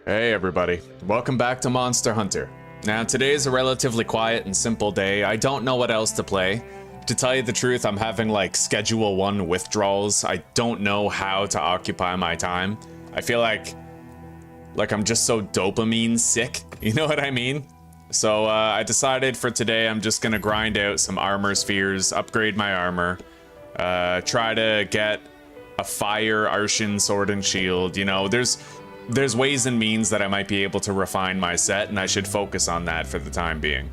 Hey everybody, welcome back to Monster Hunter. Now today is a relatively quiet and simple day. I don't know what else to play. To tell you the truth, I'm having like Schedule 1 withdrawals. I don't know how to occupy my time. I feel like I'm just so dopamine sick, you know what I mean? So I decided for today I'm just gonna grind out some armor spheres, upgrade my armor, try to get a fire Arshin sword and shield. You know, there's ways and means that I might be able to refine my set, and I should focus on that for the time being.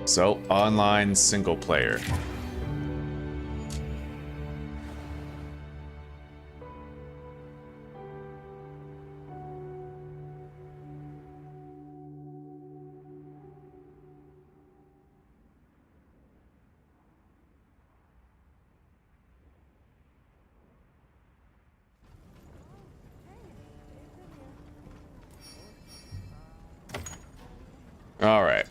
So, online single player. Alright.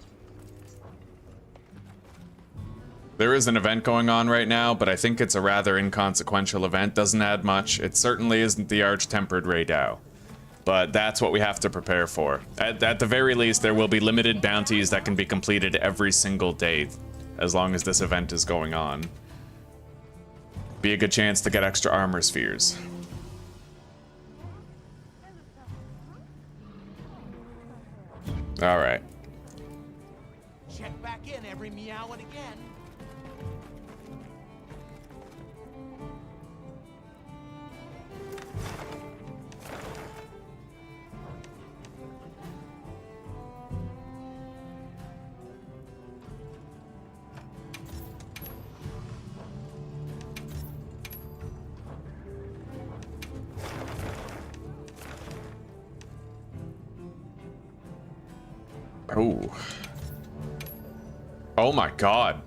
There is an event going on right now, but I think it's a rather inconsequential event. Doesn't add much. It certainly isn't the Arch-Tempered Raydao. But that's what we have to prepare for. At the very least, there will be limited bounties that can be completed every single day, as long as this event is going on. Be a good chance to get extra armor spheres. Alright. Check back in every meow and again. Oh. Oh my god.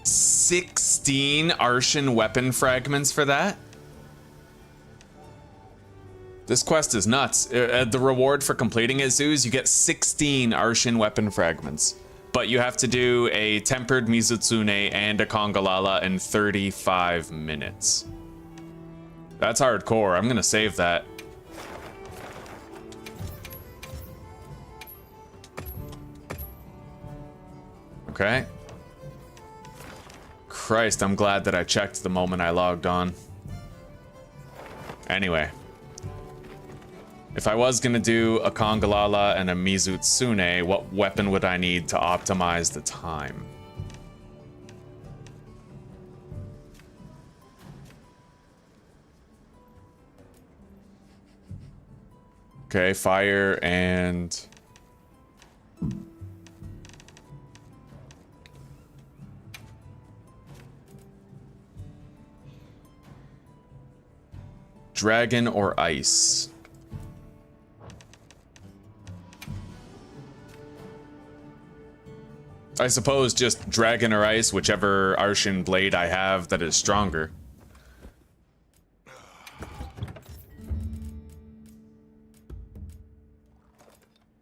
16 Arshin weapon fragments for that? This quest is nuts. The reward for completing it, Zoos, you get 16 Arshin weapon fragments. But you have to do a tempered Mizutsune and a Kongalala in 35 minutes. That's hardcore. I'm gonna save that. Okay. Christ, I'm glad that I checked the moment I logged on. Anyway. If I was gonna do a Kongalala and a Mizutsune, what weapon would I need to optimize the time? Okay, fire and... Dragon or ice? I suppose just dragon or ice, whichever Arshin blade I have that is stronger.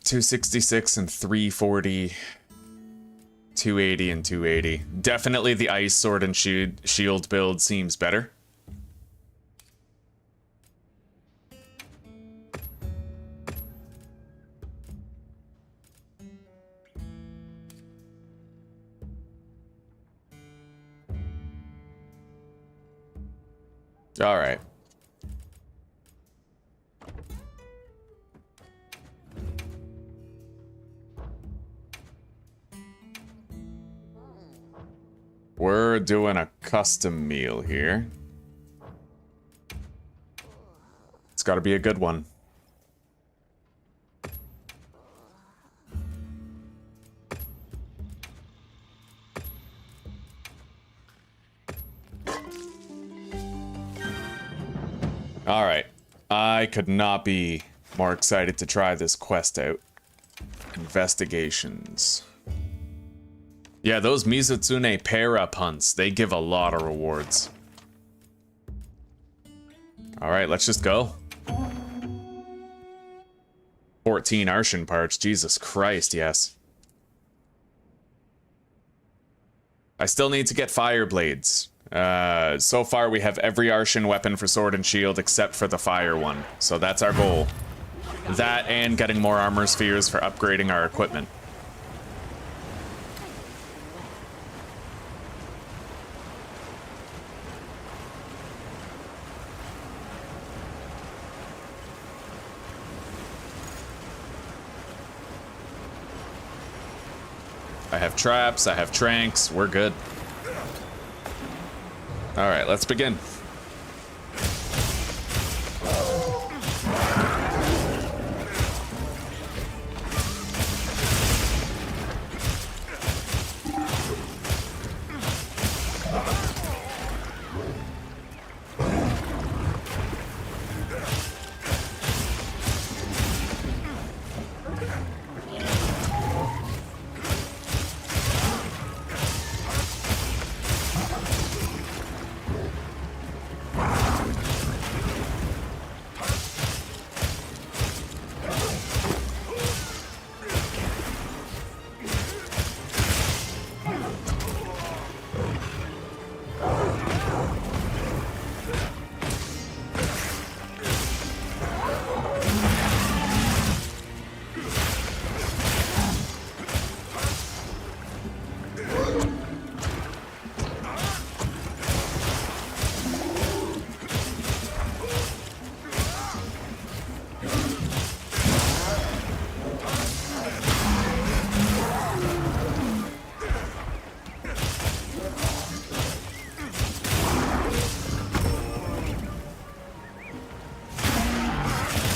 $266 and $340. 280 and 280. Definitely the ice sword and shield build seems better. All right. We're doing a custom meal here. It's got to be a good one. All right, I could not be more excited to try this quest out. Investigations. Yeah, those Mizutsune pair-up hunts, they give a lot of rewards. All right, let's just go. 14 Arshin parts, Jesus Christ, yes. I still need to get fire blades. So far, we have every Arshan weapon for sword and shield except for the fire one. So that's our goal. That and getting more armor spheres for upgrading our equipment. I have traps, I have tranks, we're good. Alright, let's begin.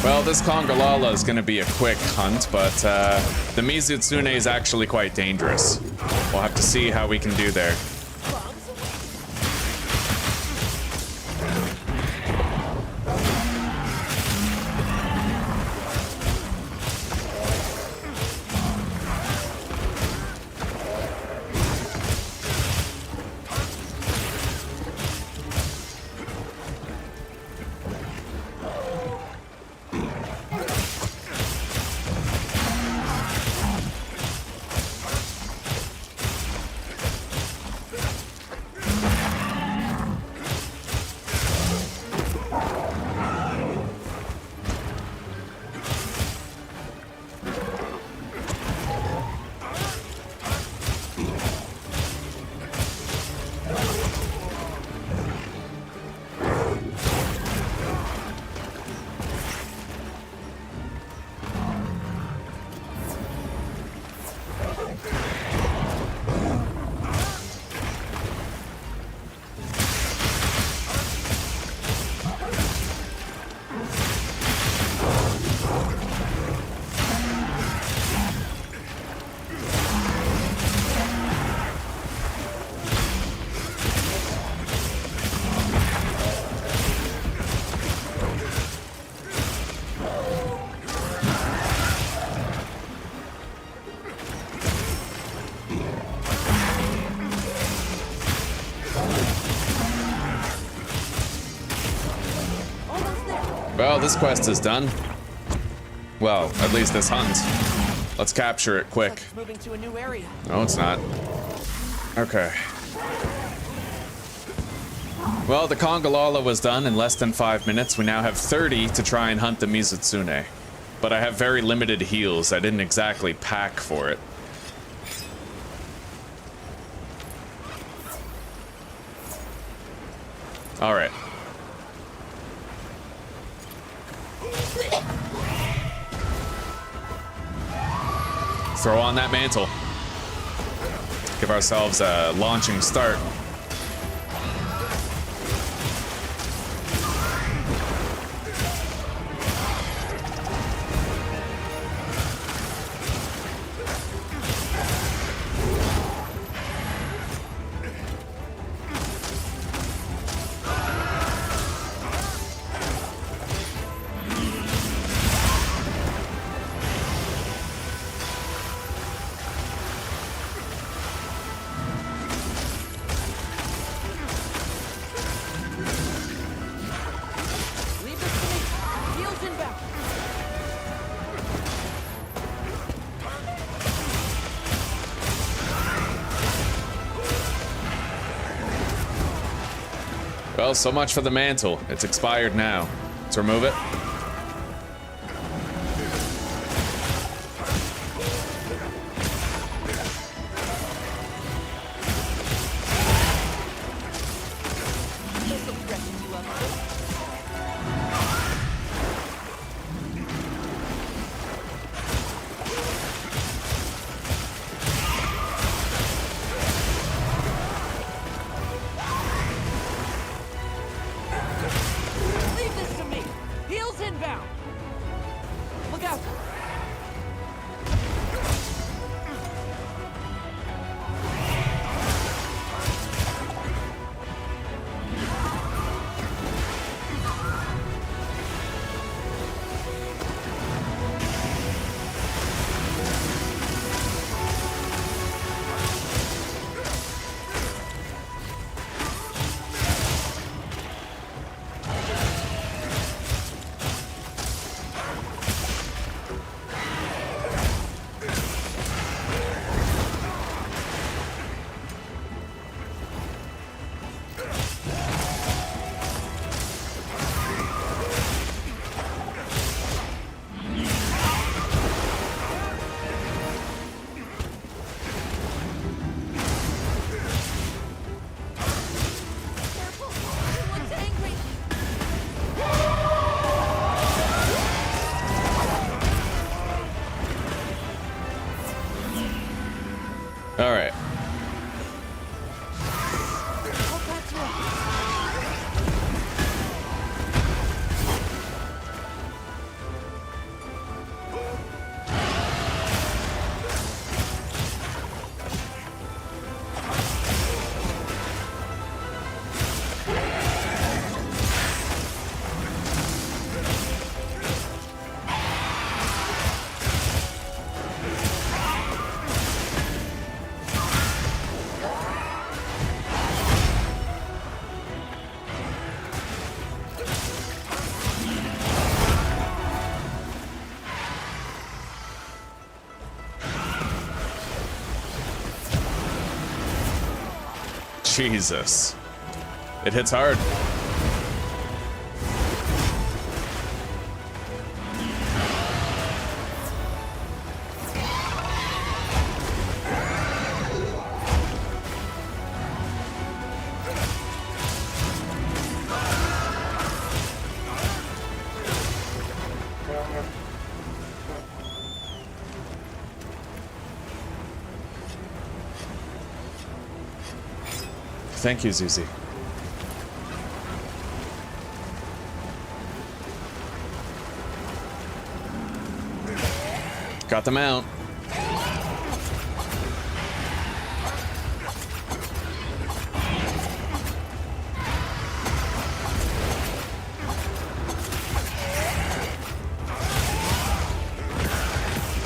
Well, this Kongalala is going to be a quick hunt, but the Mizutsune is actually quite dangerous. We'll have to see how we can do there. Well, this quest is done. Well, at least this hunt. Let's capture it quick. It's moving to a new area. No, it's not. Okay. Well, the Kongalala was done in less than 5 minutes. We now have 30 to try and hunt the Mizutsune. But I have very limited heals. I didn't exactly pack for it. Alright. Throw on that mantle. Give ourselves a launching start. Well, so much for the mantle. It's expired now. Let's remove it. All right. Jesus. It hits hard. Thank you, Zuzi. Got them out.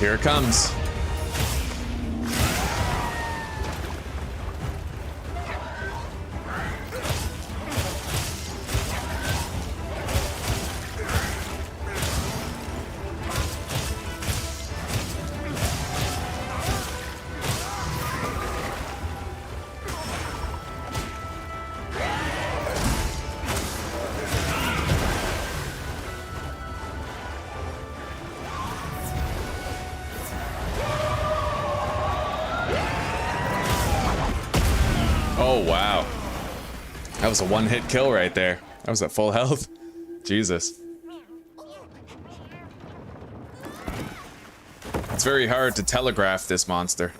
Here it comes. Oh, wow. That was a one-hit kill right there. That was at full health. Jesus. It's very hard to telegraph this monster.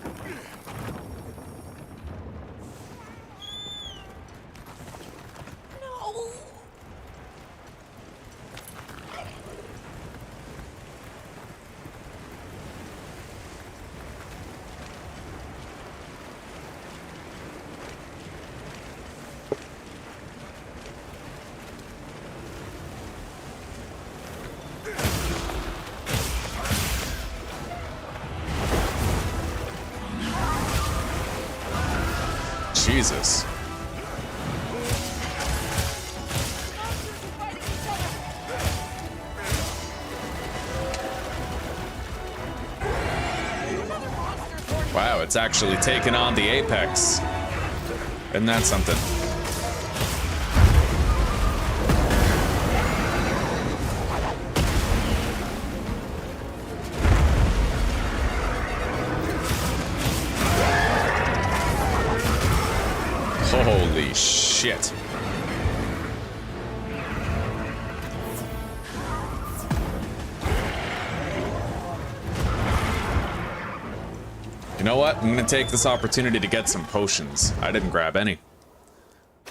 Jesus. Wow, it's actually taken on the apex. Isn't that something? Holy shit. You know what? I'm gonna take this opportunity to get some potions. I didn't grab any.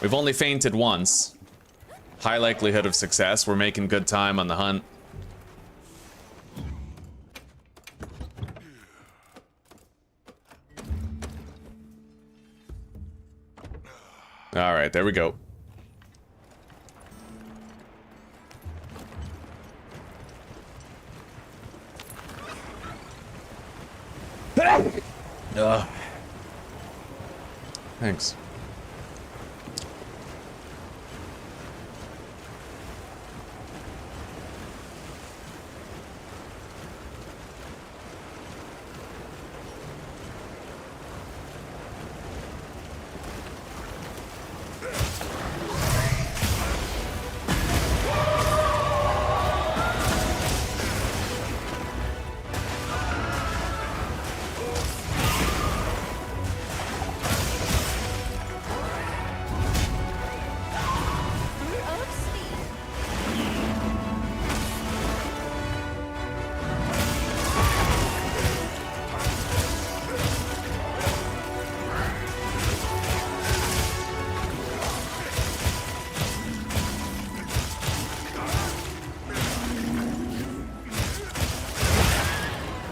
We've only fainted once. High likelihood of success. We're making good time on the hunt. Alright, there we go. Thanks.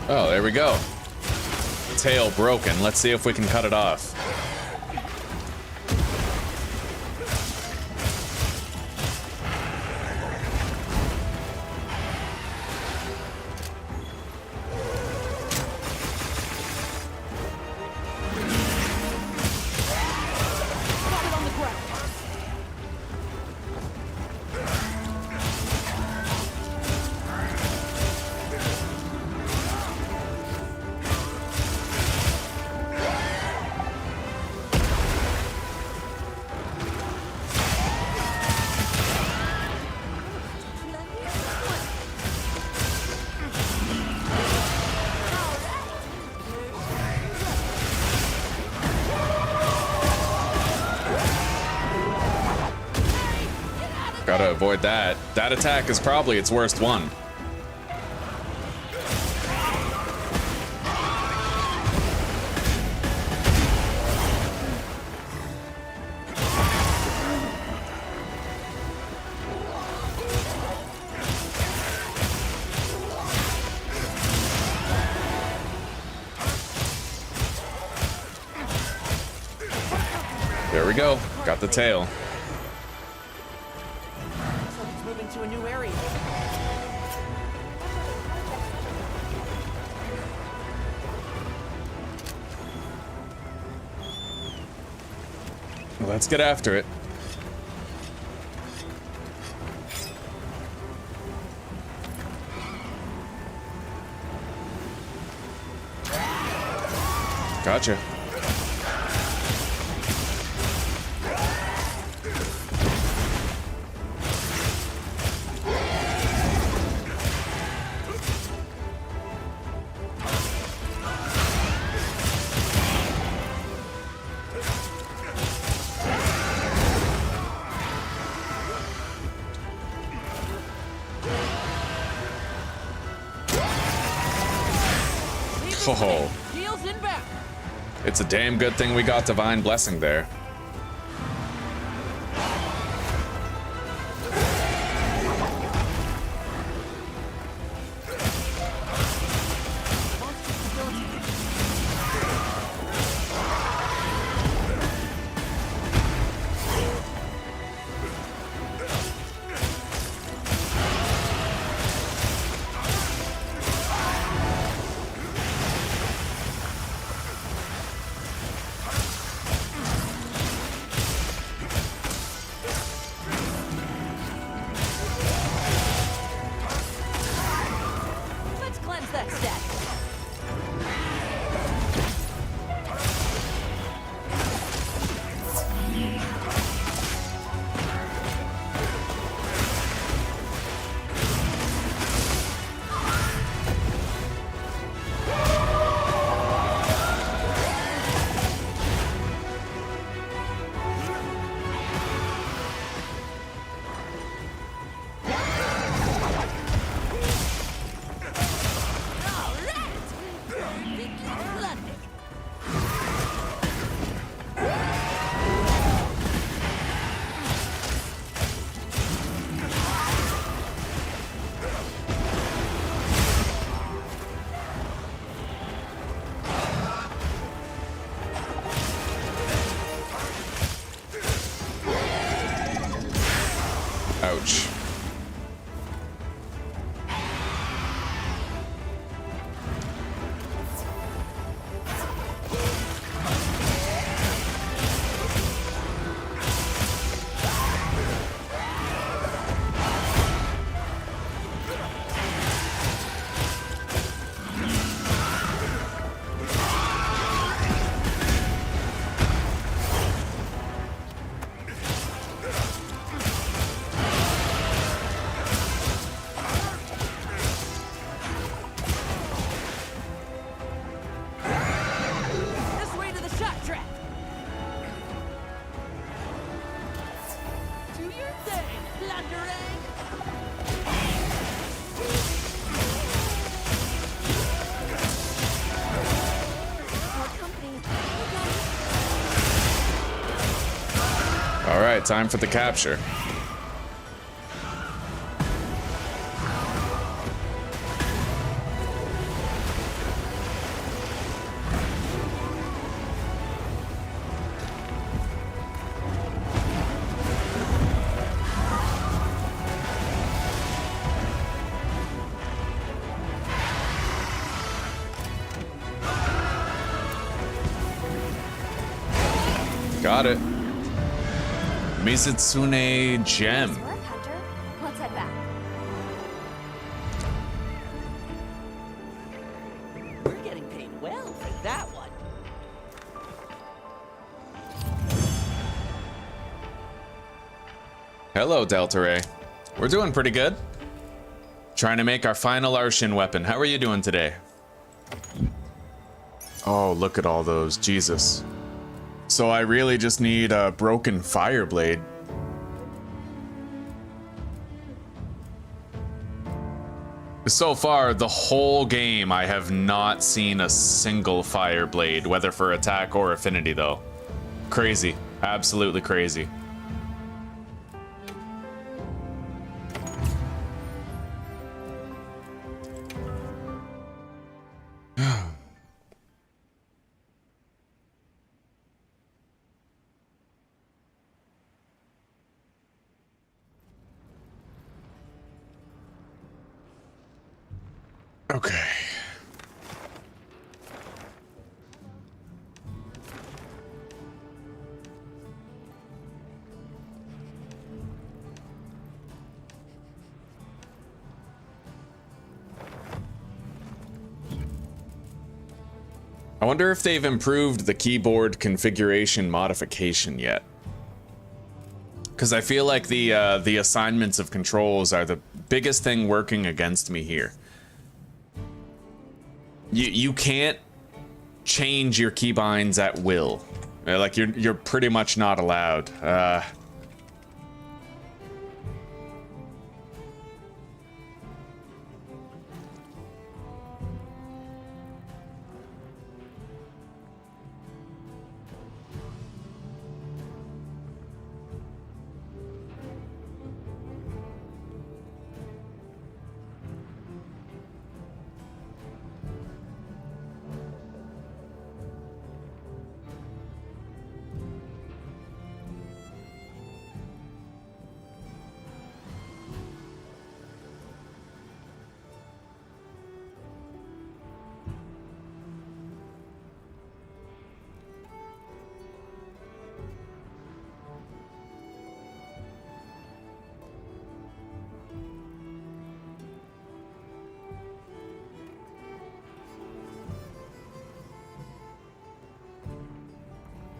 Oh, there we go. Tail broken. Let's see if we can cut it off. Gotta avoid that. That attack is probably its worst one. There we go. Got the tail. Let's get after it. Gotcha. Oh. It's a damn good thing we got Divine Blessing there. crouch. Time for the capture. Got it. MaliCiouS gem. Let's head back. We're getting paid well for that one. Hello, Delta Ray. We're doing pretty good. Trying to make our final Arshin weapon. How are you doing today? Oh, look at all those. Jesus. So I really just need a broken fire blade. So far, the whole game, I have not seen a single fire blade, whether for attack or affinity, though. Crazy. Absolutely crazy. Okay. I wonder if they've improved the keyboard configuration modification yet. Because I feel like the assignments of controls are the biggest thing working against me here. You can't change your keybinds at will. Like you're pretty much not allowed.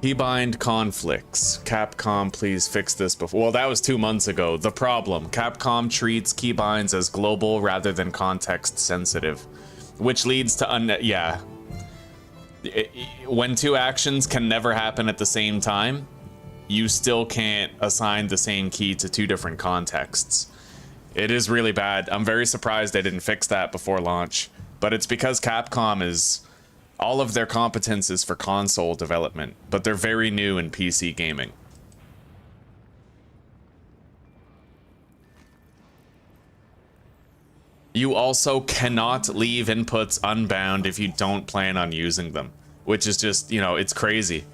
Keybind conflicts. Capcom, please fix this before. Well, that was 2 months ago. The problem: Capcom treats keybinds as global rather than context sensitive, which leads to yeah. When two actions can never happen at the same time, you still can't assign the same key to two different contexts. It is really bad. I'm very surprised they didn't fix that before launch, but it's because Capcom is... all of their competence is for console development, but they're very new in PC gaming. You also cannot leave inputs unbound if you don't plan on using them, which is just, you know, it's crazy.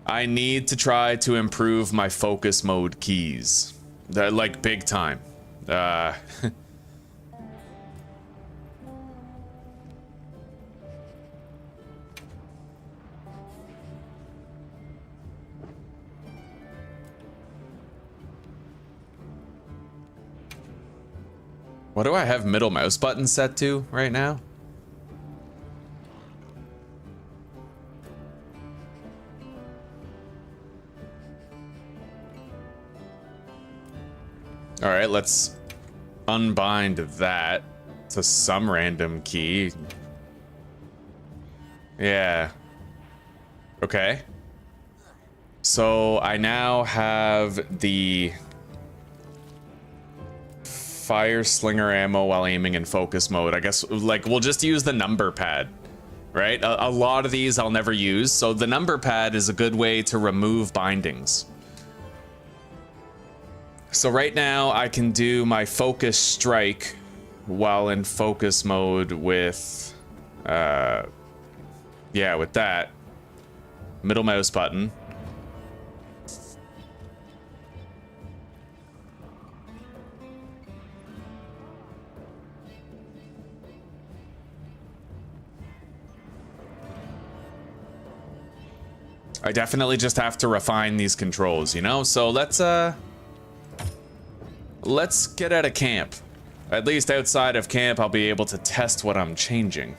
I need to try to improve my focus mode keys. Like, big time. What do I have middle mouse button set to right now? All right, let's unbind that to some random key. Yeah. Okay. So I now have the fire slinger ammo while aiming in focus mode. I guess, like, we'll just use the number pad, right? A lot of these I'll never use, so the number pad is a good way to remove bindings. So right now I can do my focus strike while in focus mode with, yeah, with that. Middle mouse button. I definitely just have to refine these controls, you know? So let's get out of camp. At least outside of camp, I'll be able to test what I'm changing.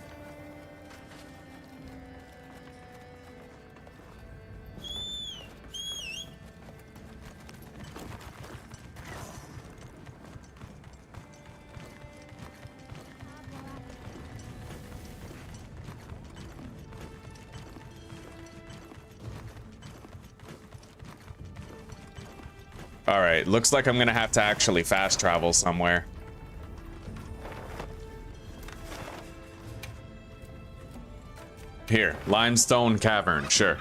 Alright, looks like I'm gonna have to actually fast travel somewhere. Here, limestone cavern, sure.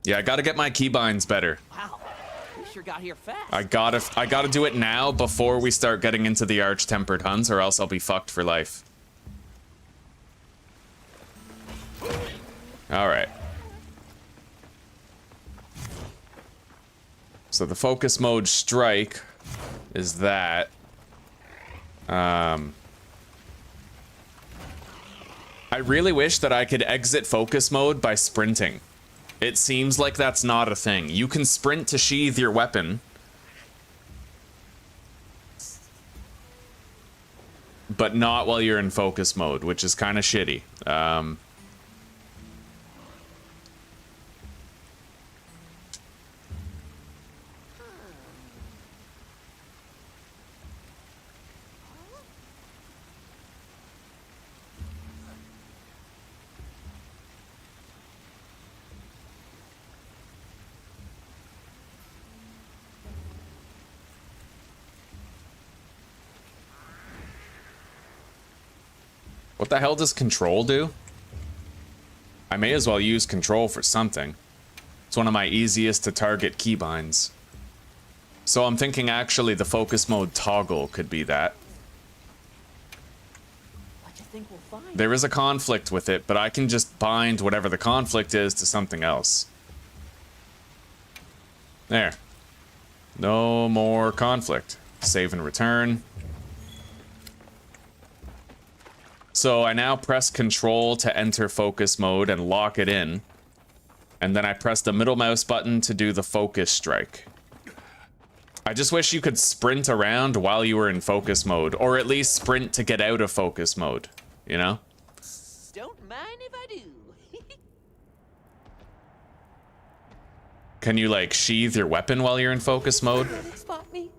Yeah, I gotta get my keybinds better. Wow, you sure got here fast. I gotta do it now before we start getting into the arch-tempered hunts, or else I'll be fucked for life. Alright. So the focus mode strike is that. I really wish that I could exit focus mode by sprinting. It seems like that's not a thing. You can sprint to sheathe your weapon, but not while you're in focus mode, which is kind of shitty. What the hell does control do? I may as well use control for something. It's one of my easiest to target keybinds. So I'm thinking actually the focus mode toggle could be that. What you think we'll find? There is a conflict with it, but I can just bind whatever the conflict is to something else. There. No more conflict. Save and return. So I now press control to enter focus mode and lock it in. And then I press the middle mouse button to do the focus strike. I just wish you could sprint around while you were in focus mode, or at least sprint to get out of focus mode, you know? Don't mind if I do. Can you, like, sheathe your weapon while you're in focus mode? Spot me.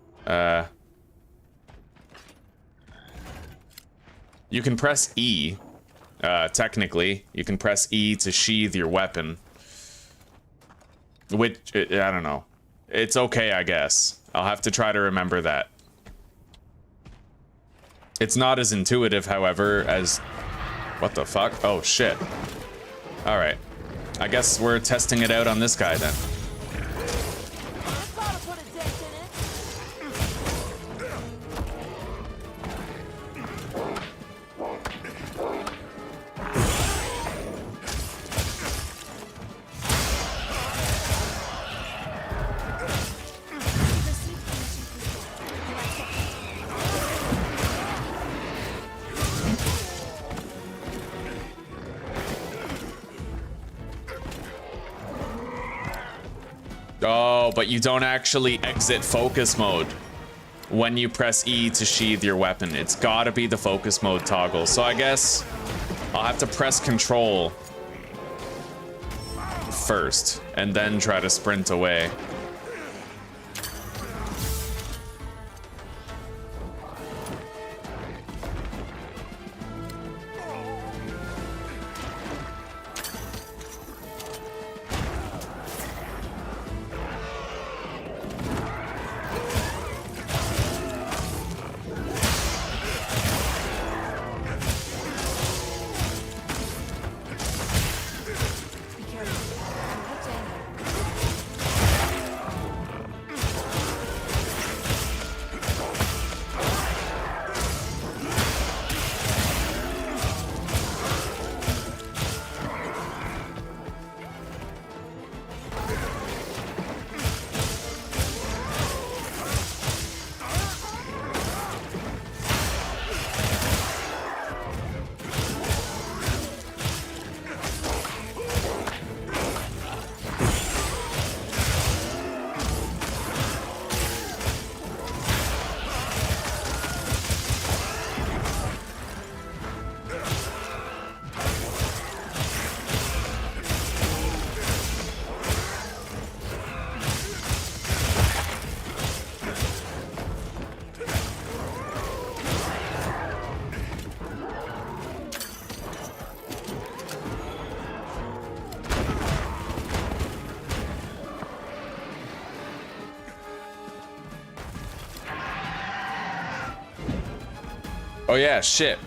You can press E. Technically, you can press E to sheathe your weapon. Which, I don't know. It's okay, I guess. I'll have to try to remember that. It's not as intuitive, however, as... What the fuck? Oh, shit. Alright. I guess we're testing it out on this guy, then. Oh, but you don't actually exit focus mode when you press E to sheath your weapon. It's gotta be the focus mode toggle. So I guess I'll have to press control first and then try to sprint away. Oh yeah, shit.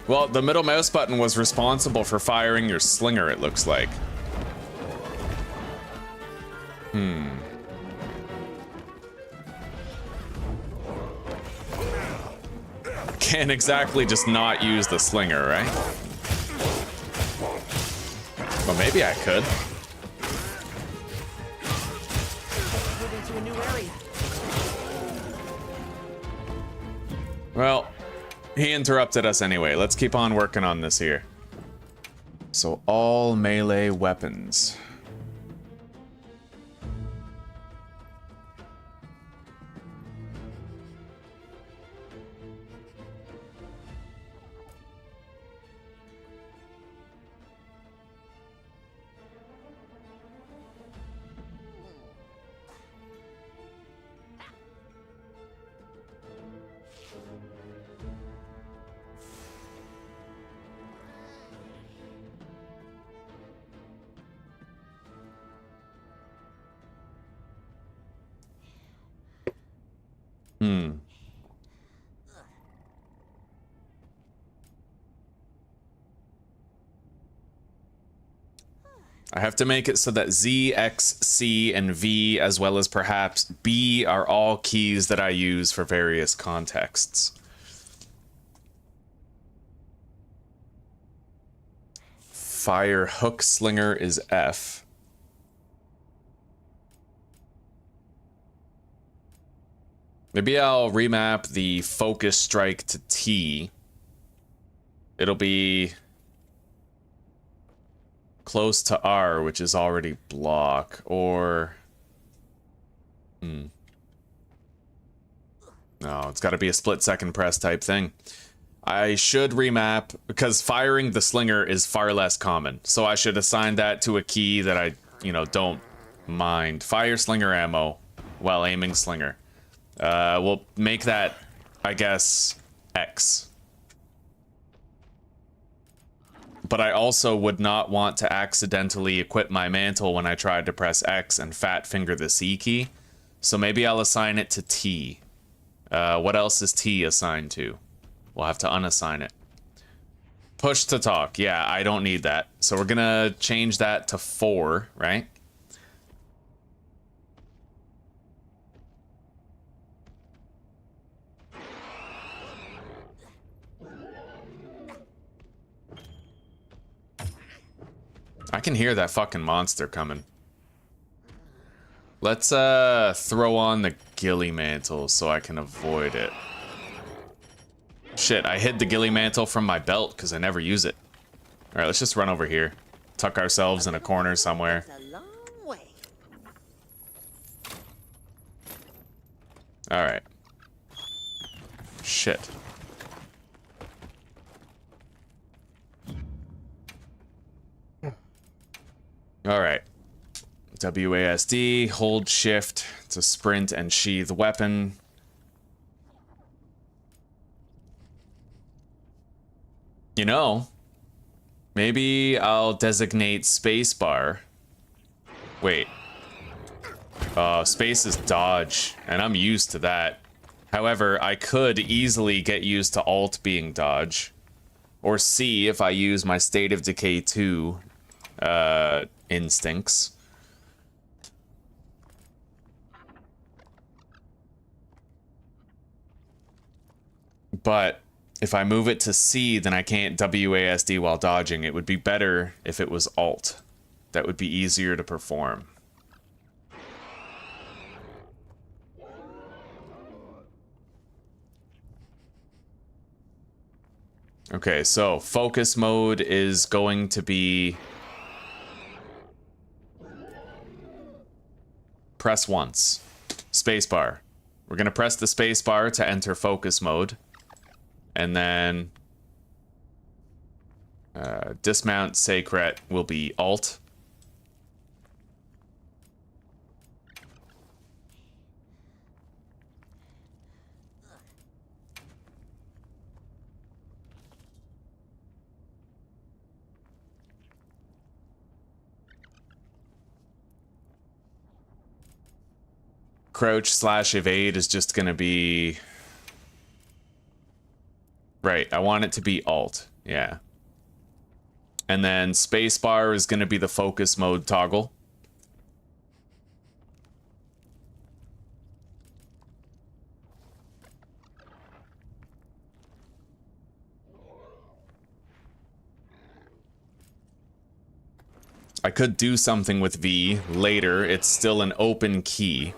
Well, the middle mouse button was responsible for firing your slinger, it looks like. Can't exactly just not use the slinger, right? Well, maybe I could. Moving to a new area. Well, he interrupted us anyway. Let's keep on working on this here. So all melee weapons. I have to make it so that Z, X, C, and V, as well as perhaps B, are all keys that I use for various contexts. Fire hook slinger is F. Maybe I'll remap the focus strike to T. It'll be close to R, which is already block, or... No, it's got to be a split-second press type thing. I should remap, because firing the slinger is far less common, so I should assign that to a key that I, don't mind. Fire slinger ammo while aiming slinger. We'll make that, I guess, X. But I also would not want to accidentally equip my mantle when I tried to press X and fat finger the C key. So maybe I'll assign it to T. What else is T assigned to? We'll have to unassign it. Push to talk. Yeah, I don't need that. So we're gonna change that to 4, right? I can hear that fucking monster coming. Let's throw on the ghillie mantle so I can avoid it. Shit, I hid the ghillie mantle from my belt because I never use it. All right, let's just run over here. Tuck ourselves in a corner somewhere. A long way. shit. All right. WASD, hold shift to sprint and sheath weapon. You know, maybe I'll designate spacebar. Wait. Space is dodge, and I'm used to that. However, I could easily get used to alt being dodge. Or C if I use my State of Decay 2 instincts. But if I move it to C, then I can't WASD while dodging. It would be better if it was alt. That would be easier to perform. Okay, so focus mode is going to be press once. Spacebar. We're going to press the spacebar to enter focus mode. And then dismount Sacred will be alt. Crouch / evade is just going to be... Right, I want it to be alt, yeah. And then spacebar is going to be the focus mode toggle. I could do something with V later, it's still an open key.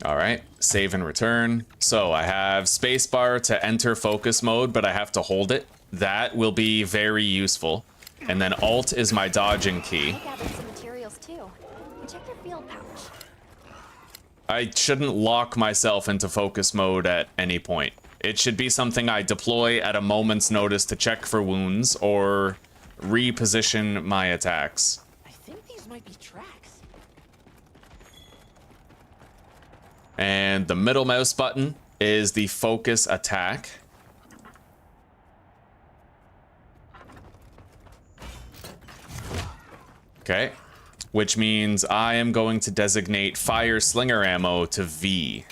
All right, save and return. So I have spacebar to enter focus mode, but I have to hold it. That will be very useful. And then alt is my dodging key. I gathered some materials too. Check your field pouch. I shouldn't lock myself into focus mode at any point. It should be something I deploy at a moment's notice to check for wounds or reposition my attacks. I think these might be tracks. And the middle mouse button is the focus attack. Okay, which means I am going to designate fire slinger ammo to V.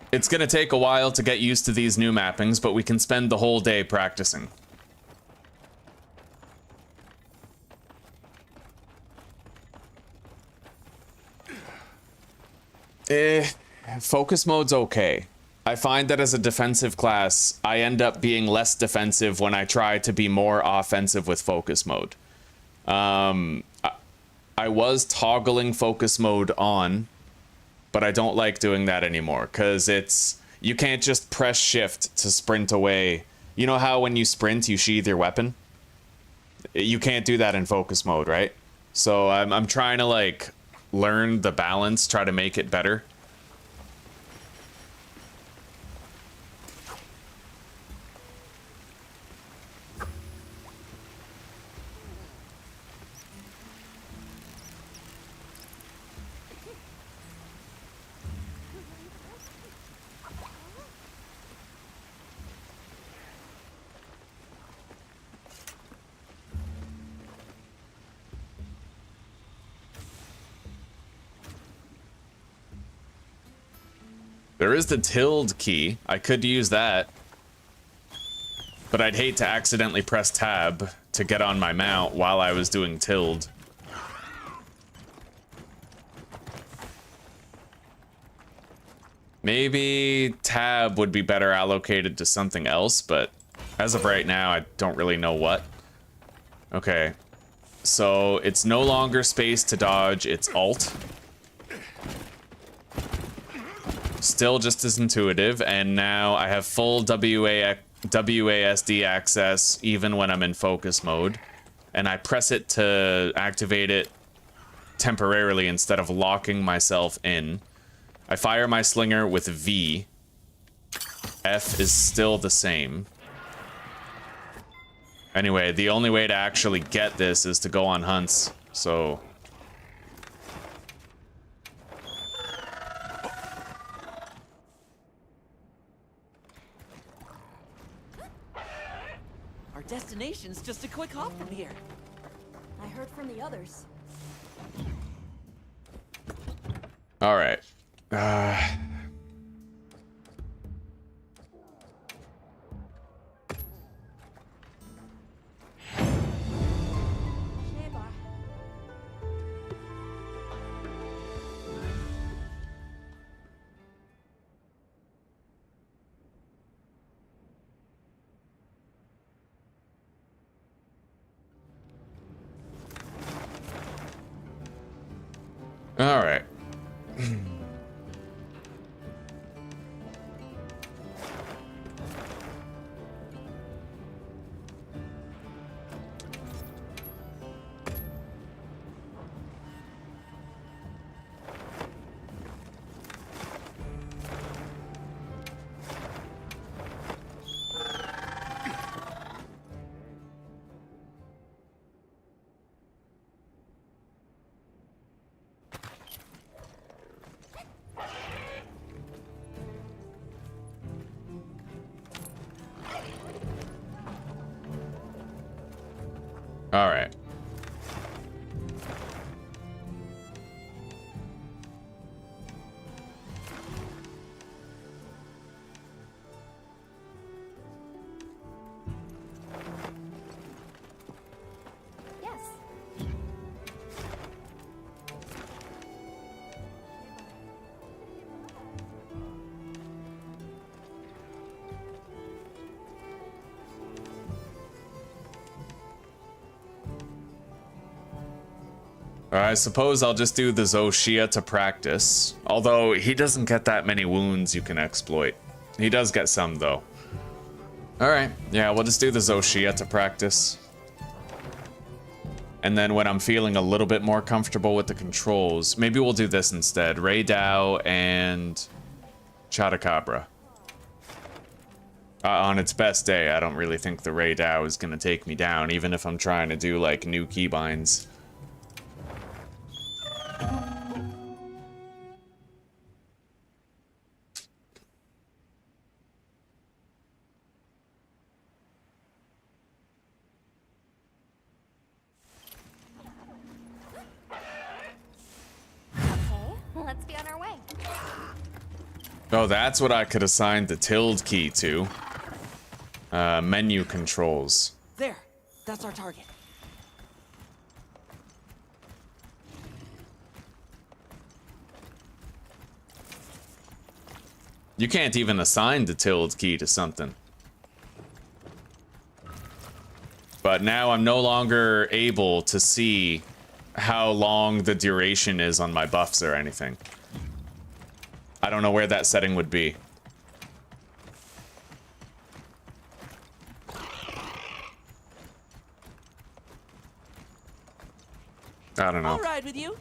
It's gonna take a while to get used to these new mappings, but we can spend the whole day practicing. Focus mode's okay. I find that as a defensive class, I end up being less defensive when I try to be more offensive with focus mode. I was toggling focus mode on, but I don't like doing that anymore, because you can't just press shift to sprint away. You know how when you sprint, you sheath your weapon? You can't do that in focus mode, right? So I'm trying to, like, learn the balance, try to make it better. There is the tilde key. I could use that. But I'd hate to accidentally press tab to get on my mount while I was doing tilde. Maybe tab would be better allocated to something else, but as of right now, I don't really know what. Okay. So it's no longer space to dodge, it's alt. Still just as intuitive, and now I have full WASD access even when I'm in focus mode. And I press it to activate it temporarily instead of locking myself in. I fire my slinger with V. F is still the same. Anyway, the only way to actually get this is to go on hunts, so... Our destination's just a quick hop from here. I heard from the others. Alright. Alright. All right. Yes. I suppose I'll just do the Xochitl to practice. Although he doesn't get that many wounds you can exploit. He does get some though. Alright, yeah, we'll just do the Xochitl to practice. And then when I'm feeling a little bit more comfortable with the controls, maybe we'll do this instead. Ray Dow and Chadacabra. On its best day, I don't really think the Ray Dow is gonna take me down, even if I'm trying to do like new keybinds. Let's be on our way. Oh, that's what I could assign the tilde key to. Menu controls. There, that's our target. You can't even assign the tilde key to something. But now I'm no longer able to see how long the duration is on my buffs or anything. I don't know where that setting would be. I don't know. I'll ride with you.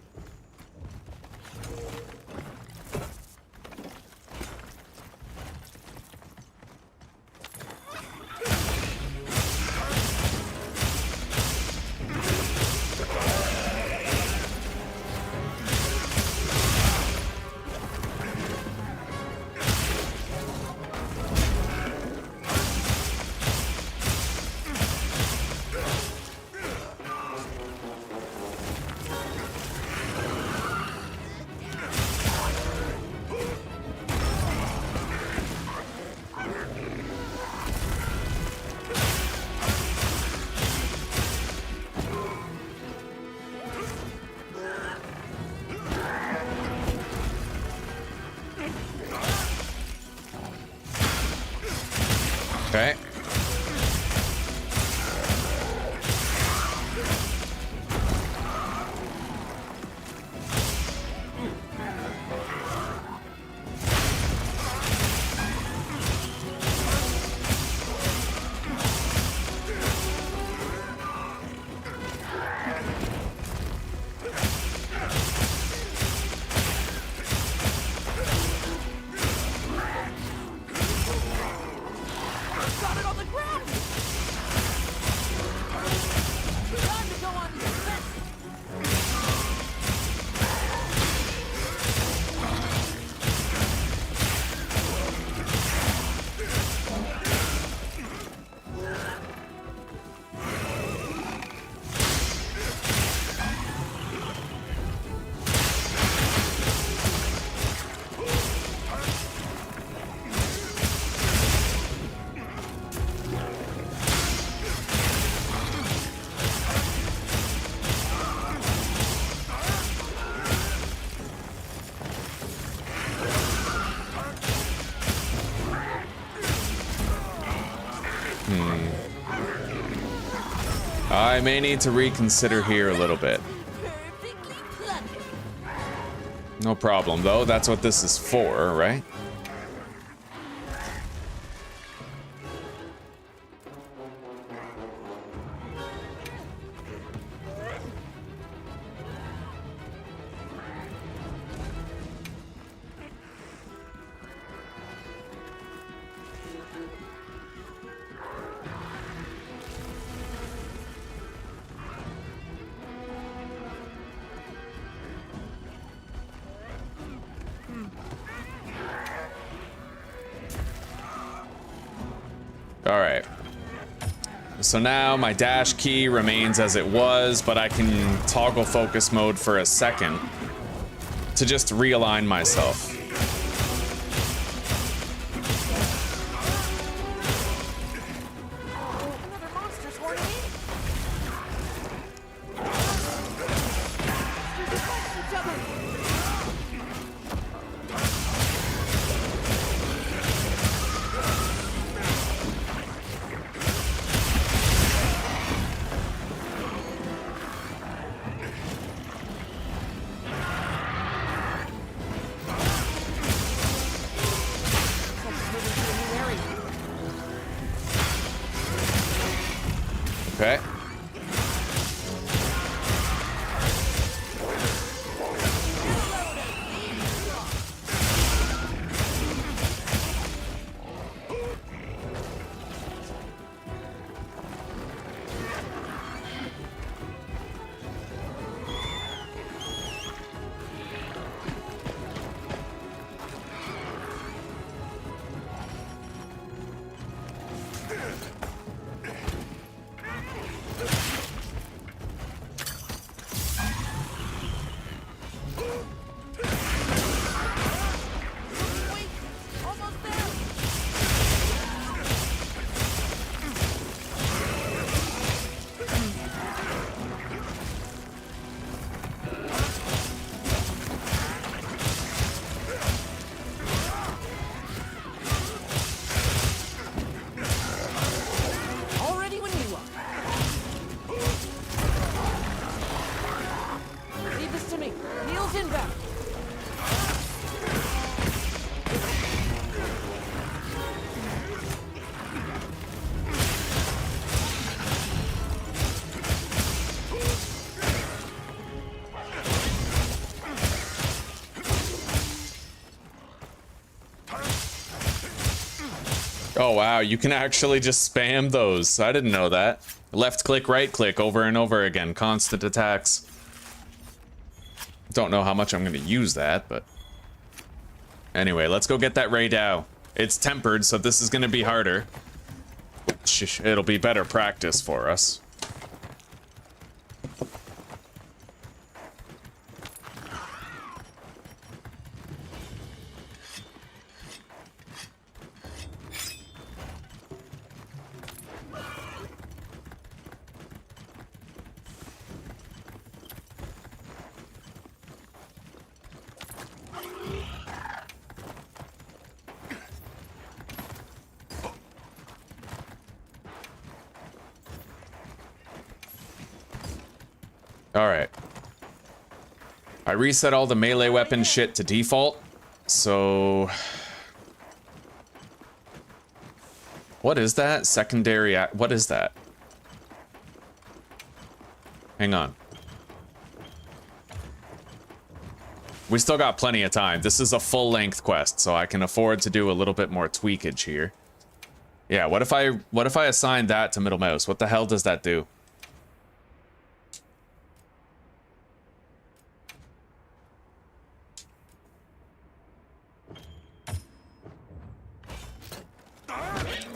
Okay. I may need to reconsider here a little bit. No problem, though. That's what this is for, right? Alright. So now my dash key remains as it was, but I can toggle focus mode for a second to just realign myself. Another monster's horning in. Monsters fight each other. Okay. Oh wow, you can actually just spam those. I didn't know that. Left click, right click, over and over again. Constant attacks. Don't know how much I'm gonna use that, but... Anyway, let's go get that Ray Dow. It's tempered, so this is gonna be harder. It'll be better practice for us. Alright. I reset all the melee weapon shit to default, so... What is that? Secondary what is that? Hang on. We still got plenty of time. This is a full-length quest, so I can afford to do a little bit more tweakage here. Yeah, what if I assign that to middle mouse? What the hell does that do?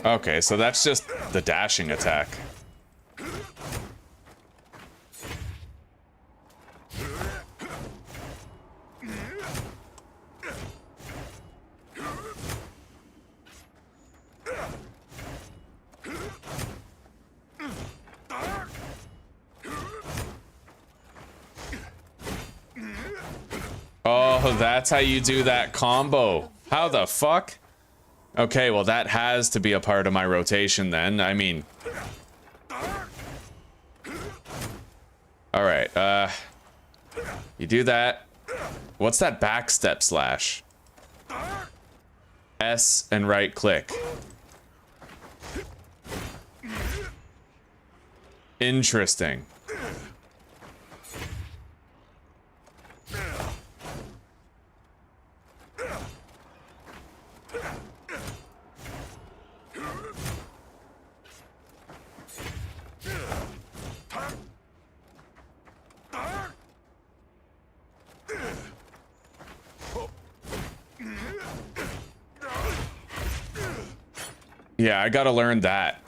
Okay, so that's just the dashing attack. Oh, that's how you do that combo. How the fuck? Okay, well that has to be a part of my rotation then. I mean... Alright, you do that. What's that back step slash? S and right click. Interesting. Yeah, I gotta learn that.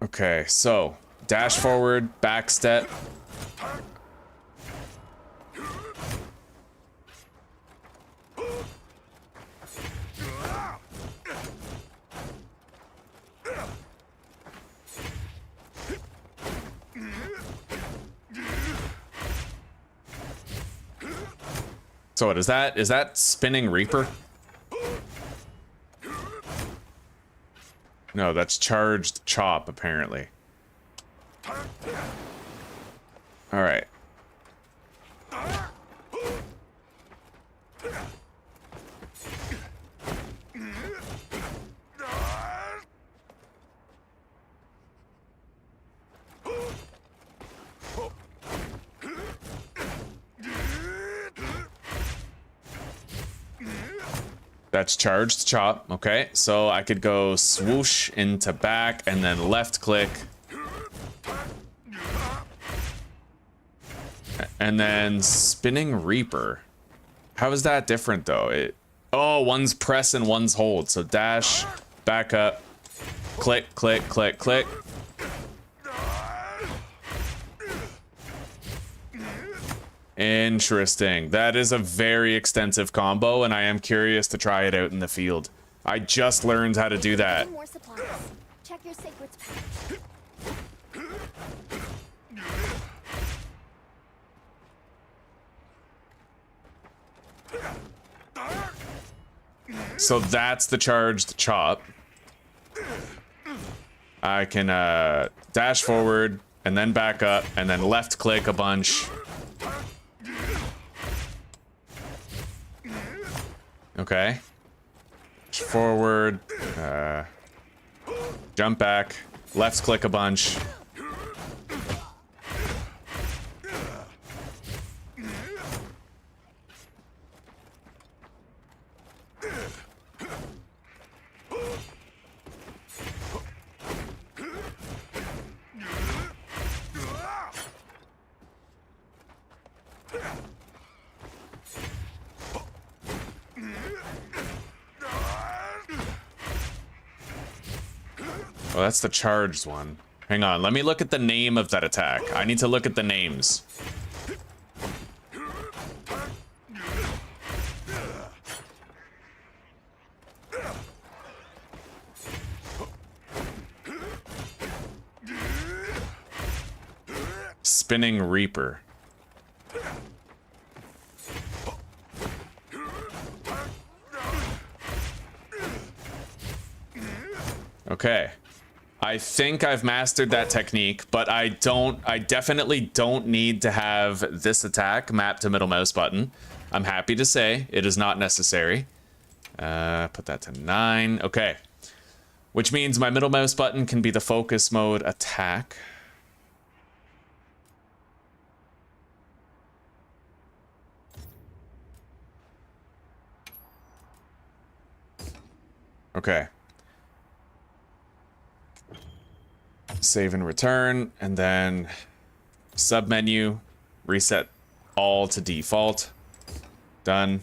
Okay, so dash forward, back step. So what is that? Is that spinning Reaper? No, that's charged chop, apparently. Alright. That's charged chop. Okay, so I could go swoosh into back and then left click. And then spinning Reaper. How is that different though? Oh, one's press and one's hold. So dash, back up, click, click, click, click. Interesting. That is a very extensive combo, and I am curious to try it out in the field. I just learned how to do that. More supplies. Check your sacred's pack. So that's the charged chop. I can dash forward and then back up and then left click a bunch. Okay. Forward, jump back, left click a bunch. Oh, that's the charged one. Hang on, let me look at the name of that attack. I need to look at the names. Spinning Reaper. Okay. I think I've mastered that technique, but I definitely don't need to have this attack mapped to middle mouse button. I'm happy to say it is not necessary. Put that to 9. Okay. Which means my middle mouse button can be the focus mode attack. Okay. Save and return, and then submenu, reset all to default. Done.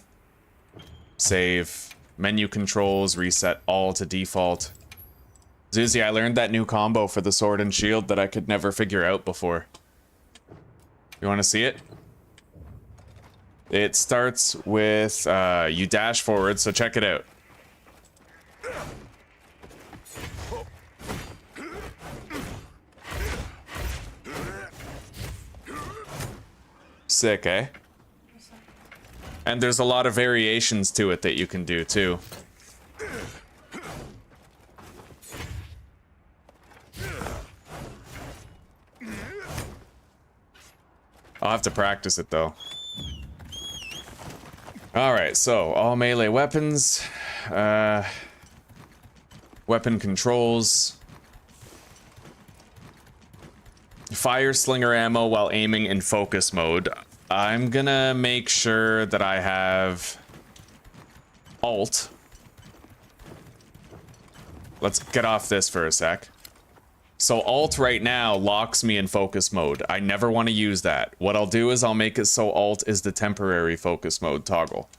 Save. Menu controls, reset all to default. Zuzi, I learned that new combo for the sword and shield that I could never figure out before. You want to see it? It starts with you dash forward, so check it out. Sick, eh? And there's a lot of variations to it that you can do too. I'll have to practice it though. Alright, so all melee weapons, weapon controls, fire slinger ammo while aiming in focus mode. I'm gonna make sure that I have alt. Let's get off this for a sec. So alt right now locks me in focus mode. I never want to use that. What I'll do is I'll make it so alt is the temporary focus mode toggle.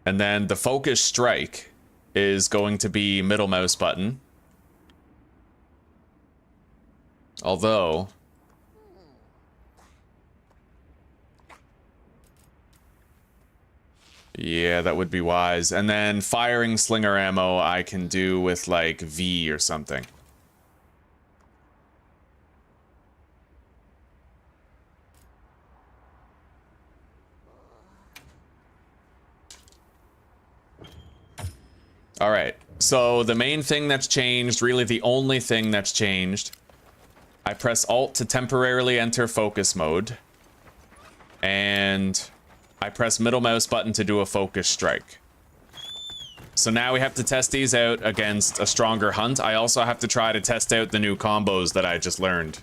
And then the focus strike is going to be middle mouse button. Although... yeah, that would be wise. And then firing slinger ammo I can do with like V or something. All right. So the main thing that's changed, really the only thing that's changed, I press Alt to temporarily enter focus mode. And I press middle mouse button to do a focus strike. So now we have to test these out against a stronger hunt. I also have to try to test out the new combos that I just learned.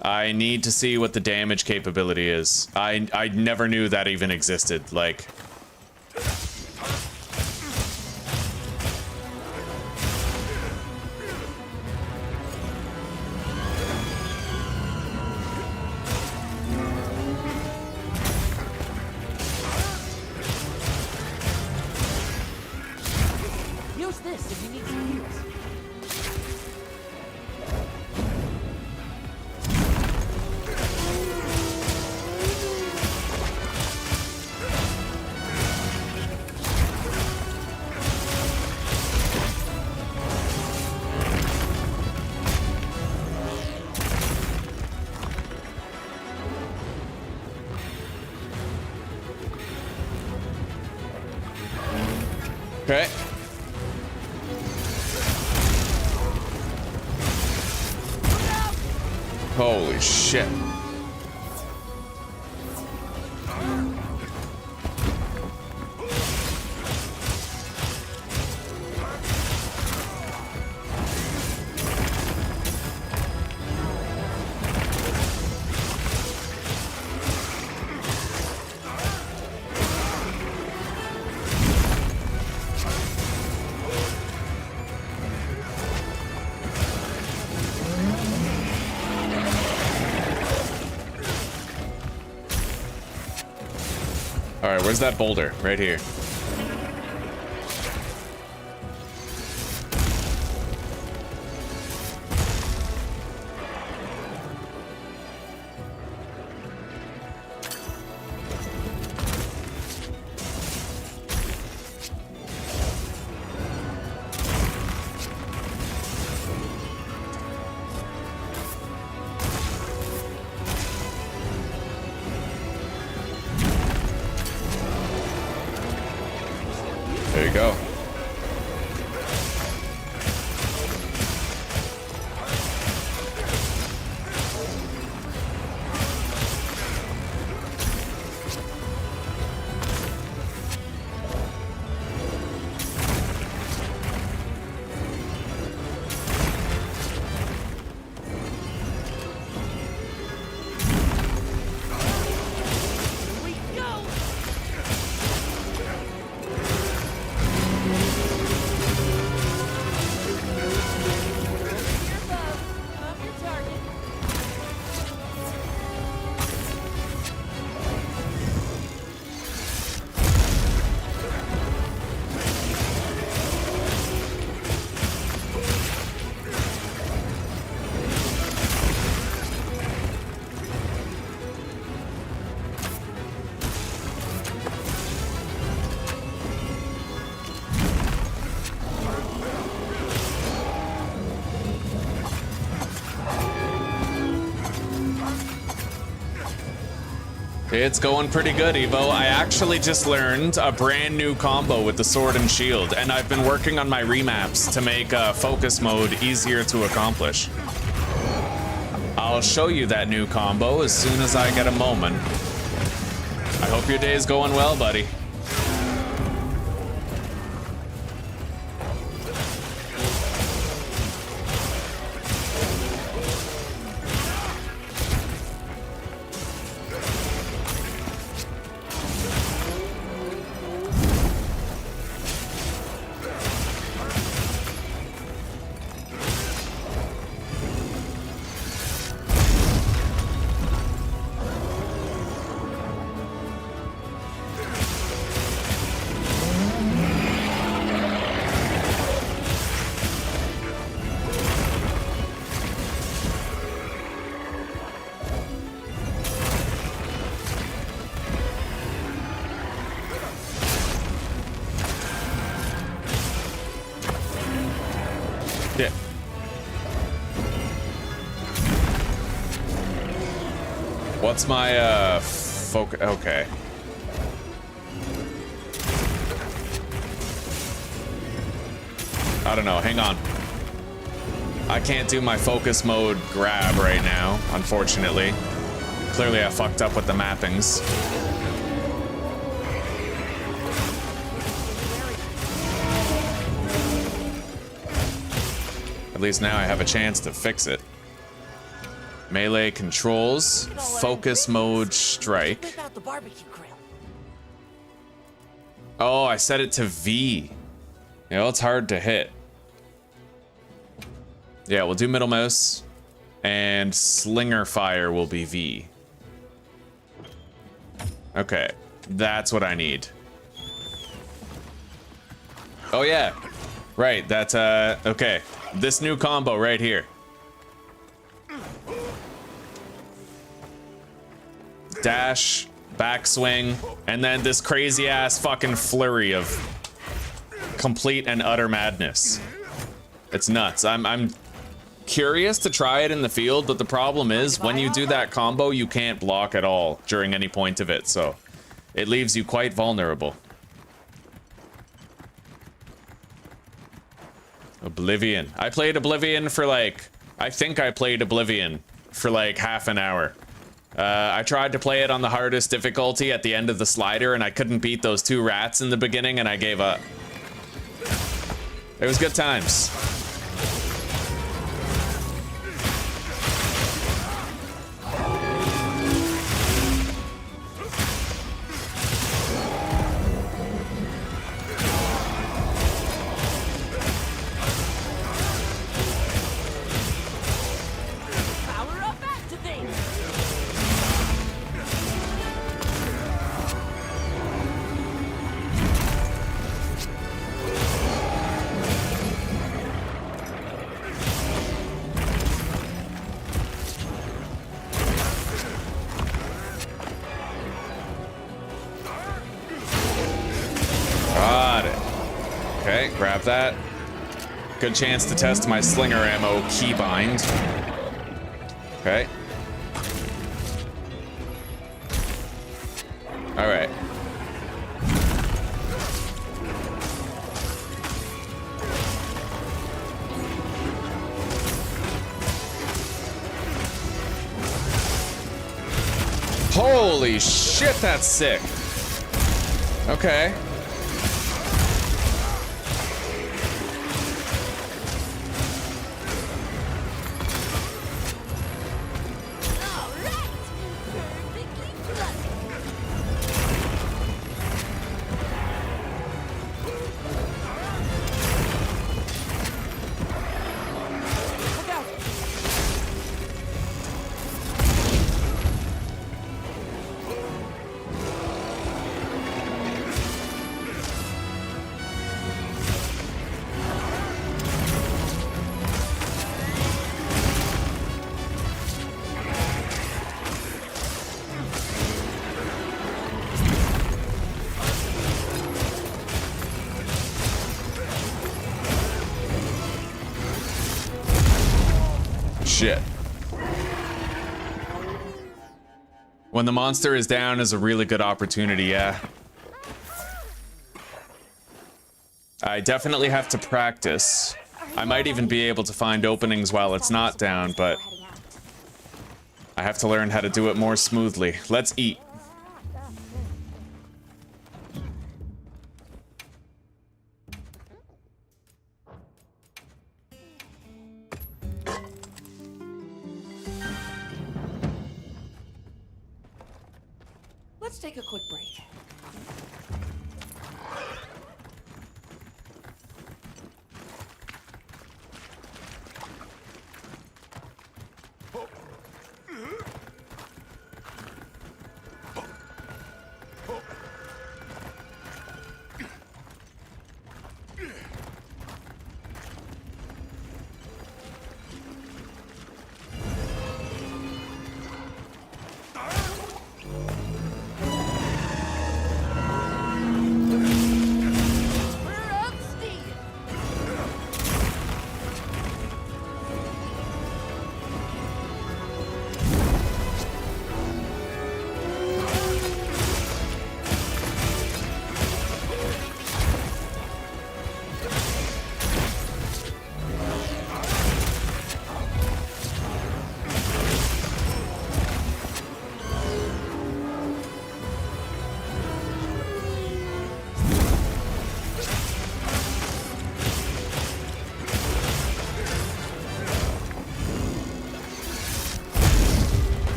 I need to see what the damage capability is. I never knew that even existed. Like... Okay. Holy shit. Alright, where's that boulder? Right here. There you go. It's going pretty good, Evo. I actually just learned a brand new combo with the sword and shield, and I've been working on my remaps to make focus mode easier to accomplish. I'll show you that new combo as soon as I get a moment. I hope your day's going well, buddy. Yeah. What's my focus? Okay. I don't know. Hang on. I can't do my focus mode grab right now, unfortunately. Clearly I fucked up with the mappings. At least now I have a chance to fix it. Melee controls, focus mode strike. Whip out the barbecue grill. Oh, I set it to V. You know, it's hard to hit. Yeah, we'll do middle mouse, and slinger fire will be V. Okay, that's what I need. Oh yeah, right, that's, okay. This new combo right here. Dash, backswing, and then this crazy ass fucking flurry of complete and utter madness. It's nuts. I'm curious to try it in the field, but the problem is when you do that combo, you can't block at all during any point of it, so it leaves you quite vulnerable. Oblivion. I played Oblivion for like, I think I played Oblivion for like half an hour. I tried to play it on the hardest difficulty at the end of the slider, and I couldn't beat those two rats in the beginning, and I gave up. It was good times. Power up, activate! Got it. Okay, grab that. Good chance to test my slinger ammo keybind. Okay. All right. Holy shit, that's sick. Okay. Shit. When the monster is down is a really good opportunity, yeah. I definitely have to practice. I might even be able to find openings while it's not down, but I have to learn how to do it more smoothly. Let's eat. Let's take a quick break.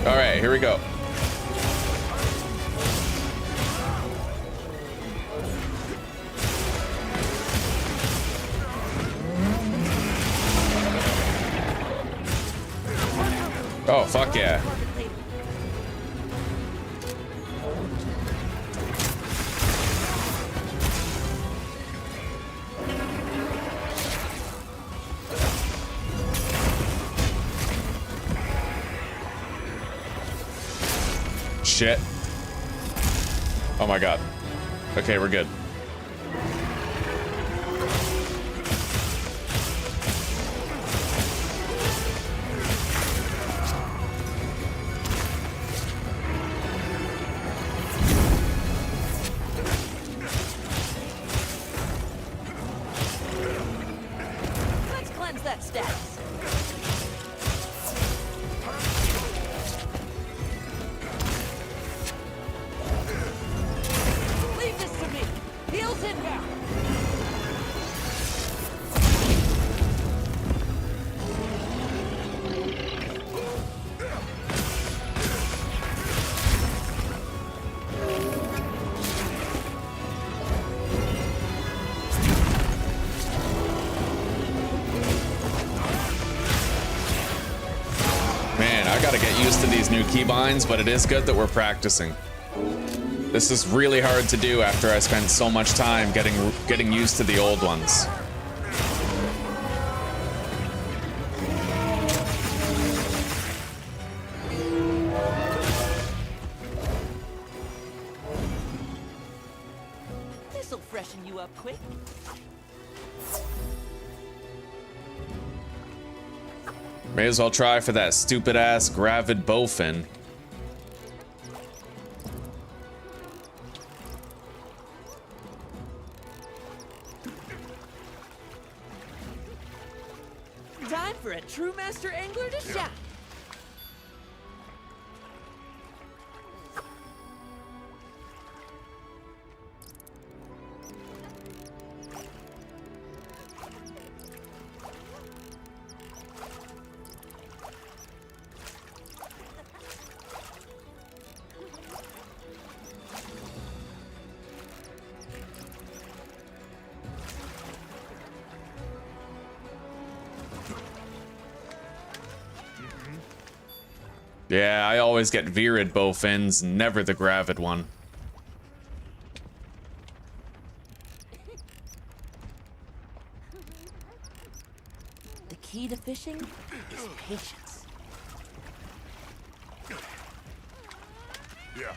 Alright, here we go. Oh, fuck yeah. Shit. Oh my god. Okay, we're good. Let's cleanse that status. Leave this to me. Heels inbound. Man, I gotta get used to these new keybinds, but it is good that we're practicing. This is really hard to do after I spent so much time getting used to the old ones. This'll freshen you up quick. May as well try for that stupid ass gravid bowfin. Time for a true master angler to shine. Yeah, I always get virid bowfins, never the gravid one. The key to fishing is patience. Yeah.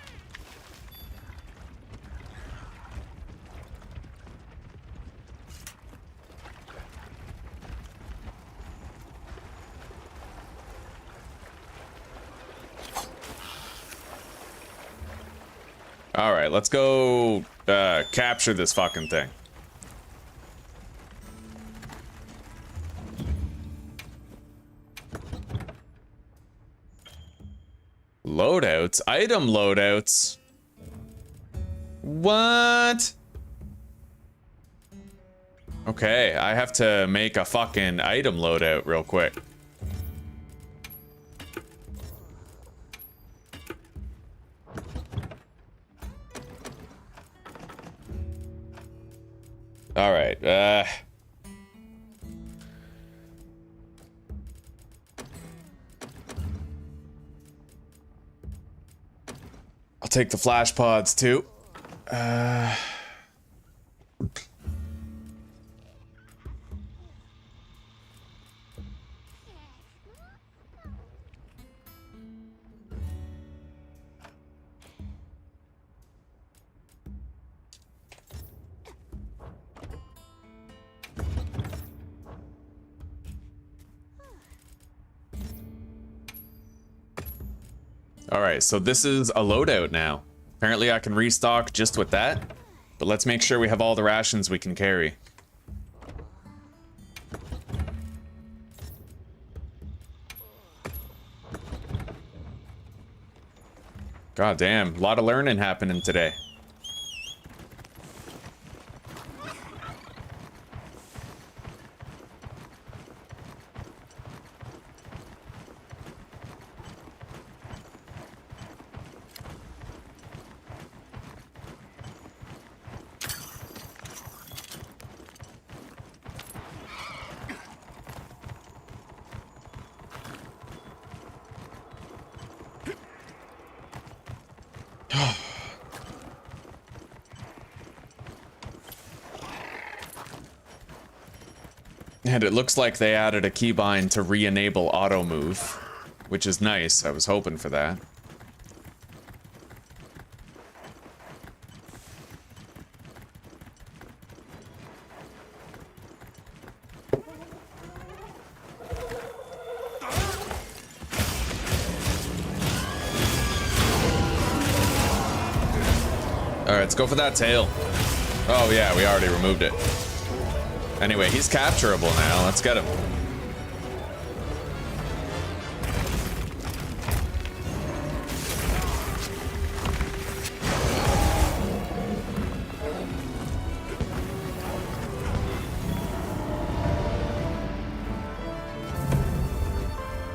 All right, let's go capture this fucking thing. Loadouts? Item loadouts? What? Okay, I have to make a fucking item loadout real quick. All right, I'll take the flash pods too. All right, so this is a loadout now. Apparently I can restock just with that, but let's make sure we have all the rations we can carry. God damn, a lot of learning happening today. And it looks like they added a keybind to re-enable auto move, which is nice. I was hoping for that. All right, let's go for that tail. Oh yeah, we already removed it. Anyway, he's capturable now. Let's get him.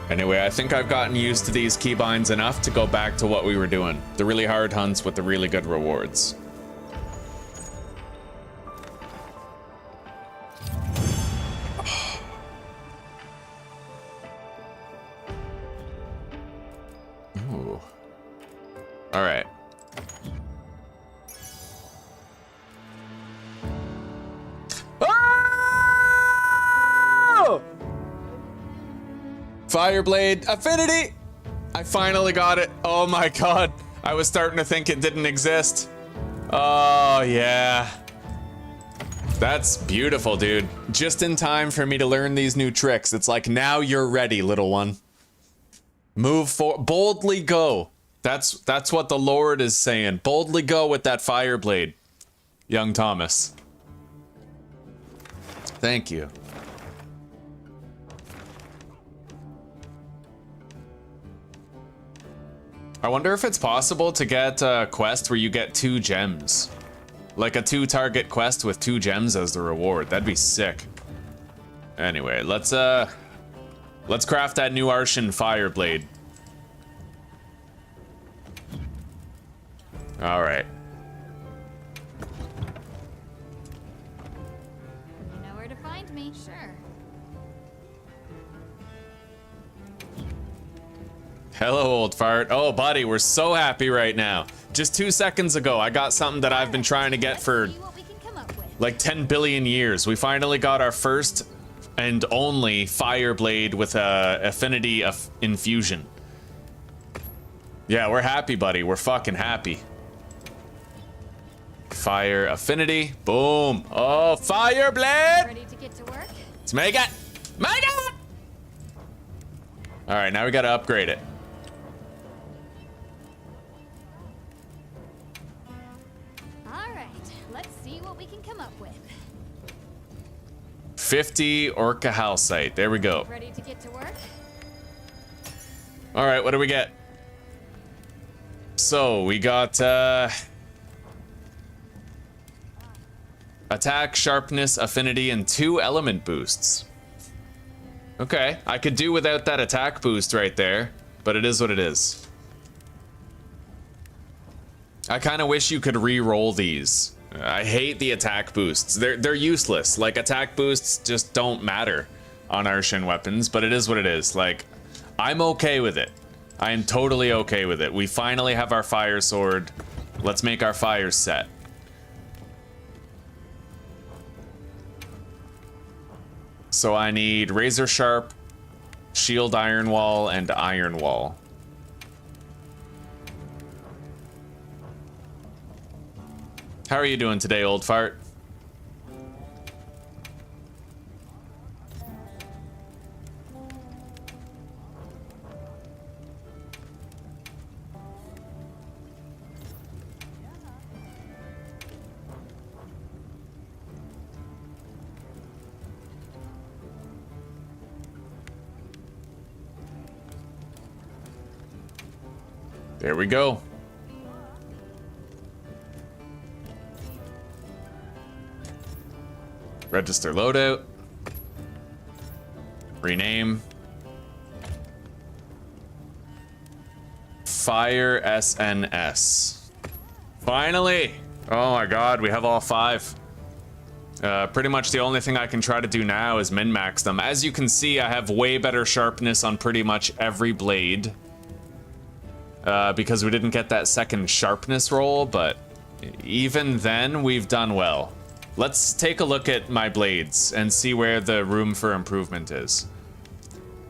Anyway, I think I've gotten used to these keybinds enough to go back to what we were doing. The really hard hunts with the really good rewards. All right. Oh! Fireblade Affinity! I finally got it. Oh my god. I was starting to think it didn't exist. Oh yeah. That's beautiful, dude. Just in time for me to learn these new tricks. It's like, now you're ready, little one. Move forward. Boldly go. That's what the Lord is saying. Boldly go with that fire blade, young Thomas. Thank you. I wonder if it's possible to get a quest where you get 2 gems. Like a 2-target quest with 2 gems as the reward. That'd be sick. Anyway, let's craft that new Arshan fire blade. All right. You know where to find me, sure. Hello, old fart. Oh, buddy, we're so happy right now. Just 2 seconds ago, I got something that I've been trying to get for like 10 billion years. We finally got our first and only fire blade with a affinity of infusion. Yeah, we're happy, buddy. We're fucking happy. Fire affinity. Boom. Oh, fire blade. Ready to get to work? Let's make it. Make it. All right, now we gotta upgrade it. right, let's see what we can come up with. 50 Orca Halcite. There we go. Ready to get to work? All right, what do we get? So we got attack, sharpness, affinity, and 2 element boosts. Okay, I could do without that attack boost right there, but it is what it is. I kind of wish you could re-roll these. I hate the attack boosts. They're useless. Like, attack boosts just don't matter on Arshan weapons, but it is what it is. Like, I'm okay with it. I am totally okay with it. We finally have our fire sword. Let's make our fire set. So I need razor sharp, shield iron wall, and iron wall. How are you doing today, old fart? There we go. Register loadout. Rename. Fire SNS. Finally! Oh my god, we have all 5. Pretty much the only thing I can try to do now is min-max them. As you can see, I have way better sharpness on pretty much every blade. Because we didn't get that second sharpness roll, but even then, we've done well. Let's take a look at my blades and see where the room for improvement is.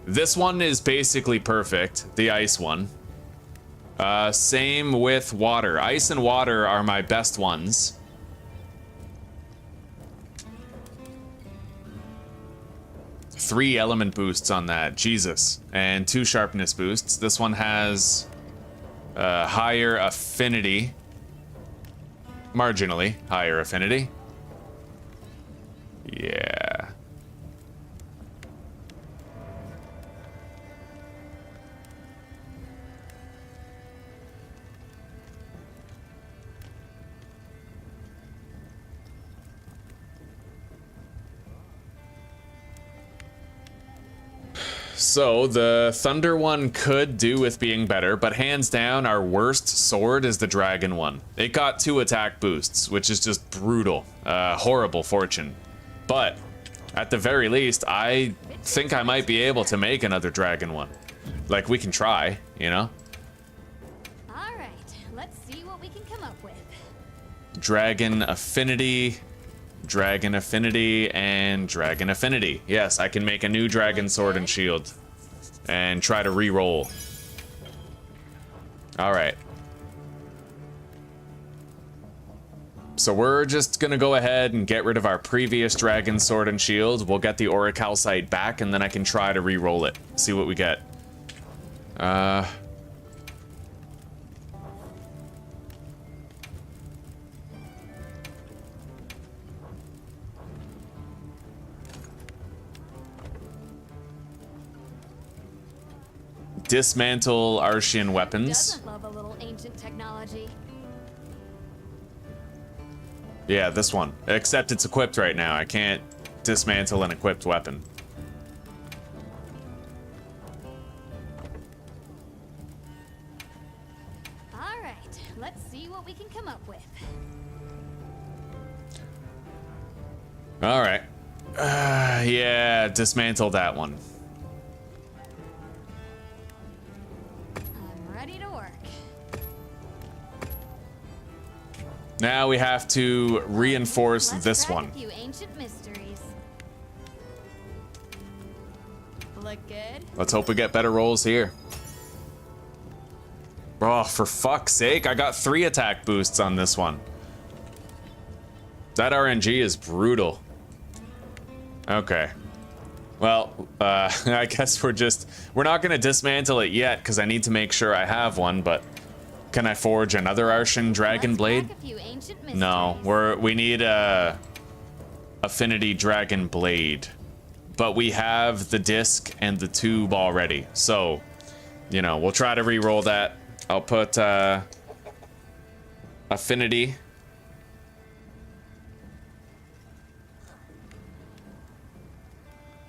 This one is basically perfect, the ice one. Same with water. Ice and water are my best ones. Three element boosts on that, Jesus. And 2 sharpness boosts. This one has higher affinity. Marginally higher affinity. Yeah. So, the Thunder one could do with being better, but hands down, our worst sword is the Dragon one. It got 2 attack boosts, which is just brutal. Horrible fortune. But, at the very least, I think I might be able to make another Dragon one. Like, we can try, you know? Alright, let's see what we can come up with. Dragon Affinity, and Dragon Affinity. Yes, I can make a new Dragon Sword and Shield. And try to re-roll. Alright. So we're just gonna go ahead and get rid of our previous Dragon Sword and Shield. We'll get the Auric Calcite back, and then I can try to re-roll it. See what we get. Dismantle Arshian weapons. Doesn't love a little ancient technology. Yeah, this one. Except it's equipped right now. I can't dismantle an equipped weapon. Alright, let's see what we can come up with. Alright. Yeah, dismantle that one. I'm ready to work. Now we have to reinforce this crack one. A few ancient mysteries. Look good? Let's hope we get better rolls here. Oh, for fuck's sake, I got 3 attack boosts on this one. That RNG is brutal. Okay. Well, I guess we're not gonna dismantle it yet, because I need to make sure I have one, but Can I forge another Arshan Dragon Let's Blade? crack a few ancient No, mysteries. we need a Affinity Dragon Blade. But we have the disc and the tube already. So, you know, we'll try to re-roll that. I'll put Affinity.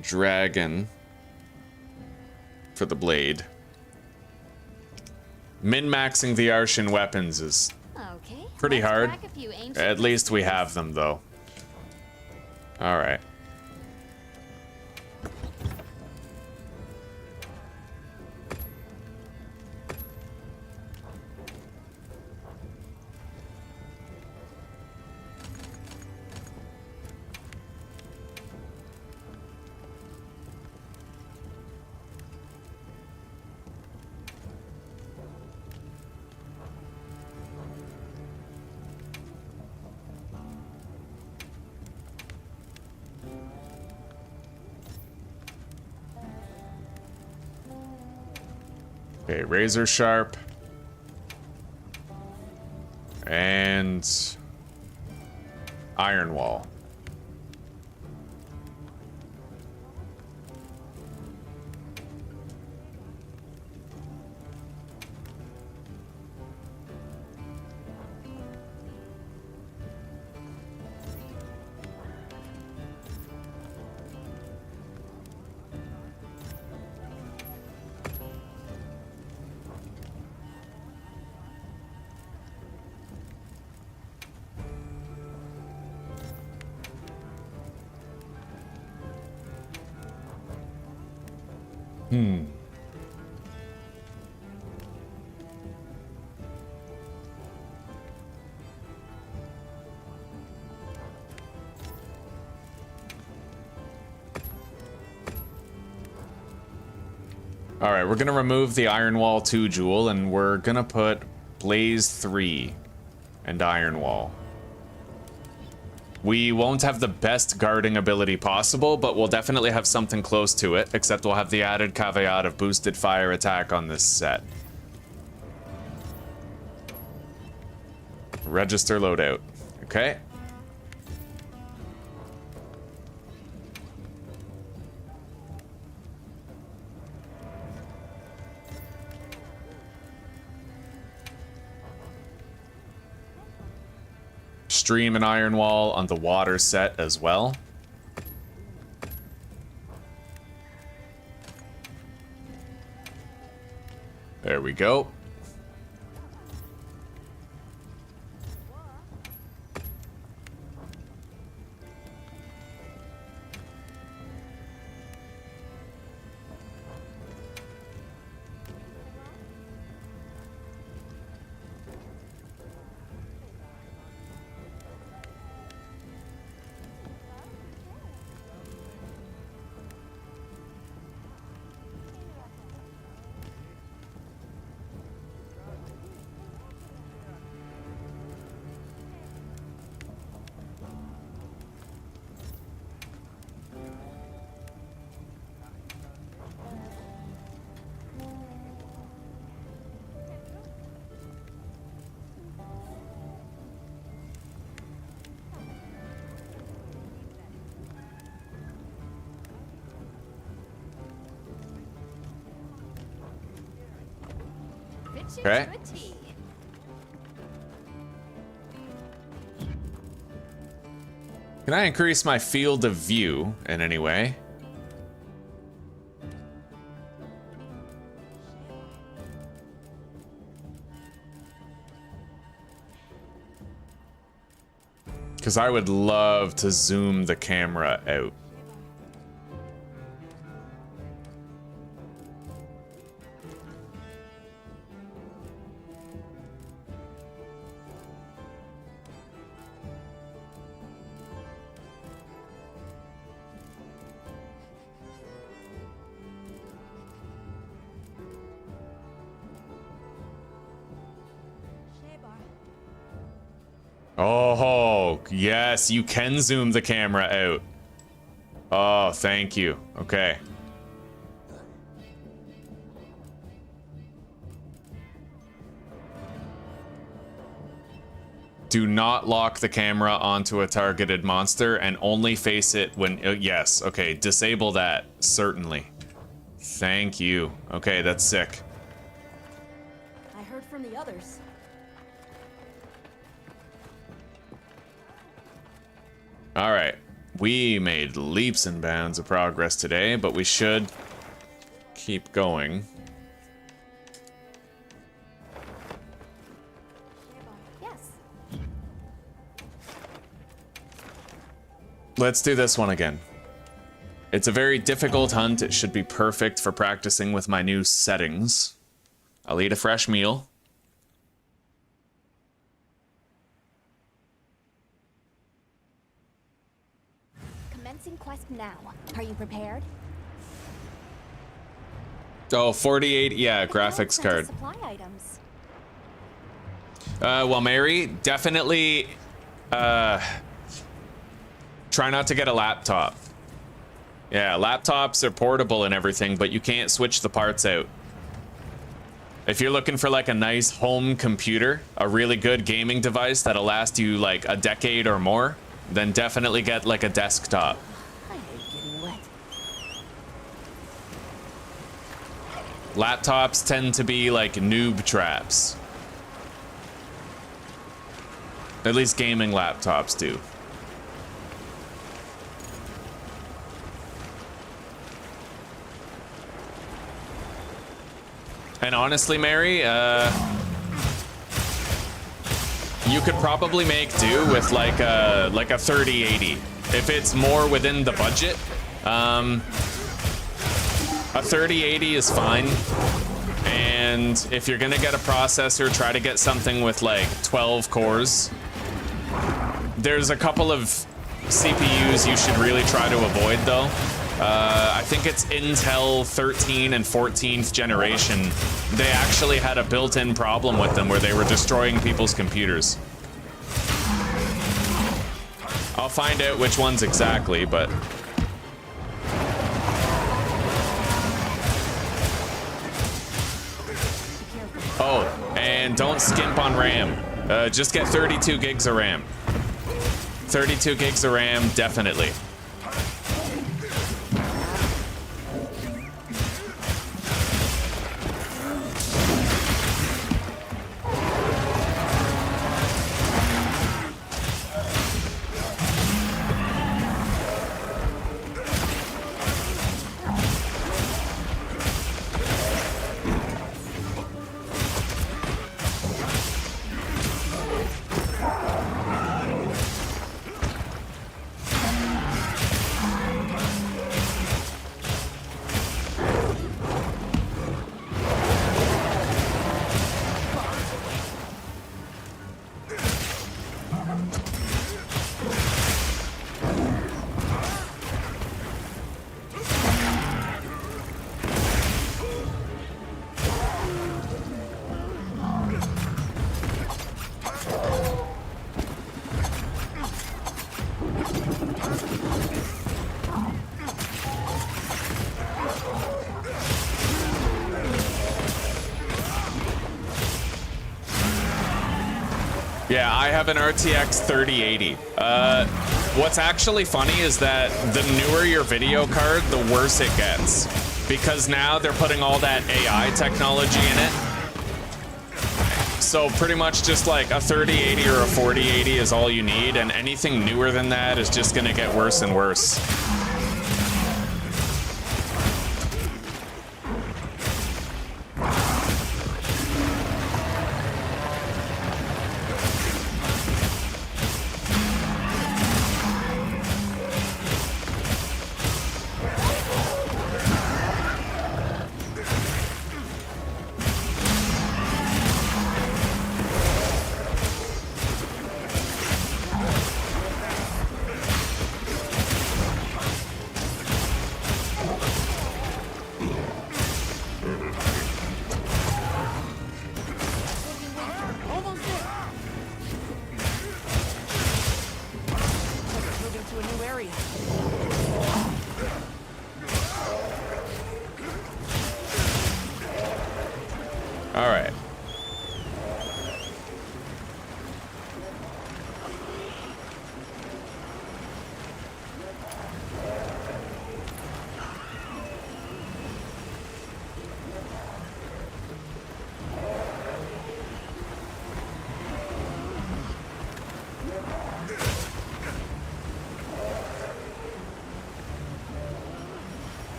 Dragon for the blade. Min-maxing the Arshan weapons is Okay. pretty let's hard. crack a few ancient At least we mysteries. have them, though. All right. Okay, razor sharp. And iron wall. All right, we're gonna remove the Iron Wall 2 jewel, and we're gonna put Blaze 3 and Iron Wall. We won't have the best guarding ability possible, but we'll definitely have something close to it, except we'll have the added caveat of boosted fire attack on this set. Register loadout. Okay. Stream and Iron Wall on the water set as well. There we go. Okay. Can I increase my field of view in any way? Because I would love to zoom the camera out. Oh, yes, you can zoom the camera out. Oh, thank you. Okay. Do not lock the camera onto a targeted monster and only face it when... yes, okay, disable that, certainly. Thank you. Okay, that's sick. I heard from the others. Alright, we made leaps and bounds of progress today, but we should keep going. Yes. Let's do this one again. It's a very difficult hunt. It should be perfect for practicing with my new settings. I'll eat a fresh meal. Commencing quest now. Are you prepared? Oh, 48, yeah, graphics card. Supply items. Well, Mary, definitely try not to get a laptop. Yeah, laptops are portable and everything, but you can't switch the parts out. If you're looking for like a nice home computer, a really good gaming device that'll last you like a decade or more, then definitely get like a desktop. I hate getting wet. Laptops tend to be like noob traps. At least gaming laptops do. And honestly, Mary, you could probably make do with like a 3080 if it's more within the budget. A 3080 is fine, and if you're gonna get a processor, try to get something with like 12 cores. There's a couple of CPUs you should really try to avoid though. I think it's Intel 13 and 14th generation. They actually had a built-in problem with them where they were destroying people's computers. I'll find out which ones exactly, but... Oh, and don't skimp on RAM. Just get 32 gigs of RAM. 32 gigs of RAM, definitely. Yeah, I have an RTX 3080. What's actually funny is that the newer your video card, the worse it gets. Because now they're putting all that AI technology in it. So pretty much just like a 3080 or a 4080 is all you need, and anything newer than that is just gonna get worse and worse.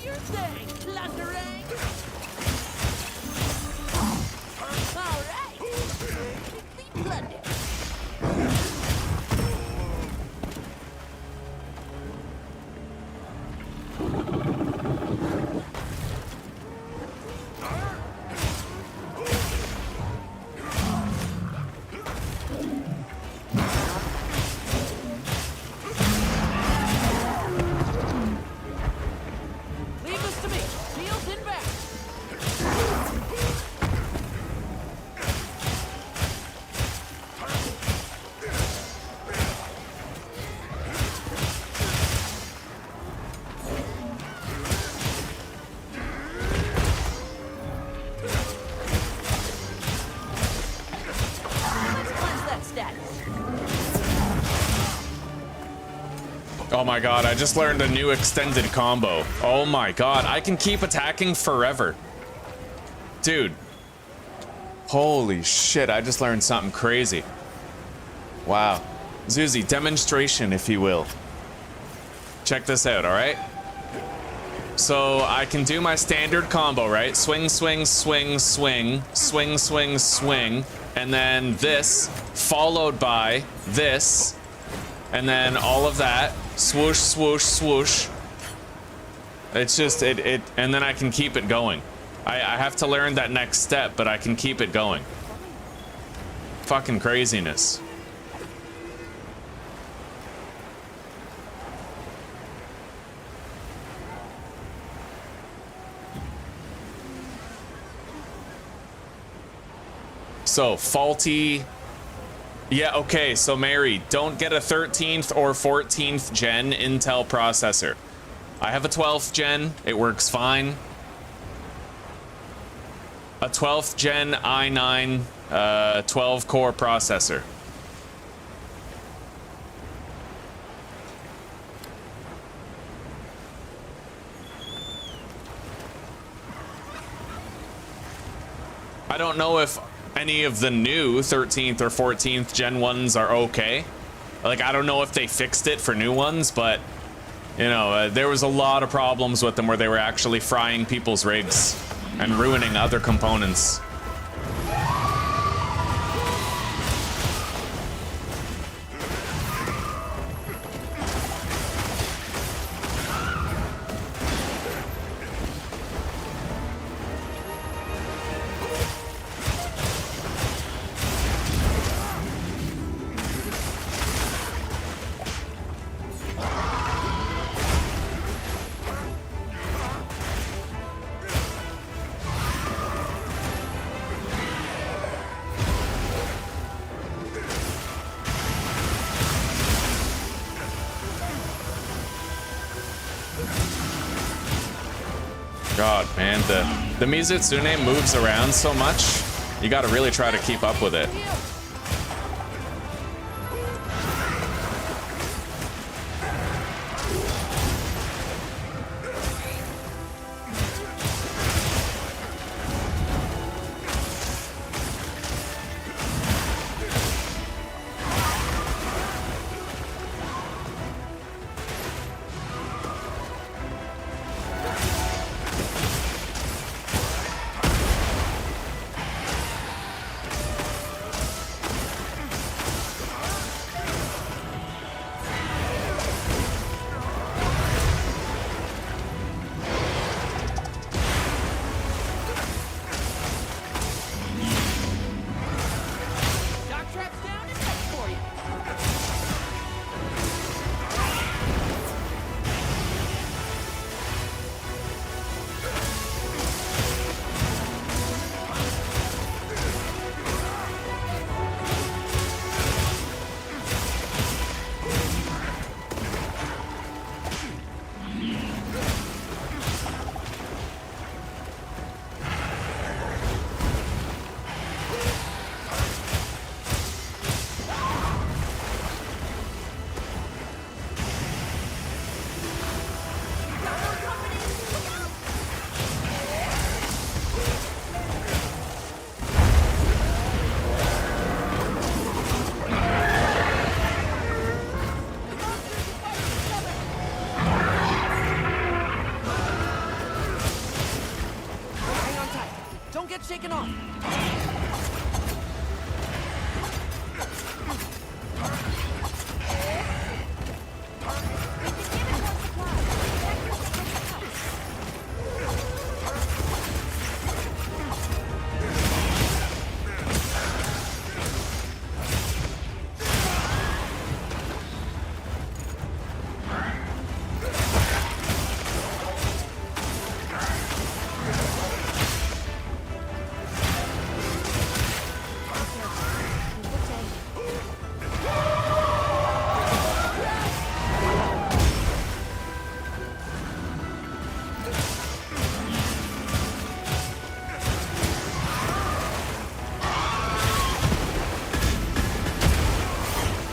your thing, Clutterang. All right. Quickly plunder. Leave this to me. Shields inbound. Let's cleanse that status. Oh my god, I just learned a new extended combo. Oh my god, I can keep attacking forever. Dude. Holy shit, I just learned something crazy. Wow. Zuzi, demonstration, if you will. Check this out, alright? So I can do my standard combo, right? Swing, swing, swing, swing, swing, swing, swing, and then this, followed by this, and then all of that, swoosh, swoosh, swoosh. It's just, and then I can keep it going. I have to learn that next step, but I can keep it going. Fucking craziness. So, faulty. Yeah, okay, so Mary, don't get a 13th or 14th gen Intel processor. I have a 12th gen, it works fine. A 12th gen i9 12 core processor. I don't know if any of the new 13th or 14th gen ones are okay. Like, I don't know if they fixed it for new ones, but you know, there was a lot of problems with them where they were actually frying people's rigs and ruining other components. God, man, the MaliCiouS moves around so much, you gotta really try to keep up with it. shaking off.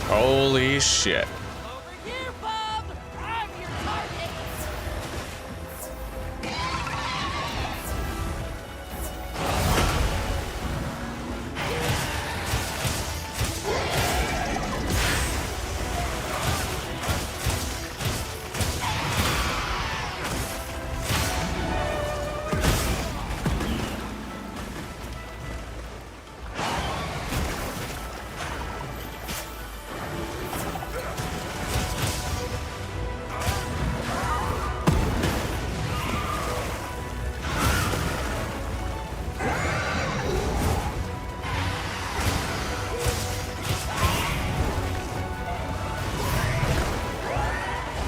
Holy shit. Over here, Bob! I'm your target!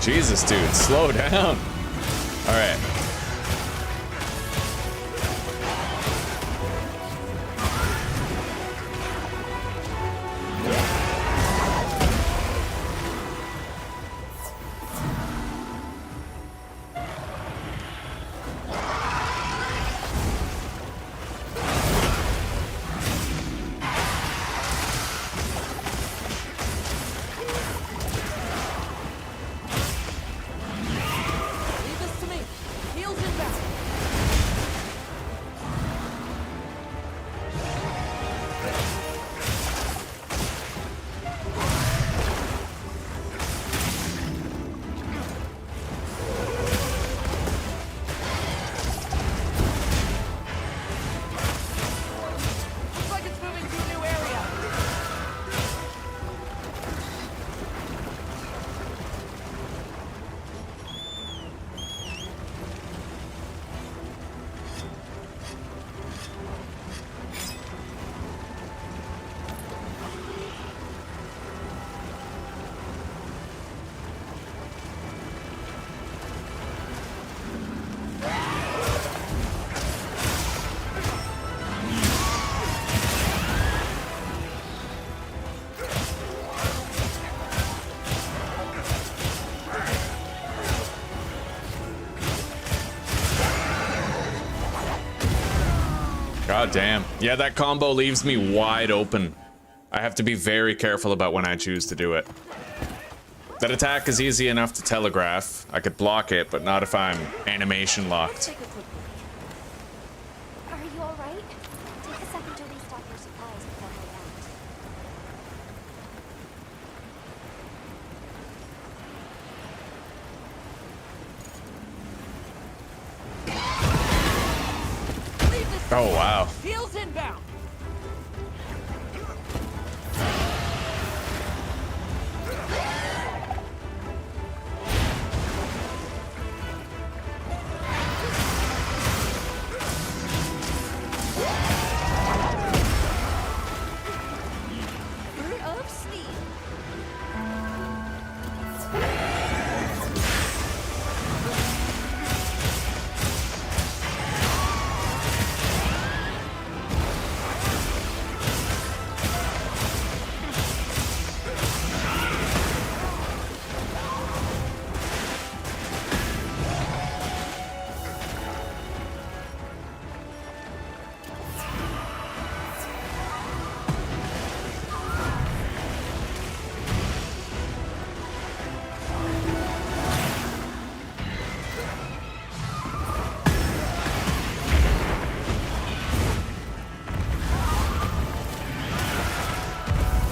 Jesus, dude, slow down. All right. Leave this to me. Heels inbound. Looks like it's moving to a new area. God damn. Yeah, that combo leaves me wide open. I have to be very careful about when I choose to do it. That attack is easy enough to telegraph. I could block it, but not if I'm animation locked. Take a quick break. Are you alright? Take a second to restock your supplies before we act. Leave this. Oh, wow. Heels inbound. Fruit of sleep.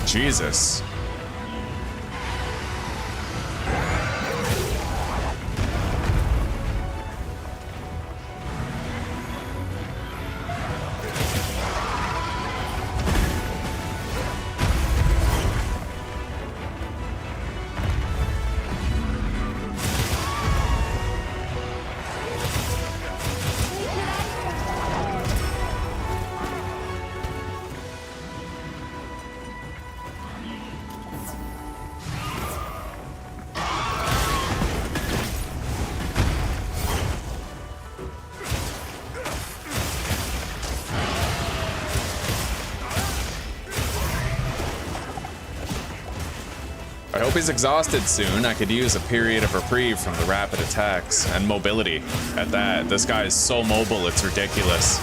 Jesus. he's exhausted soon. I could use a period of reprieve from the rapid attacks and mobility at that. This guy is so mobile, it's ridiculous.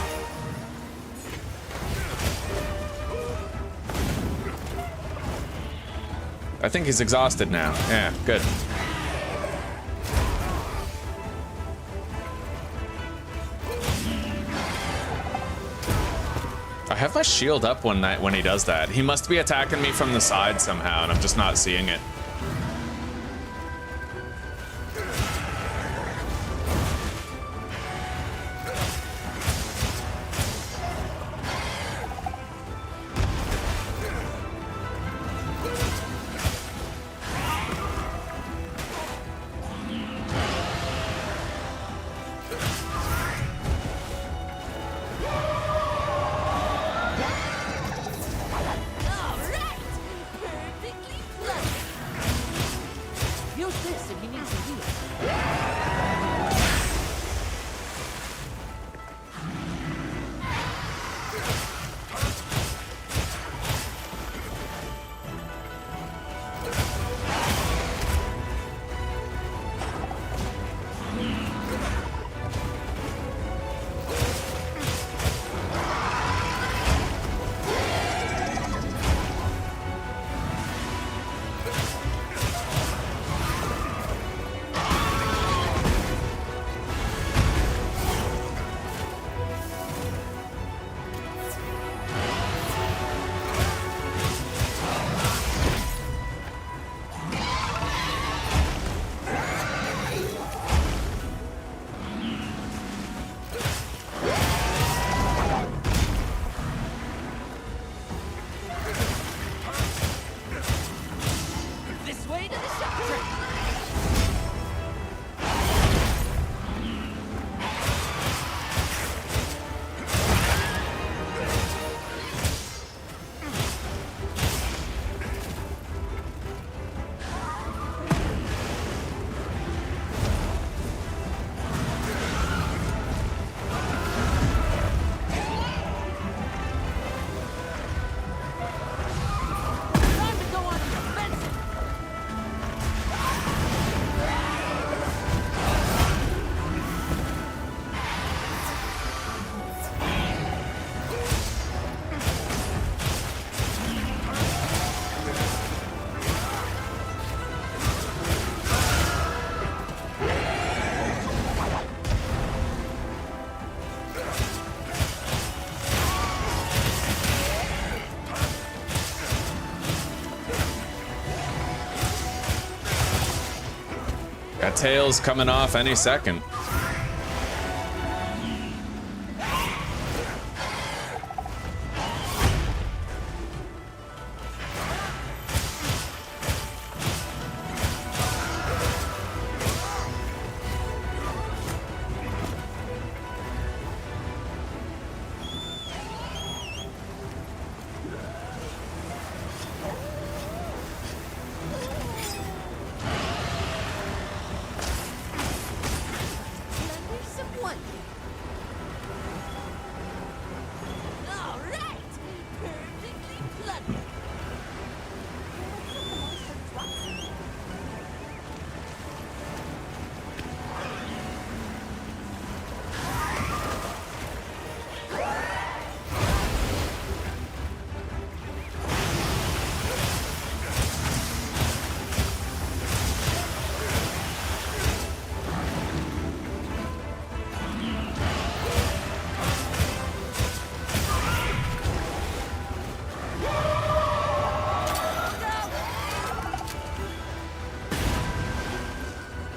I think he's exhausted now. Yeah, good. I have my shield up one night when he does that. He must be attacking me from the side somehow, and I'm just not seeing it. That tail's coming off any second.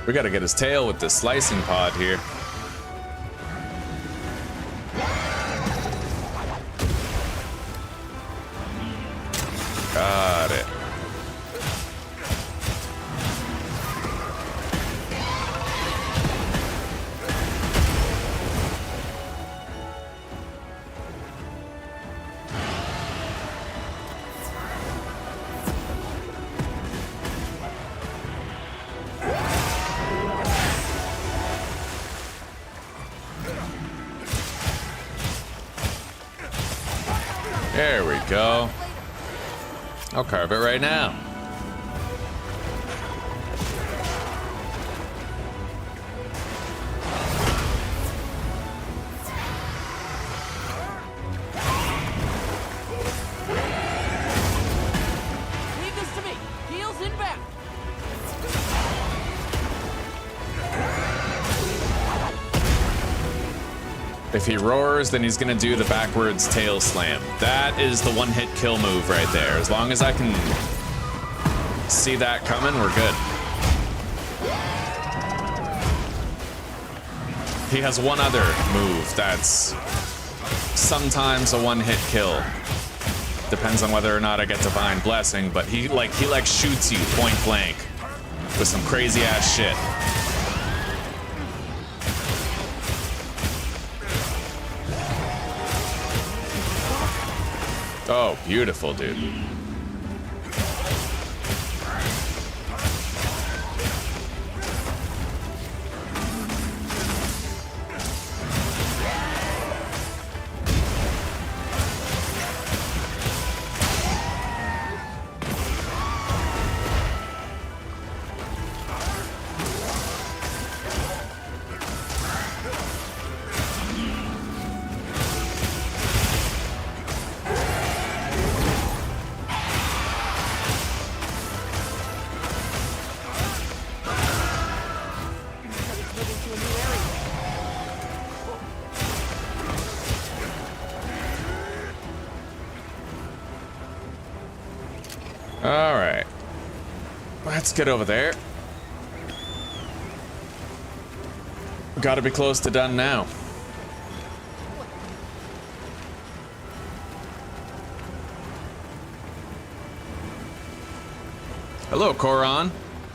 We gotta get his tail with this slicing pod here. Got it. There we go. I'll carve it right now. If he roars, then he's gonna do the backwards tail slam. That is the one-hit kill move right there. As long as I can see that coming, we're good. He has one other move that's sometimes a one-hit kill. Depends on whether or not I get Divine Blessing, but he shoots you point blank with some crazy ass shit. Oh, beautiful, dude. Alright. Let's get over there. Gotta be close to done now. Hello, Koran.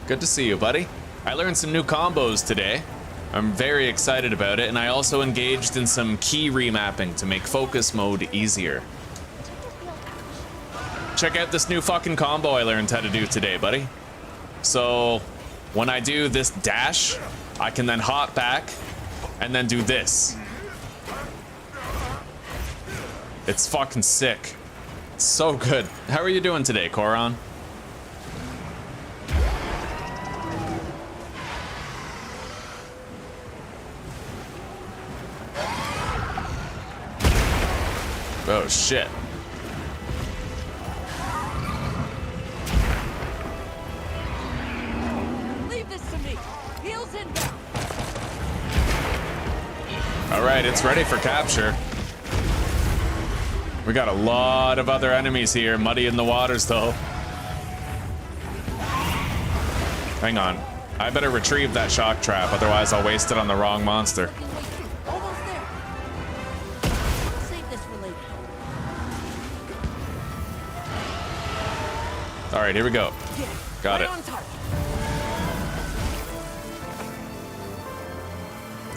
Good to see you, buddy. I learned some new combos today. I'm very excited about it, and I also engaged in some key remapping to make focus mode easier. Check out this new fucking combo I learned how to do today, buddy. So, when I do this dash, I can then hop back and then do this. It's fucking sick. It's so good. How are you doing today, Koran? Oh, shit. Alright, it's ready for capture. We got a lot of other enemies here, muddying the waters though. Hang on. I better retrieve that shock trap, otherwise I'll waste it on the wrong monster. Almost there. Save this for later. Alright, here we go. Got it. On target.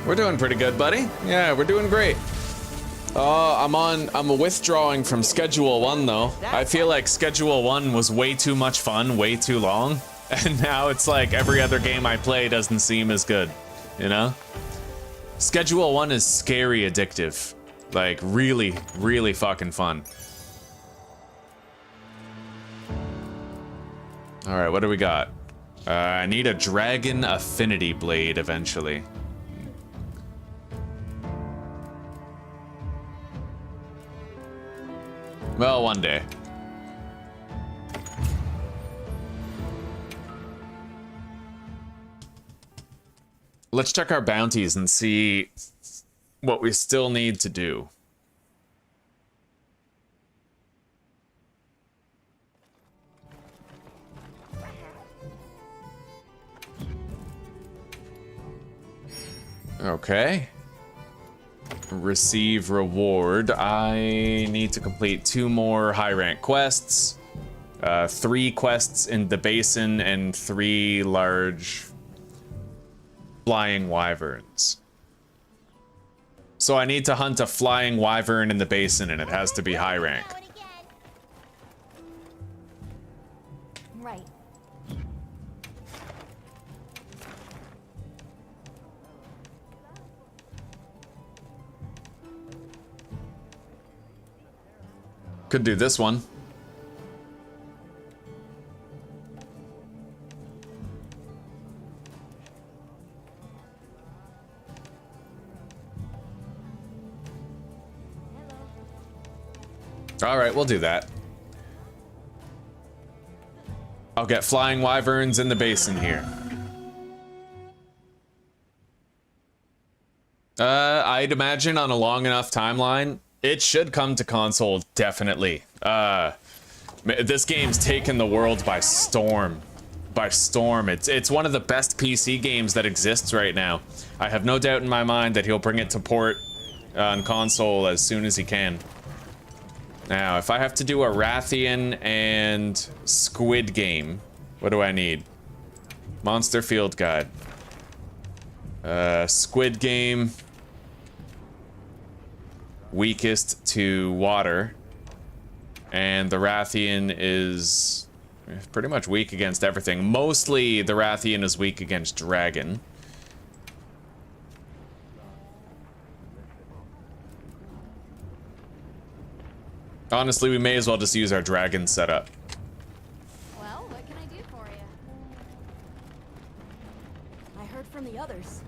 We're doing pretty good, buddy. Yeah, we're doing great. I'm withdrawing from Schedule 1 though. I feel like Schedule 1 was way too much fun, way too long. And now it's like every other game I play doesn't seem as good, you know? Schedule 1 is scary addictive. Like, really, really fucking fun. Alright, what do we got? I need a Dragon Affinity Blade eventually. Well, one day. Let's check our bounties and see what we still need to do. Okay. Receive reward. I need to complete 2 more high rank quests, 3 quests in the basin, and 3 large flying wyverns. So I need to hunt a flying wyvern in the basin, and it has to be high rank. Right. Could do this one. All right, we'll do that. I'll get flying wyverns in the basin here. I'd imagine on a long enough timeline, it should come to console, definitely. This game's taken the world by storm. It's one of the best PC games that exists right now. I have no doubt in my mind that he'll bring it to port on console as soon as he can. Now, if I have to do a Rathian and Squid Game, what do I need? Monster Field Guide. Squid Game. Weakest to water. And the Rathian is pretty much weak against everything. Mostly the Rathian is weak against dragon. Honestly, we may as well just use our dragon setup. Well, what can I do for you? I heard from the others.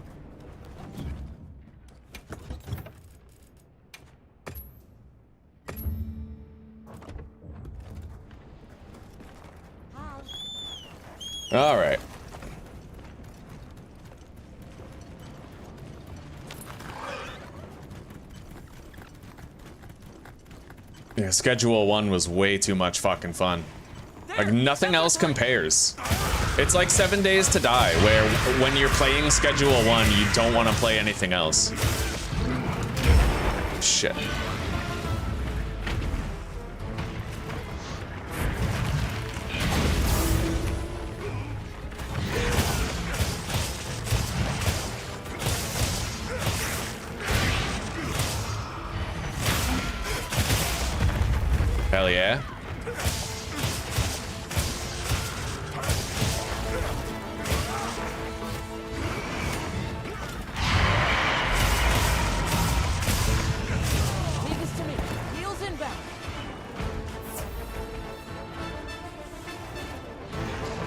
All right. Yeah, Schedule 1 was way too much fucking fun. Like, nothing else compares. It's like 7 Days to Die, where when you're playing Schedule 1, you don't want to play anything else. Shit. Hell yeah. Leave this to me. Heels inbound.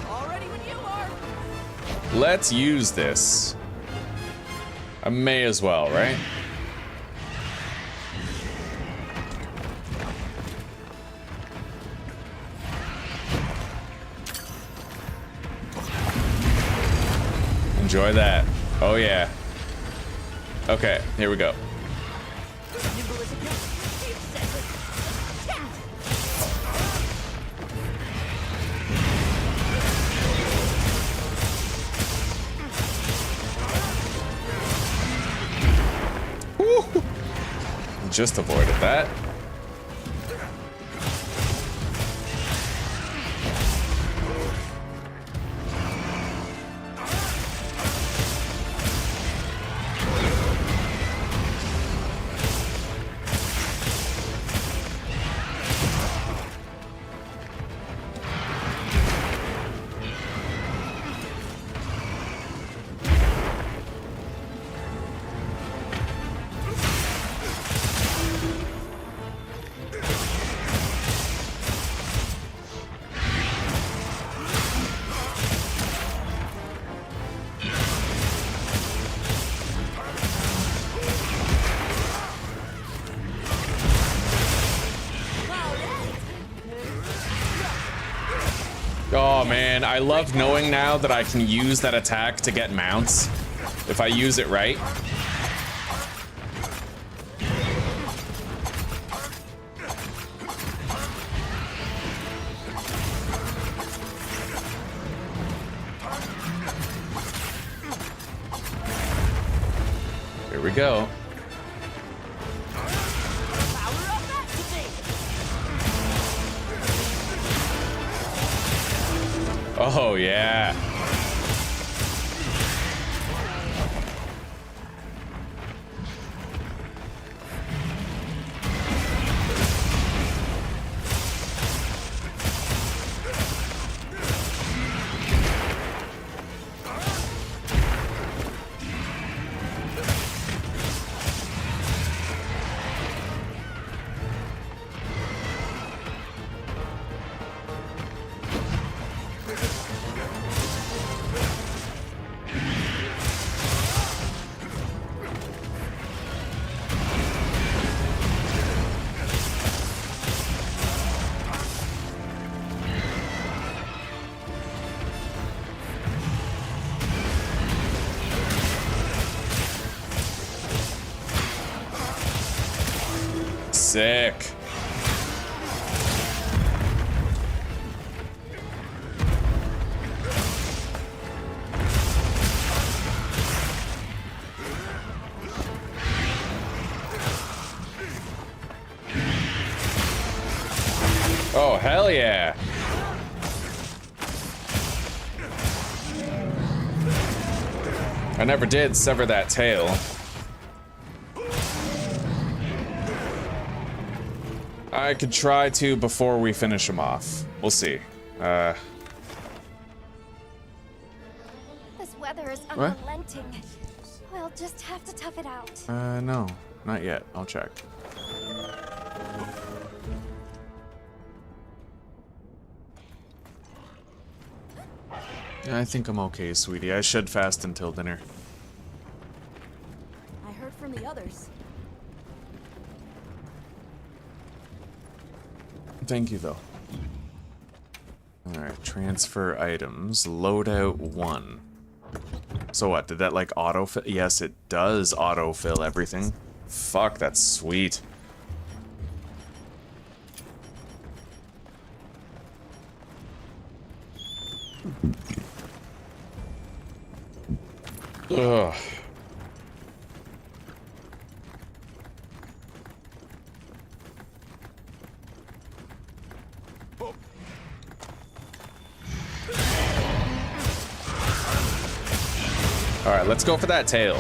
All ready when you are. Let's use this. I may as well, right? Enjoy that. Oh yeah. Okay, here we go. Nimble as a cat. He says it. Cat. Woo! Just avoided that. Oh man, I love knowing now that I can use that attack to get mounts if I use it right. Here we go. Power up activate. Oh yeah. Sick. Oh, hell yeah. I never did sever that tail. I could try to before we finish him off. We'll see. This weather is What? unrelenting. We'll just have to tough it out. No, not yet. I'll check. I think I'm okay, sweetie. I should fast until dinner. I heard from the others. Thank you, though. Alright, transfer items. Loadout 1. So what, did that like autofill? Yes, it does autofill everything. Fuck, that's sweet. Ugh. All right, let's go for that tail.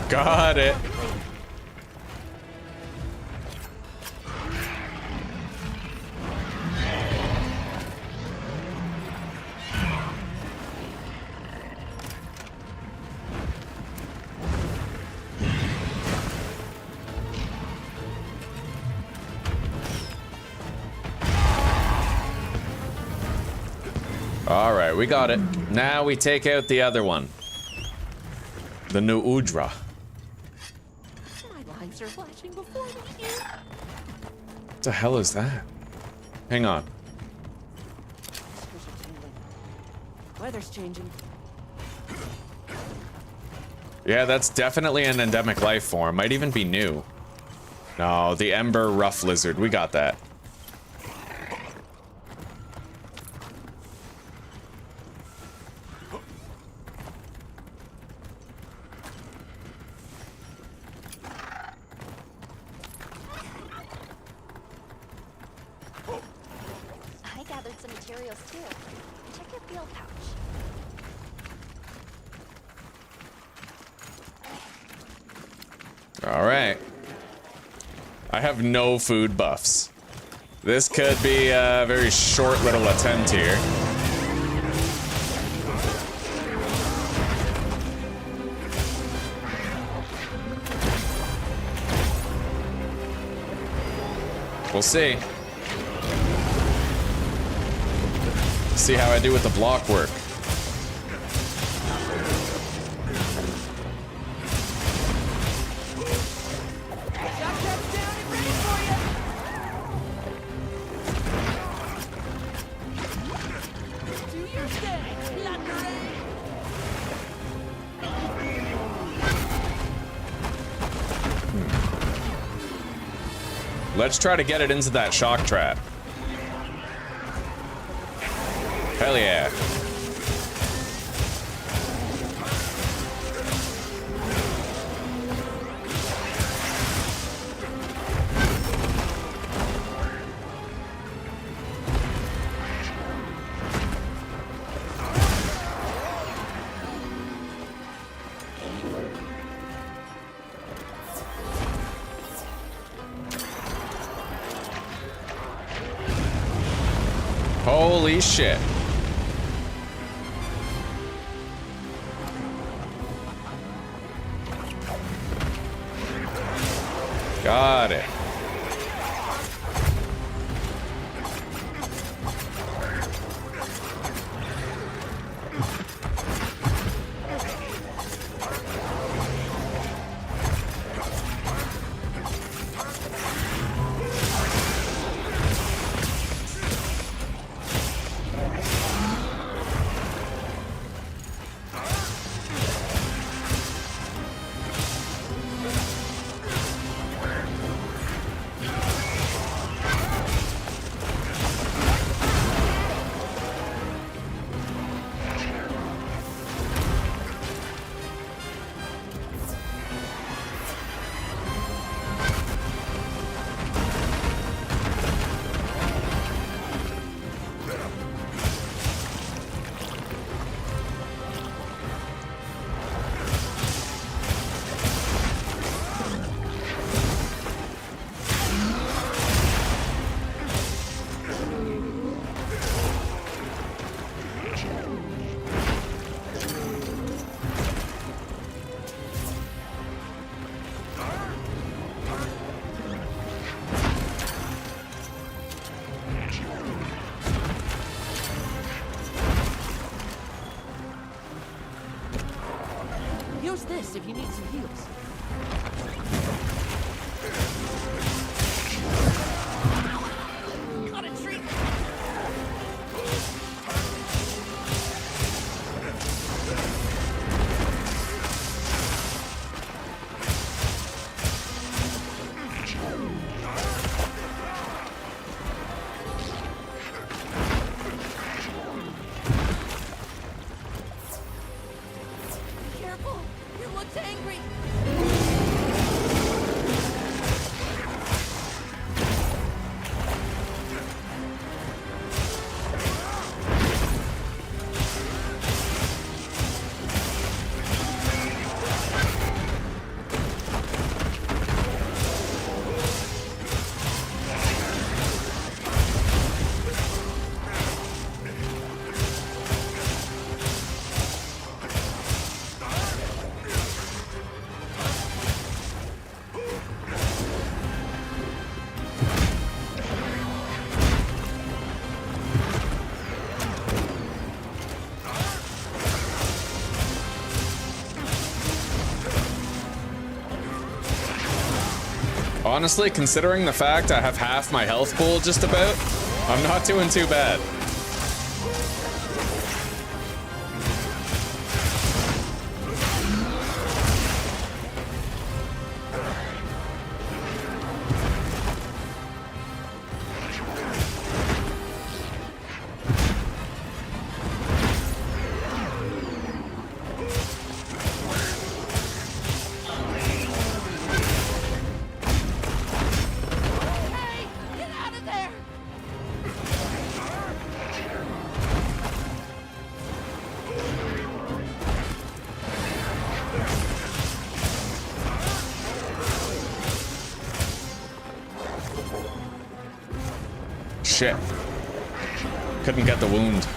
Got it. All right, we got it. Now we take out the other one. The new Udra. My lines are flashing before me. What the hell is that? Hang on. Weather's changing. Yeah, that's definitely an endemic life form. Might even be new. No, the Ember Rough Lizard. We got that. I gathered some materials too. Check your field pouch. All right. I have no food buffs. This could be a very short little attempt here. We'll see. See how I do with the block work. Shotgun's down and ready for you. Do your thing, Lateral. Let's try to get it into that shock trap. Hell yeah. Holy shit. Got it. this if you need some heals. Got a treat. Careful! He looks angry! Honestly, considering the fact I have half my health pool just about, I'm not doing too bad. Hey! Get out of there! Shit. Couldn't get the wound.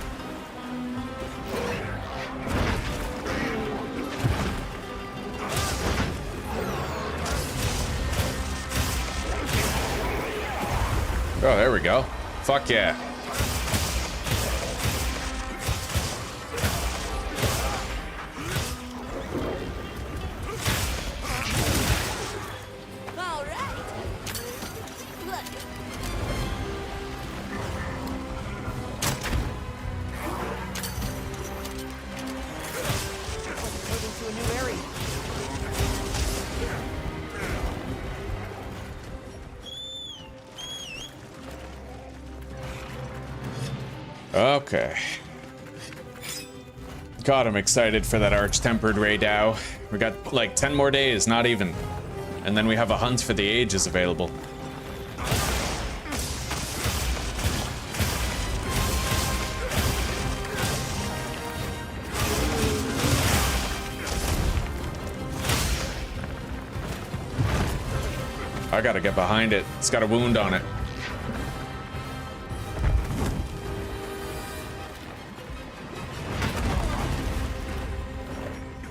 Oh, there we go. Fuck yeah. All right. Look. Moving to a new area. Okay. God, I'm excited for that Arch-Tempered Raydow. We got like 10 more days, not even. And then we have a Hunt for the Ages available. I gotta get behind it. It's got a wound on it.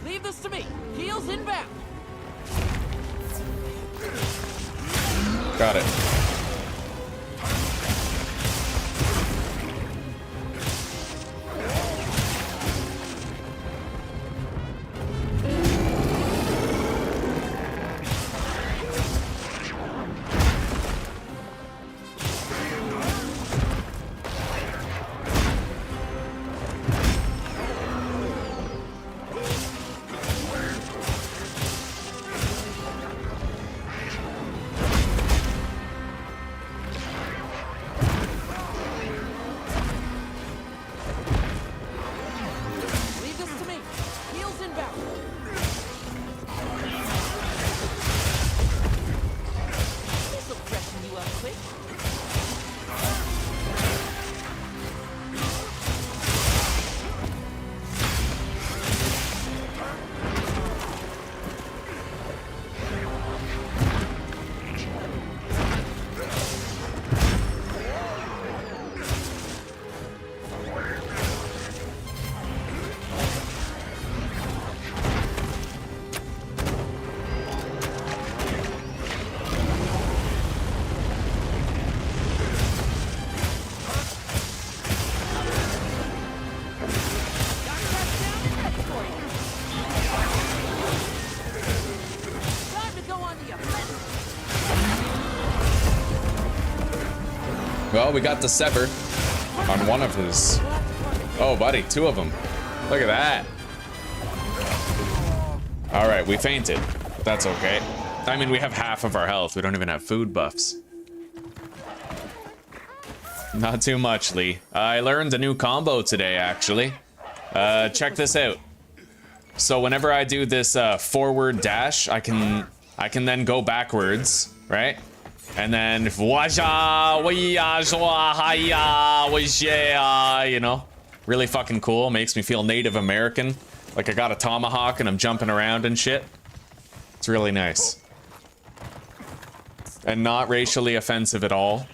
Leave this to me. Heels inbound. Got it. go. We got the sever on one of his. Oh, buddy, 2 of them. Look at that. All right, we fainted. But that's okay. I mean, we have half of our health. We don't even have food buffs. Not too much, Lee. I learned a new combo today, actually. Check this out. So whenever I do this forward dash, I can then go backwards, right? And then you know, really fucking cool. Makes me feel Native American, like I got a tomahawk and I'm jumping around and shit. It's really nice. And not racially offensive at all.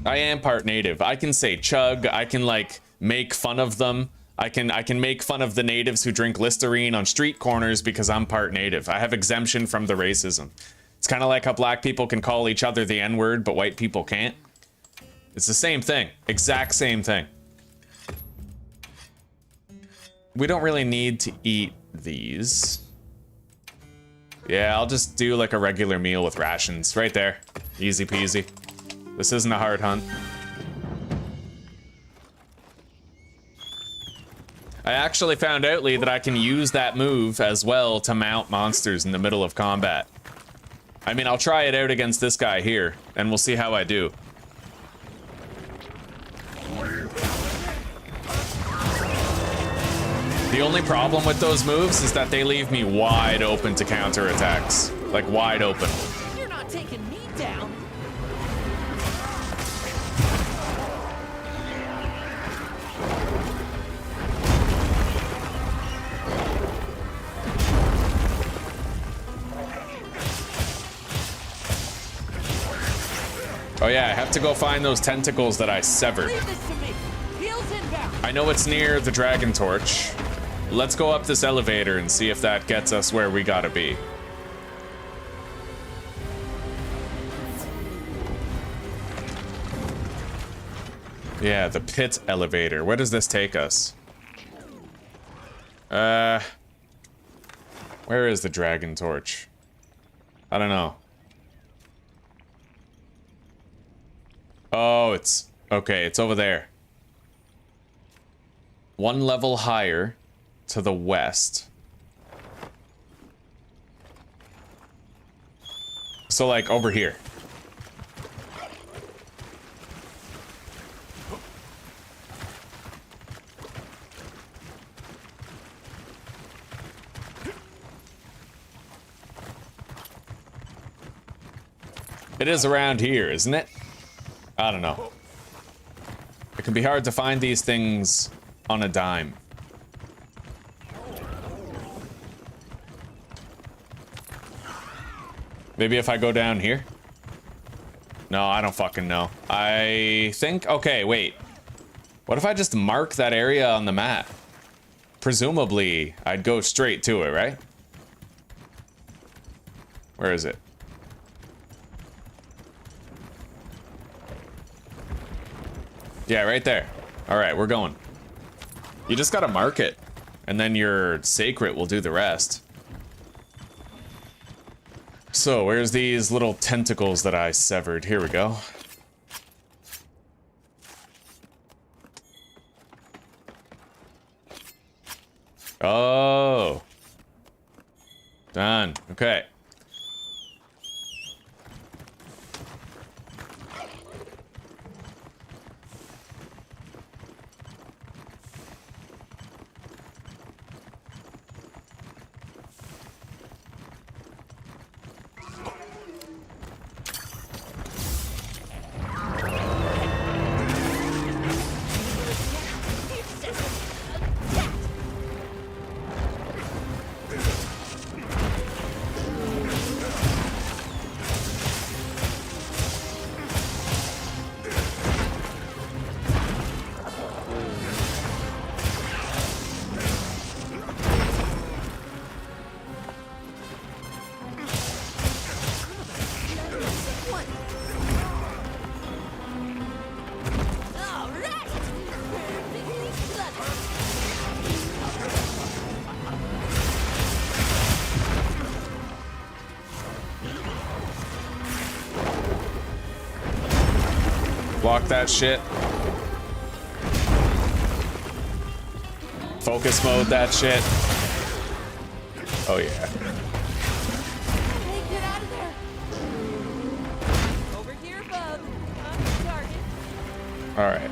I am part native. I can say chug. I can like make fun of them. I can make fun of the natives who drink Listerine on street corners because I'm part native. I have exemption from the racism. It's kind of like how black people can call each other the N-word, but white people can't. It's the same thing. Exact same thing. We don't really need to eat these. Yeah, I'll just do like a regular meal with rations. Right there. Easy peasy. This isn't a hard hunt. I actually found out, Lee, that I can use that move as well to mount monsters in the middle of combat. I mean, I'll try it out against this guy here, and we'll see how I do. The only problem with those moves is that they leave me wide open to counterattacks. Like, wide open. You're not taking me down. Oh yeah, I have to go find those tentacles that I severed. Leave this to me. Heels inbound. I know it's near the Dragon Torch. Let's go up this elevator and see if that gets us where we gotta be. Yeah, the pit elevator. Where does this take us? Where is the Dragon Torch? I don't know. Oh, it's... okay, it's over there. 1 level higher to the west. So, like, over here. It is around here, isn't it? I don't know. It can be hard to find these things on a dime. Maybe if I go down here? No, I don't fucking know. I think... okay, wait. What if I just mark that area on the map? Presumably, I'd go straight to it, right? Where is it? Yeah, right there. All right, we're going. You just gotta mark it, and then your sacred will do the rest. So, where's these little tentacles that I severed? Here we go. Oh. Done. Okay. Block that shit. Focus mode that shit. Oh yeah. Hey, get out of there! Over here, bub. I'm the target. All right.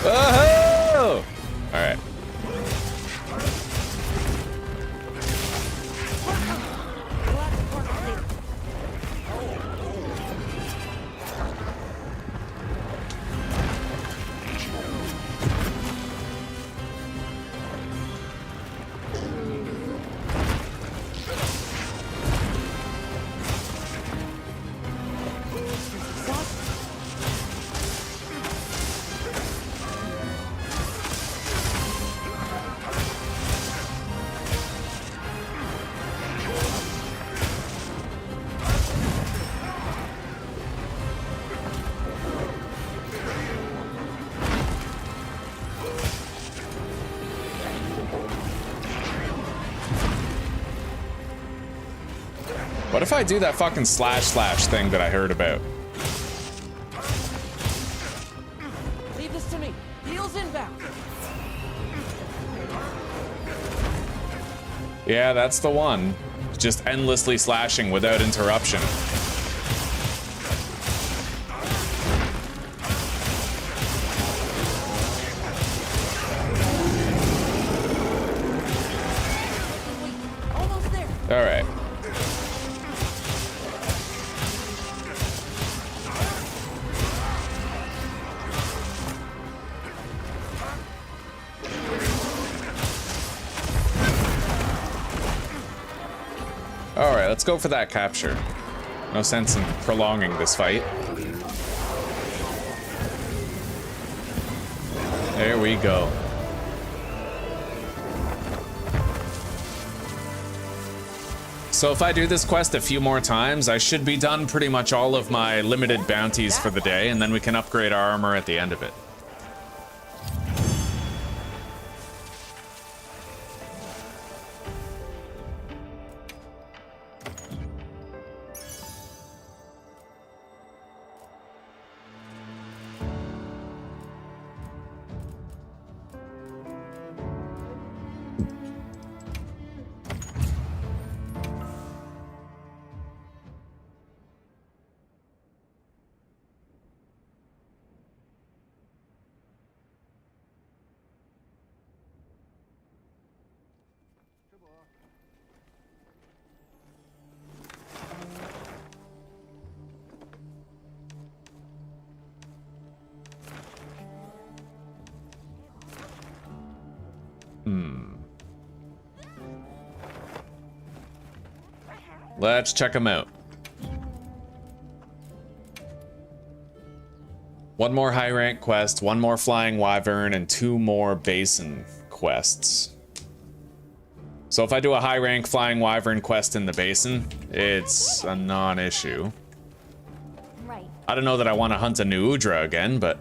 Oh! All right. What if I do that fucking slash thing that I heard about? Leave this to me. Heels inbound. Yeah, that's the one. Just endlessly slashing without interruption. Almost there. All right. All right, let's go for that capture. No sense in prolonging this fight. There we go. So if I do this quest a few more times, I should be done pretty much all of my limited bounties for the day, and then we can upgrade our armor at the end of it. Let's check them out. One more high rank quest, one more flying wyvern, and 2 more basin quests. So if I do a high rank flying wyvern quest in the basin, it's a non-issue. Right. I don't know that I want to hunt a new Udra again, but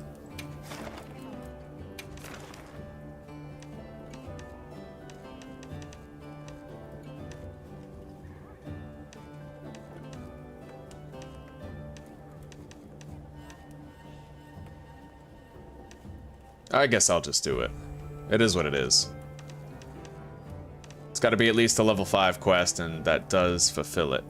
I guess I'll just do it. It is what it is. It's got to be at least a level 5 quest, and that does fulfill it.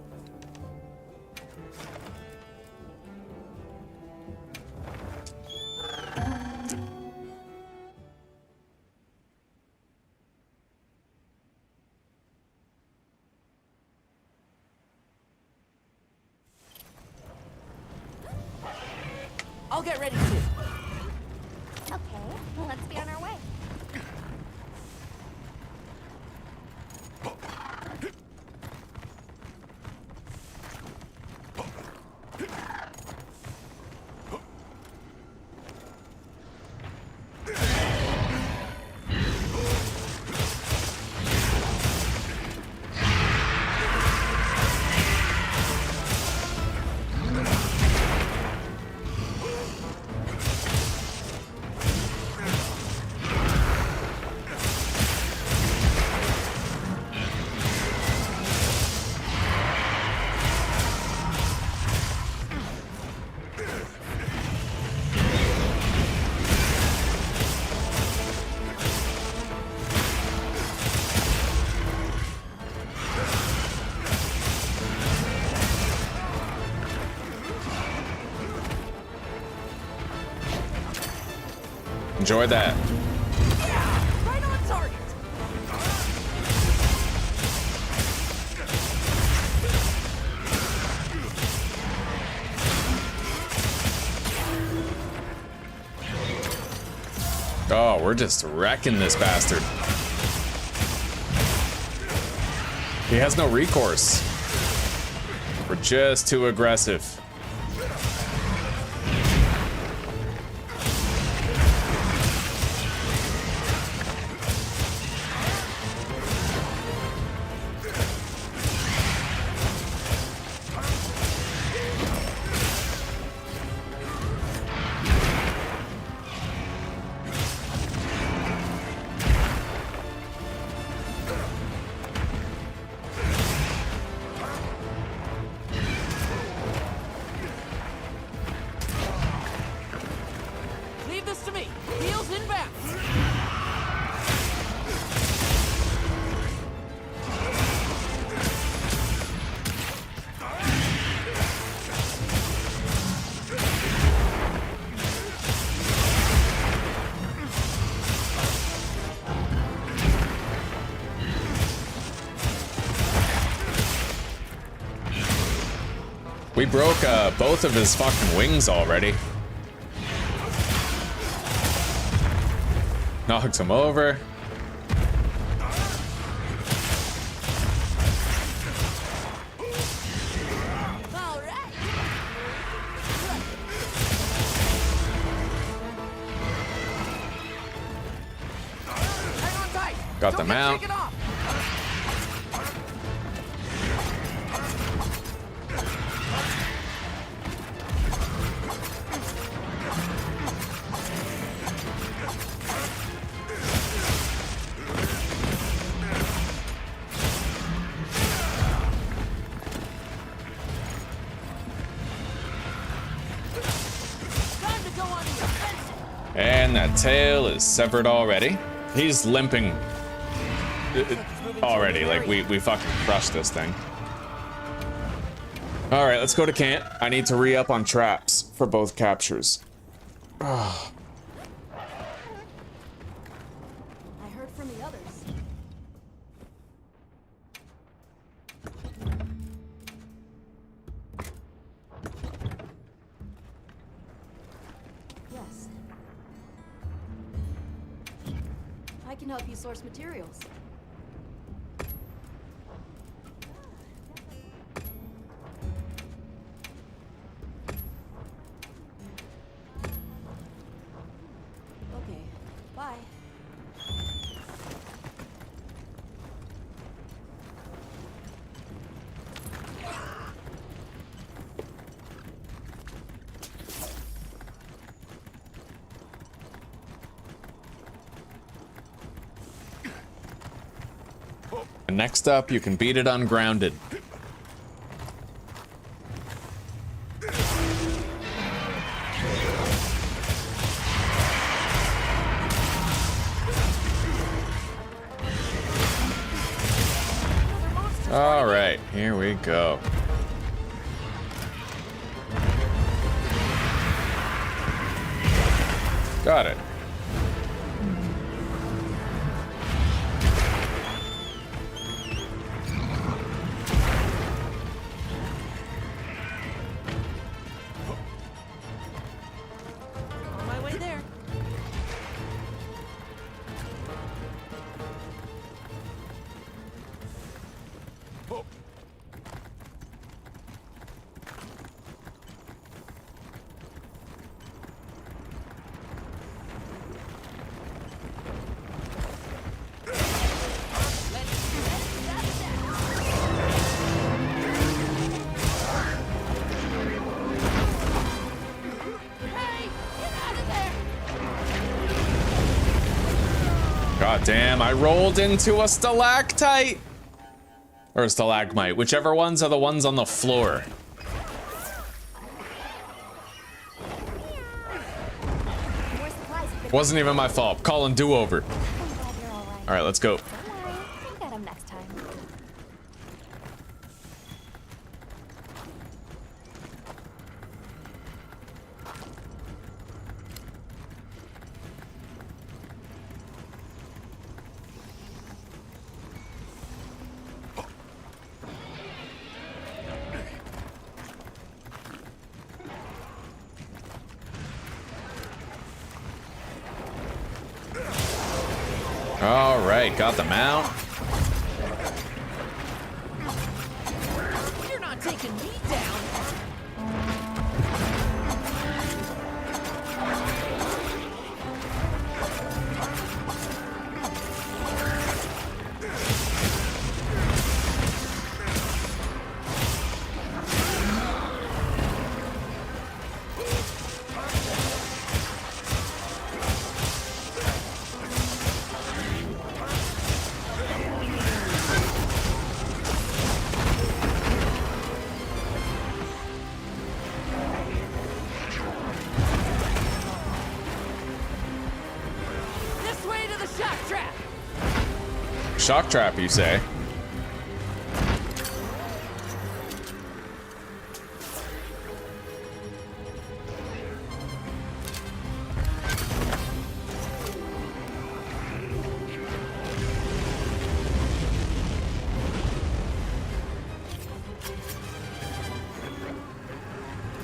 I'll get ready too. Okay, well, let's be on our way. Enjoy that. Right on target. Oh, we're just wrecking this bastard. He has no recourse. We're just too aggressive. Leave this to me. Heels inbound. We broke both of his fucking wings already. Knocked him over. All right. Hang on tight. Got Don't them get out. shaken off. Time to go on the offensive. And that tail is severed already. He's limping already. Like, we fucking crushed this thing. All right, let's go to camp. I need to re-up on traps for both captures. I heard from the others. Yes. I can help you source materials. Okay, bye. And next up, you can beat it ungrounded. All right, here we go. Got it. On my way there. Hey, get out of there! God damn, I rolled into a stalactite! Or a stalagmite, whichever ones are the ones on the floor. More supplies if Wasn't even my fault. Calling do-over. I'm glad you're all right. All right, let's go. Don't worry, we'll get him next time. All right, got the mount. You're not taking me down. Shock trap, you say?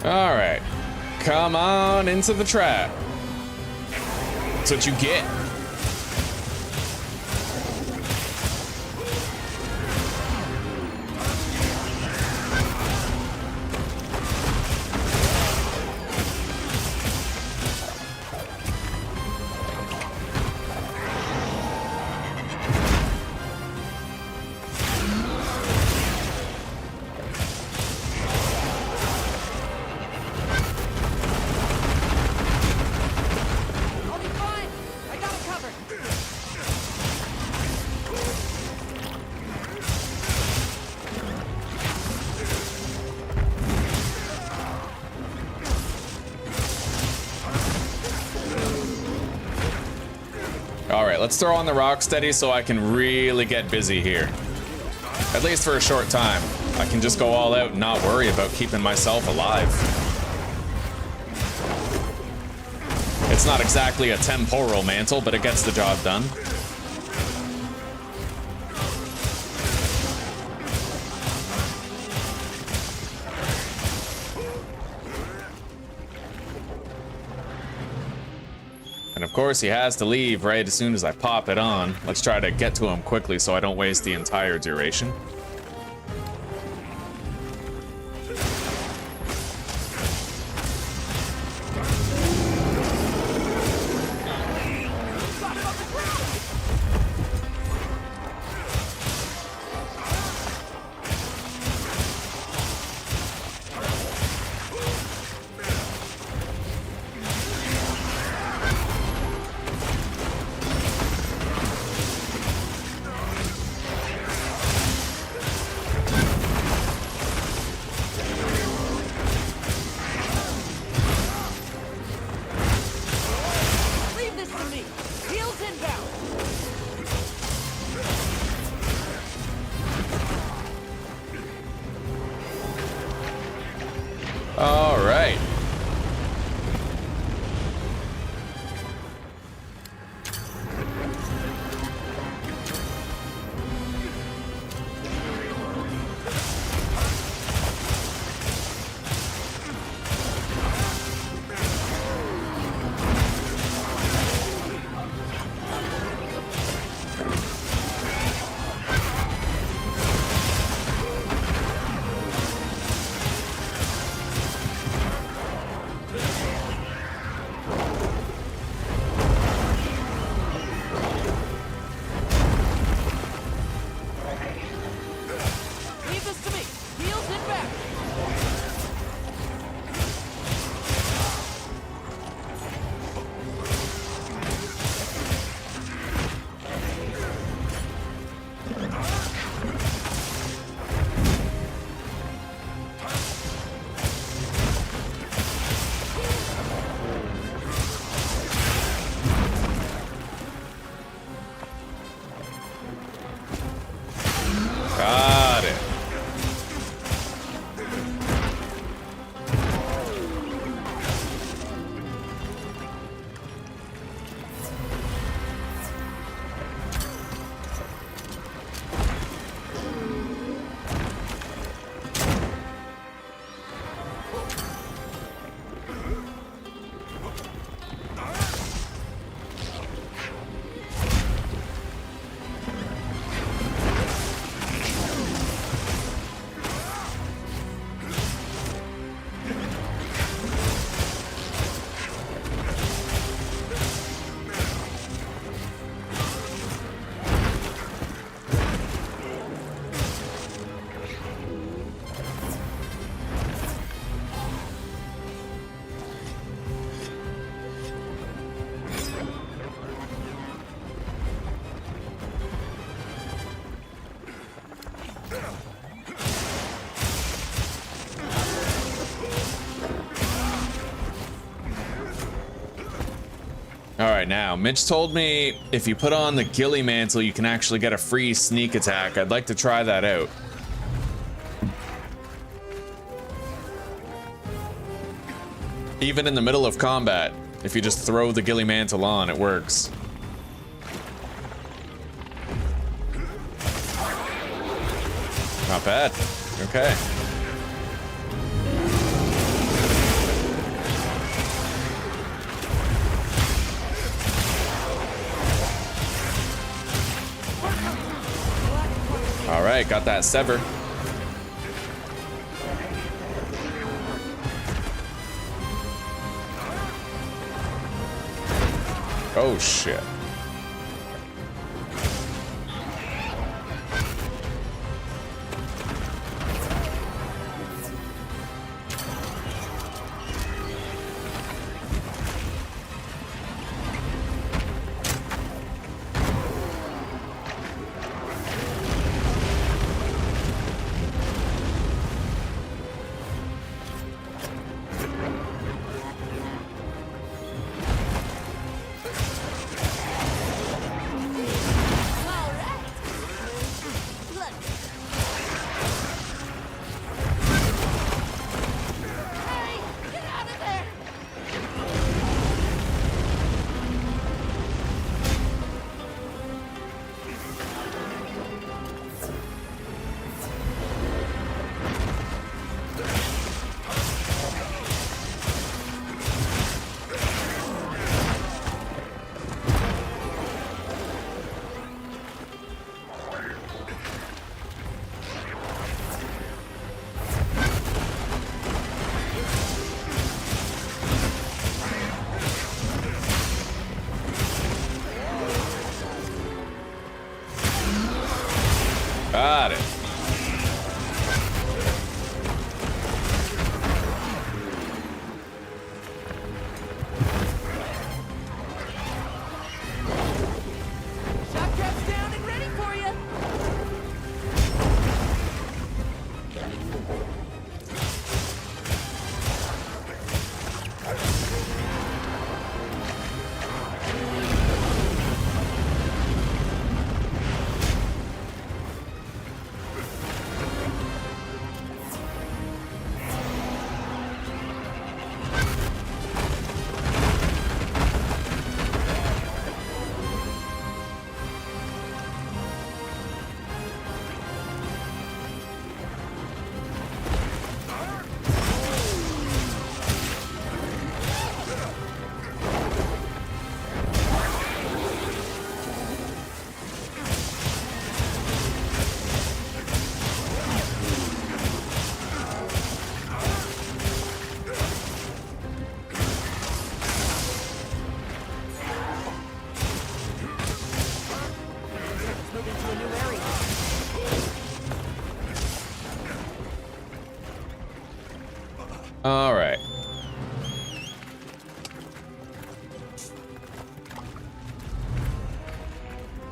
All right, come on into the trap. That's what you get. Let's throw on the Rocksteady so I can really get busy here. At least for a short time. I can just go all out and not worry about keeping myself alive. It's not exactly a temporal mantle, but it gets the job done. Of course, he has to leave right as soon as I pop it on. Let's try to get to him quickly so I don't waste the entire duration. All right, now, Mitch told me if you put on the ghillie mantle, you can actually get a free sneak attack. I'd like to try that out. Even in the middle of combat, if you just throw the ghillie mantle on, it works. Not bad. Okay. All right, got that sever. Oh shit. Got it. Shock trap's down and ready for you. All right.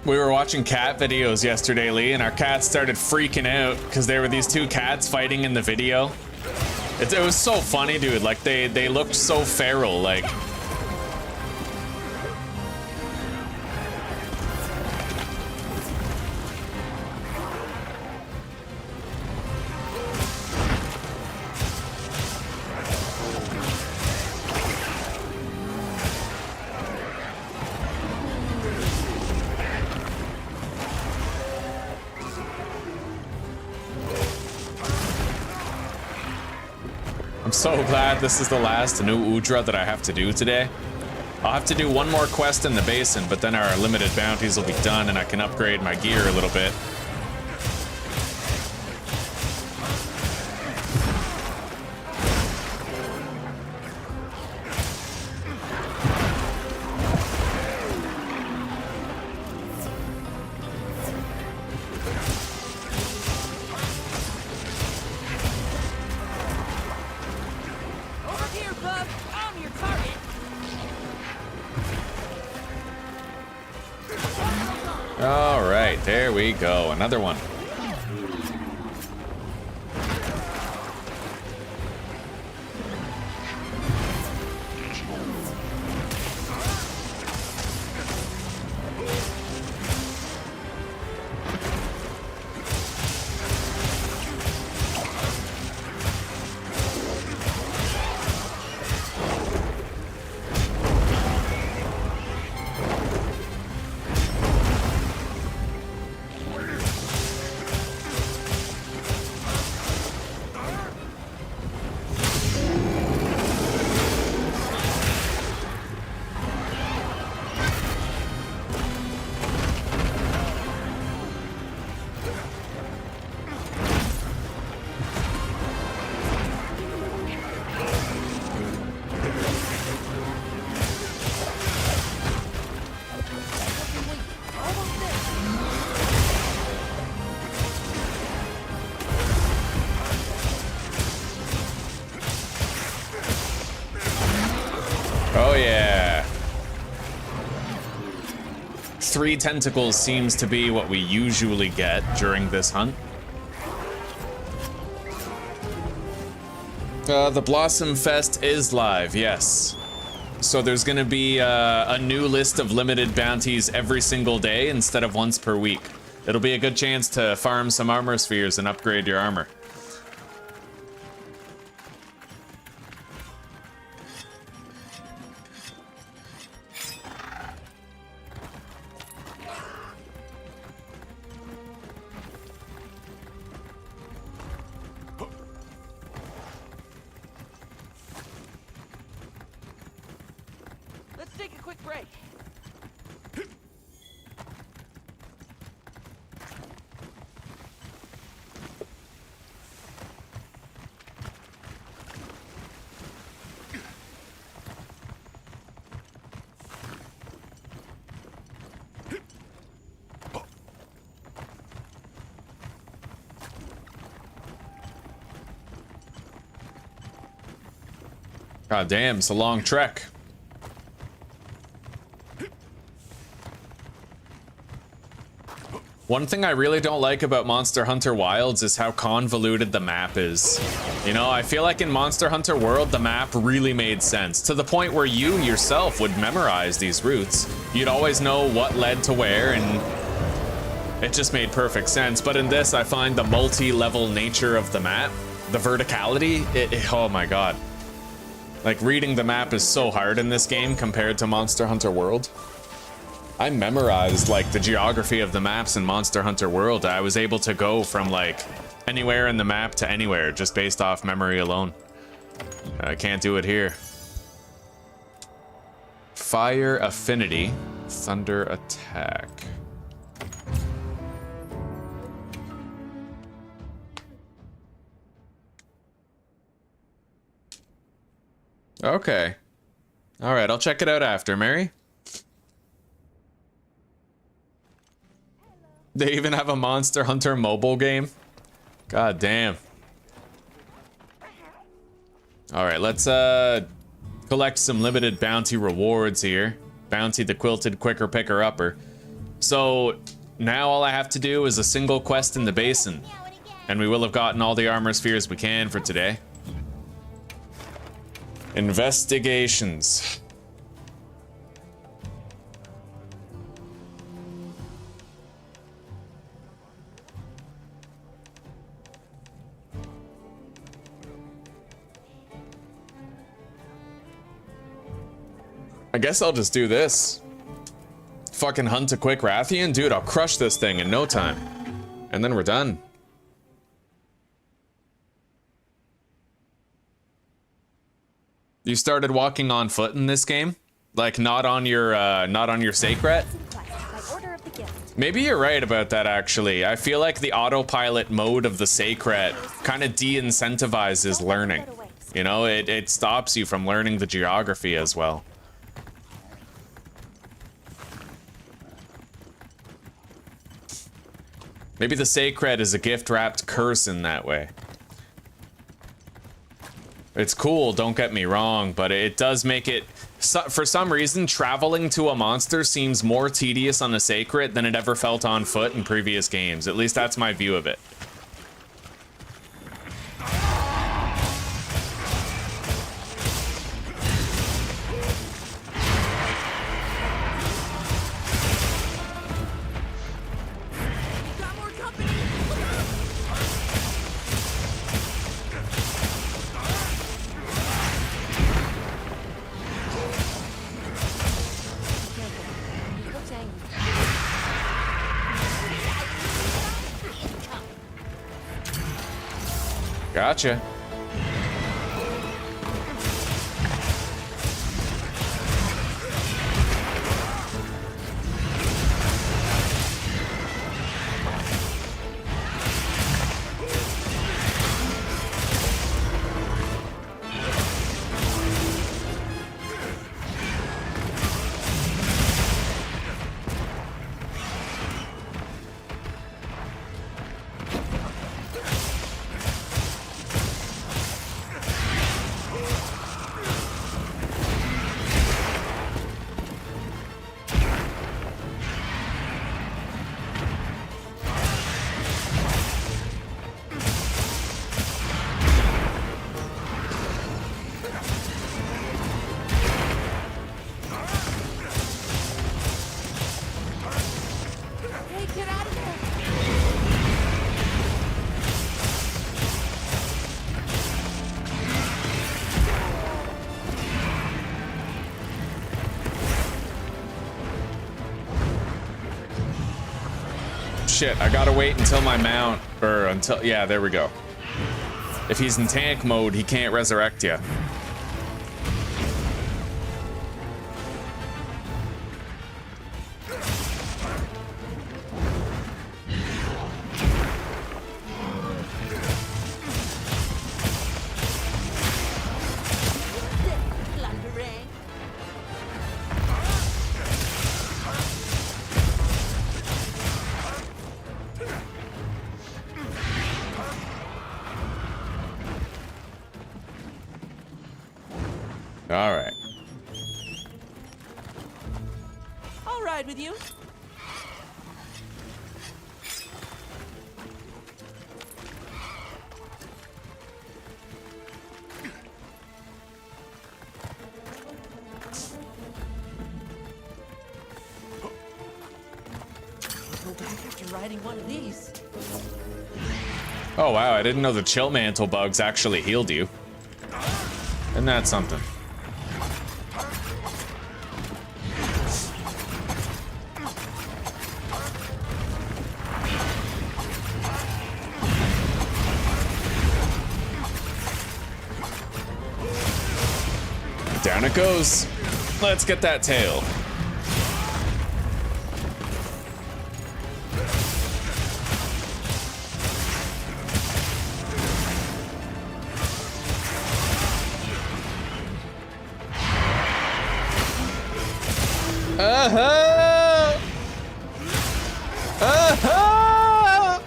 We were watching cat videos yesterday, Lee, and our cat started freaking out because there were these two cats fighting in the video. It was so funny, dude. Like, they looked so feral, like... I'm so glad this is the last new Udra that I have to do today. I'll have to do one more quest in the basin, but then our limited bounties will be done and I can upgrade my gear a little bit. All right, there we go. Another one. 3 tentacles seems to be what we usually get during this hunt. The Blossom Fest is live, yes. So there's gonna be a new list of limited bounties every single day instead of once per week. It'll be a good chance to farm some armor spheres and upgrade your armor. Let's take a quick break. God damn, it's a long trek. One thing I really don't like about Monster Hunter Wilds is how convoluted the map is. You know, I feel like in Monster Hunter World, the map really made sense, to the point where you yourself would memorize these routes. You'd always know what led to where, and it just made perfect sense. But in this, I find the multi-level nature of the map, the verticality, oh my god. Like, reading the map is so hard in this game compared to Monster Hunter World. I memorized, like, the geography of the maps in Monster Hunter World. I was able to go from, like, anywhere in the map to anywhere just based off memory alone. I can't do it here. Fire Affinity, Thunder Attack. Okay. All right, I'll check it out after, Mary. They even have a Monster Hunter mobile game? God damn. All right, let's collect some limited bounty rewards here. Bounty the Quilted Quicker Picker Upper. So now all I have to do is a single quest in the basin, and we will have gotten all the armor spheres we can for today. Investigations. I guess I'll just do this. Fucking hunt a quick Rathian? Dude, I'll crush this thing in no time. And then we're done. You started walking on foot in this game? Like, not on your sacred? Maybe you're right about that, actually. I feel like the autopilot mode of the sacred kind of de-incentivizes learning. You know, it stops you from learning the geography as well. Maybe the sacred is a gift-wrapped curse in that way. It's cool, don't get me wrong, but it does make it... for some reason, traveling to a monster seems more tedious on a sacred than it ever felt on foot in previous games. At least that's my view of it. Gotcha. shit, I gotta wait until my mount, or until, yeah, there we go. If he's in tank mode, he can't resurrect you. All right. I'll ride with you. Go back after riding one of these. Oh wow, I didn't know the chill mantle bugs actually healed you. Isn't that something? Down it goes. Let's get that tail. Uh-huh! Uh-huh!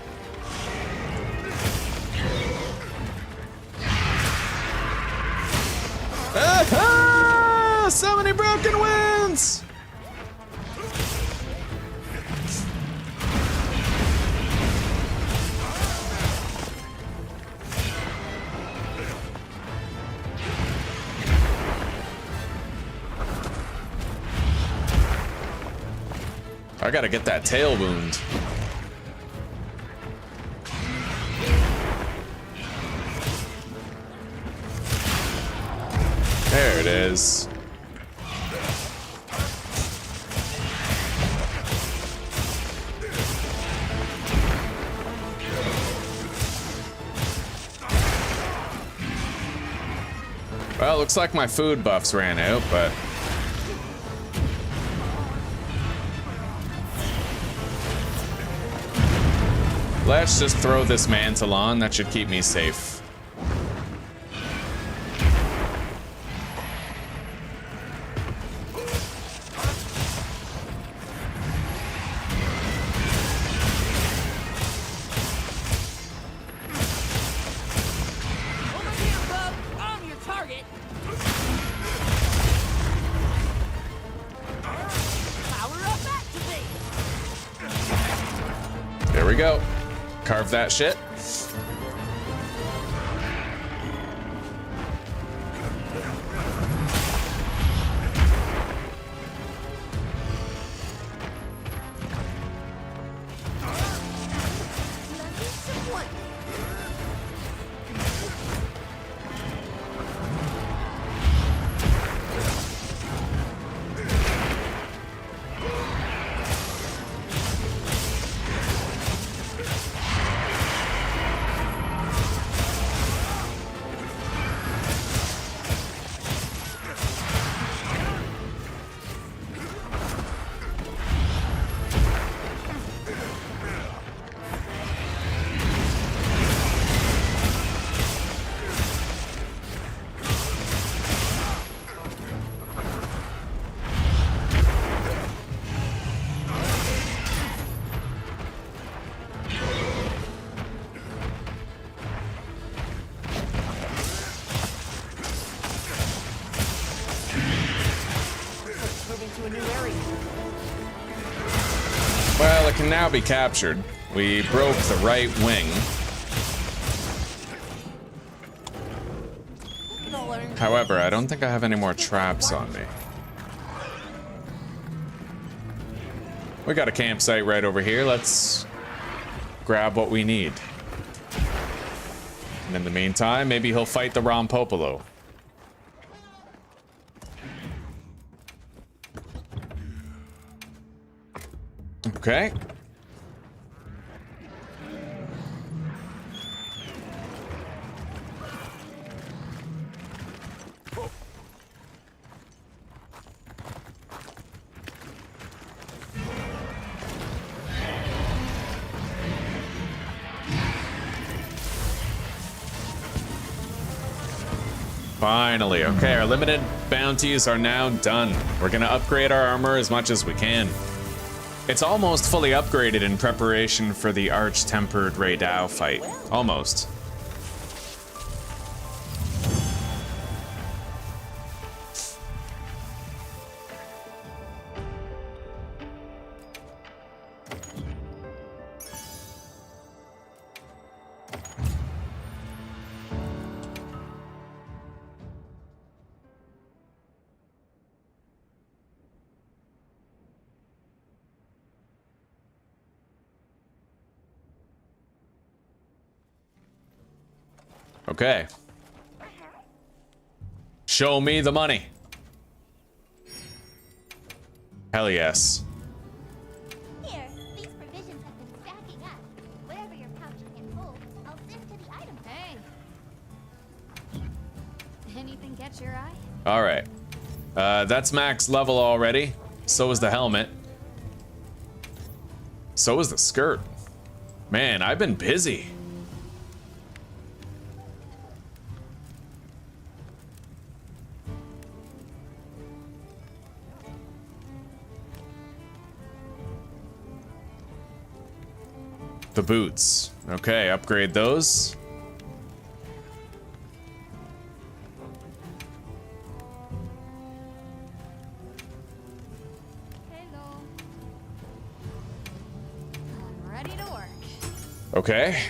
Uh-huh! So many broken winds! I gotta get that tail wound. There it is. Well, looks like my food buffs ran out, but let's just throw this mantle on. That should keep me safe. Over here, bub. I'm your target. Power up activate. There we go. Carve that shit. Well, it can now be captured. We broke the right wing. However, I don't think I have any more traps on me. We got a campsite right over here. Let's grab what we need. And in the meantime, maybe he'll fight the Rompopolo. Okay. Finally. Okay, our limited bounties are now done. We're gonna upgrade our armor as much as we can. It's almost fully upgraded in preparation for the Arch-Tempered Raydao fight. Almost. Okay. Show me the money. Hell yes. Here, these provisions have been stacking up. Whatever your pouch can hold, I'll sift to the item. Hey. Anything catch your eye? All right. That's max level already. So is the helmet. So is the skirt. Man, I've been busy. The boots. Okay, upgrade those. Hello. I'm ready to work. Okay.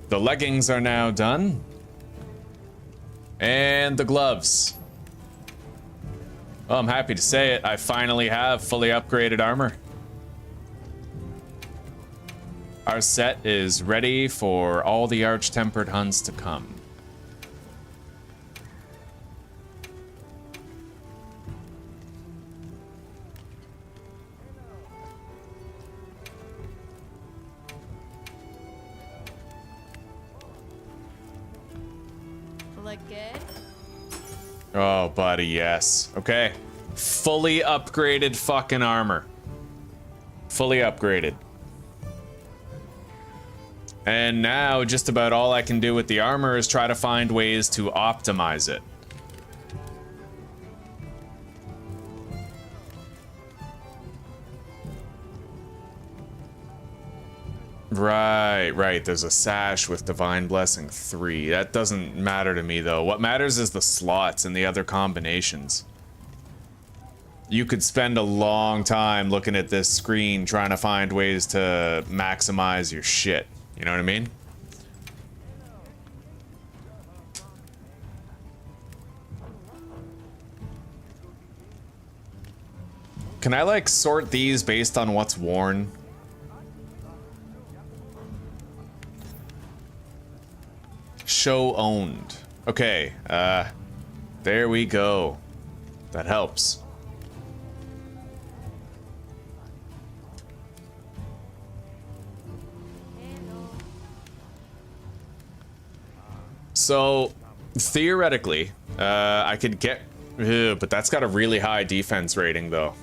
The leggings are now done. And the gloves. Oh, I'm happy to say it. I finally have fully upgraded armor. Our set is ready for all the Arch-Tempered Huns to come. Look good? Oh, buddy, yes. Okay. Fully upgraded fucking armor. Fully upgraded. And now, just about all I can do with the armor is try to find ways to optimize it. Right. There's a sash with Divine Blessing 3. That doesn't matter to me, though. What matters is the slots and the other combinations. You could spend a long time looking at this screen trying to find ways to maximize your shit. You know what I mean? Can I, like, sort these based on what's worn? Show owned. Okay, there we go. That helps. So, theoretically, I could get... but that's got a really high defense rating, though.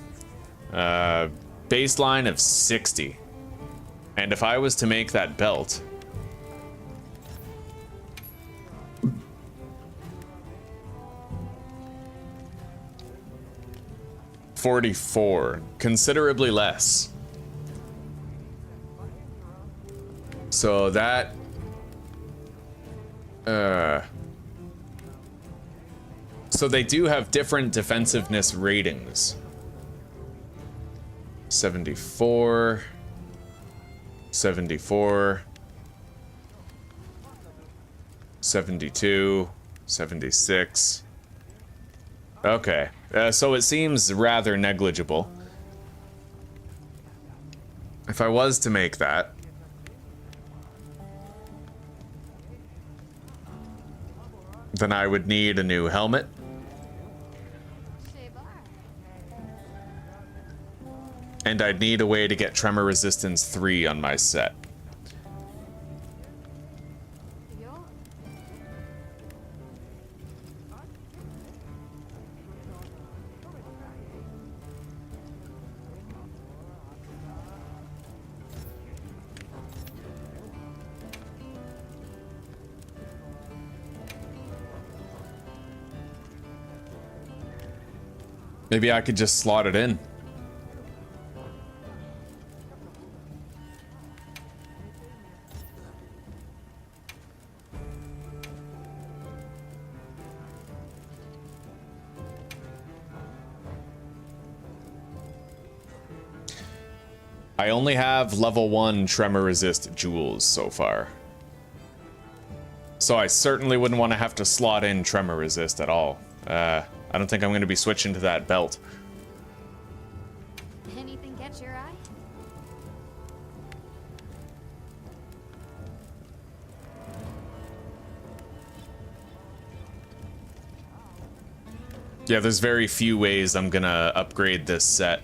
Baseline of 60. And if I was to make that belt... 44, considerably less. So that... So they do have different defensiveness ratings. 74... 74... 72... 76... Okay, so it seems rather negligible. If I was to make that... then I would need a new helmet. And I'd need a way to get Tremor Resistance 3 on my set. Maybe I could just slot it in. I only have level 1 tremor resist jewels so far. So I certainly wouldn't want to have to slot in tremor resist at all. I don't think I'm going to be switching to that belt. Anything catch your eye? Yeah, there's very few ways I'm gonna upgrade this set.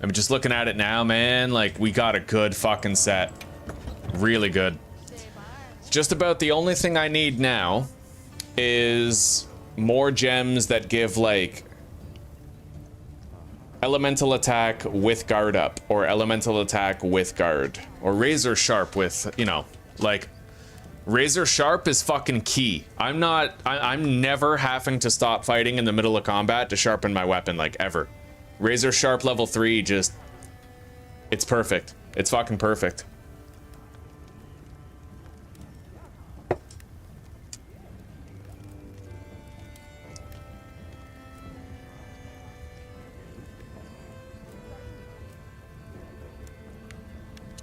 I'm just looking at it now, man. Like, we got a good fucking set. Really good. Just about the only thing I need now is more gems that give, like, elemental attack with guard up, or elemental attack with guard, or razor sharp with, you know, like, razor sharp is fucking key. I'm never having to stop fighting in the middle of combat to sharpen my weapon, like, ever. Razor sharp level 3, just, it's perfect. It's fucking perfect.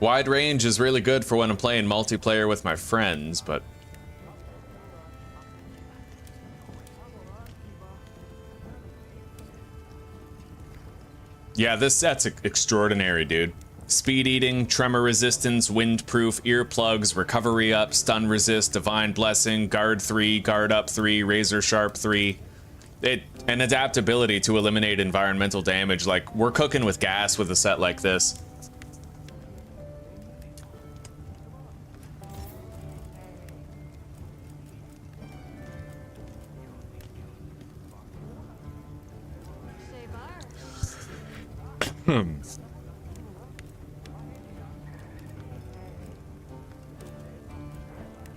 Wide range is really good for when I'm playing multiplayer with my friends, but yeah, this set's extraordinary, dude. Speed eating, tremor resistance, windproof, earplugs, recovery up, stun resist, divine blessing, guard 3, guard up 3, razor sharp 3. And adaptability to eliminate environmental damage. Like, we're cooking with gas with a set like this.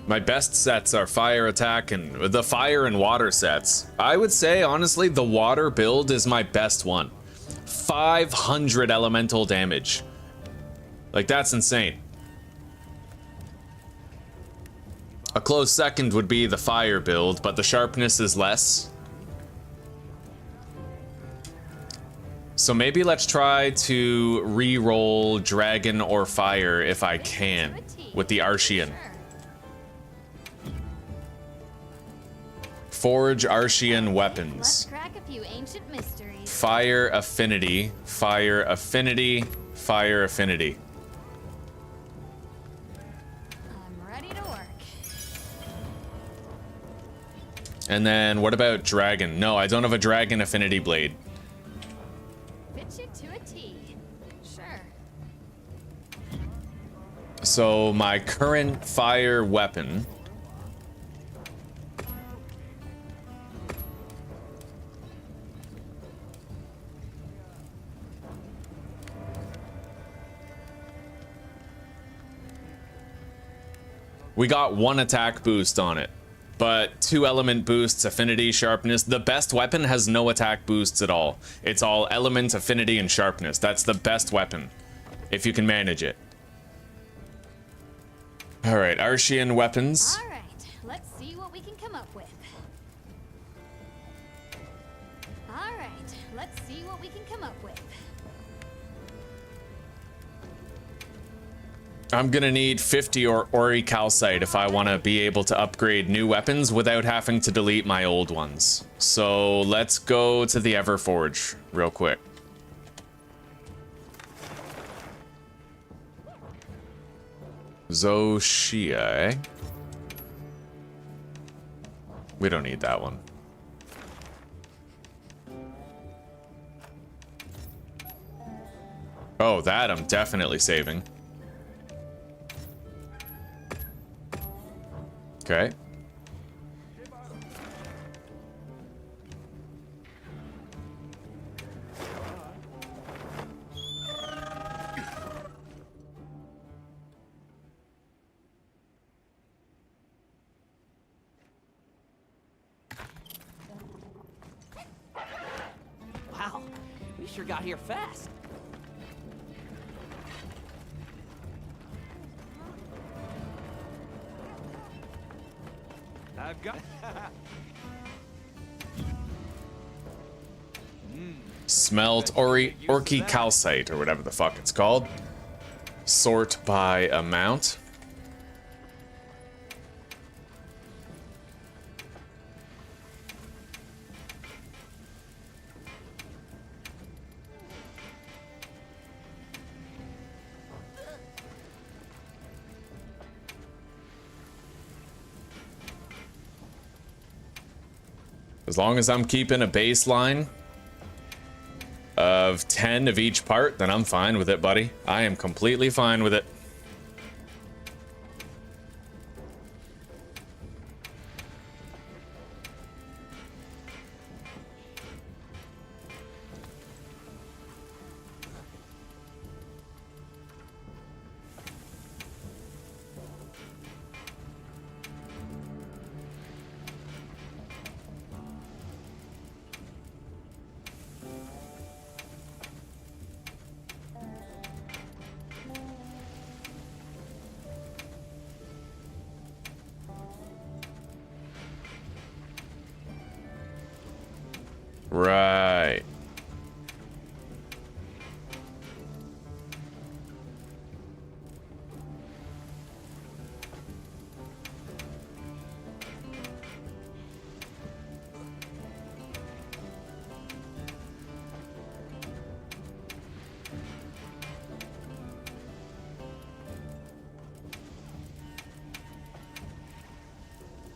My best sets are fire attack and the fire and water sets. I would say, honestly, the water build is my best one. 500 elemental damage. Like, that's insane. A close second would be the fire build, but the sharpness is less. So maybe let's try to re-roll dragon or fire if I can with the Archean. Forge Archean weapons. Let's crack a few ancient mysteries. Fire affinity, fire affinity, fire affinity. I'm ready to work. And then what about dragon? No, I don't have a dragon affinity blade. Fit you to a T. Sure. So my current fire weapon we got 1 attack boost on it, but 2 element boosts, affinity, sharpness. The best weapon has no attack boosts at all. It's all element, affinity, and sharpness. That's the best weapon, if you can manage it. All right, Archean weapons. All right, let's see what we can come up with. All right, let's see what we can come up with. I'm gonna need 50 or Ori Calcite if I want to be able to upgrade new weapons without having to delete my old ones. So let's go to the Everforge real quick. Zoshia. We don't need that one. Oh, that I'm definitely saving. Okay. Wow, sure got here fast. I've got. Smelt orky calcite, or whatever the fuck it's called. Sort by amount. As long as I'm keeping a baseline of 10 of each part, then I'm fine with it, buddy. I am completely fine with it. Right.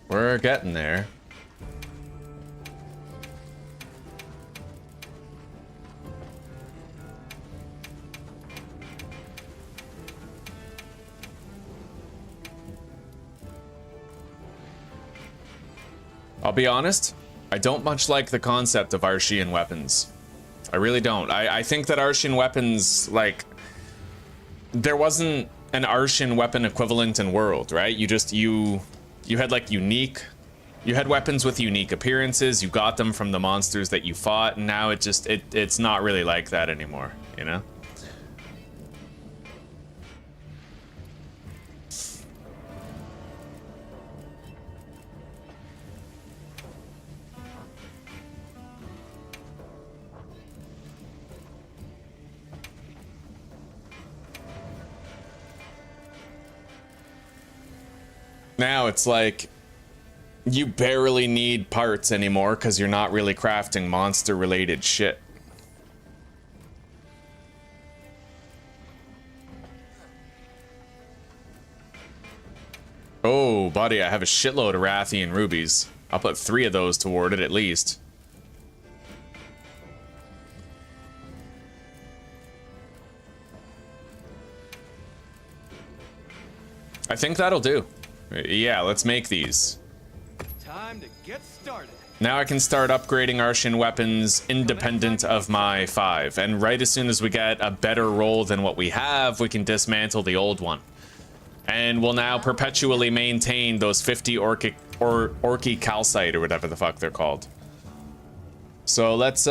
We're getting there. I'll be honest, I don't much like the concept of Arshian weapons. I really don't. I think that Arshian weapons, like, there wasn't an Arshian weapon equivalent in World, right? You had like you had weapons with unique appearances, you got them from the monsters that you fought, and now it's not really like that anymore, you know? Now it's like you barely need parts anymore because you're not really crafting monster related shit. Oh, buddy, I have a shitload of Rathian rubies. I'll put 3 of those toward it at least. I think that'll do. Yeah, let's make these. Time to get started. Now I can start upgrading Arshian weapons independent of my 5. And right as soon as we get a better roll than what we have, we can dismantle the old one. And we'll now perpetually maintain those 50 orky calcite or whatever the fuck they're called. So let's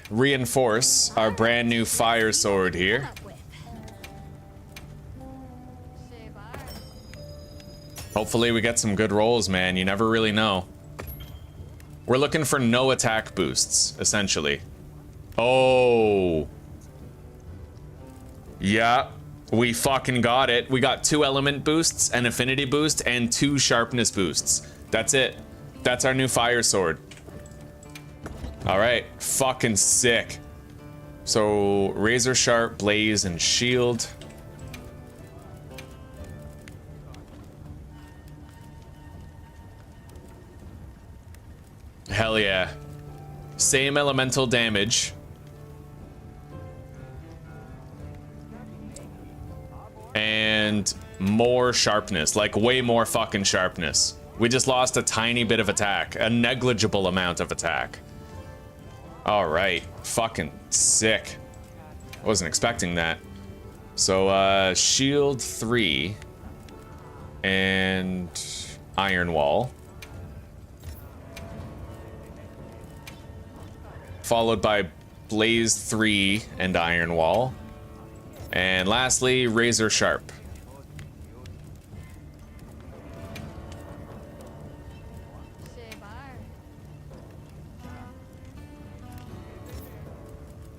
reinforce our brand new fire sword here. Hopefully we get some good rolls, man. You never really know. We're looking for no attack boosts, essentially. Oh. Yeah, we fucking got it. We got 2 element boosts, an affinity boost, and 2 sharpness boosts. That's it. That's our new fire sword. All right, fucking sick. So razor sharp, blaze, and shield. Hell yeah. Same elemental damage. And more sharpness, like way more fucking sharpness. We just lost a tiny bit of attack, a negligible amount of attack. All right, fucking sick. I wasn't expecting that. So shield 3 and iron wall. Followed by Blaze 3, and Iron Wall. And lastly, Razor Sharp.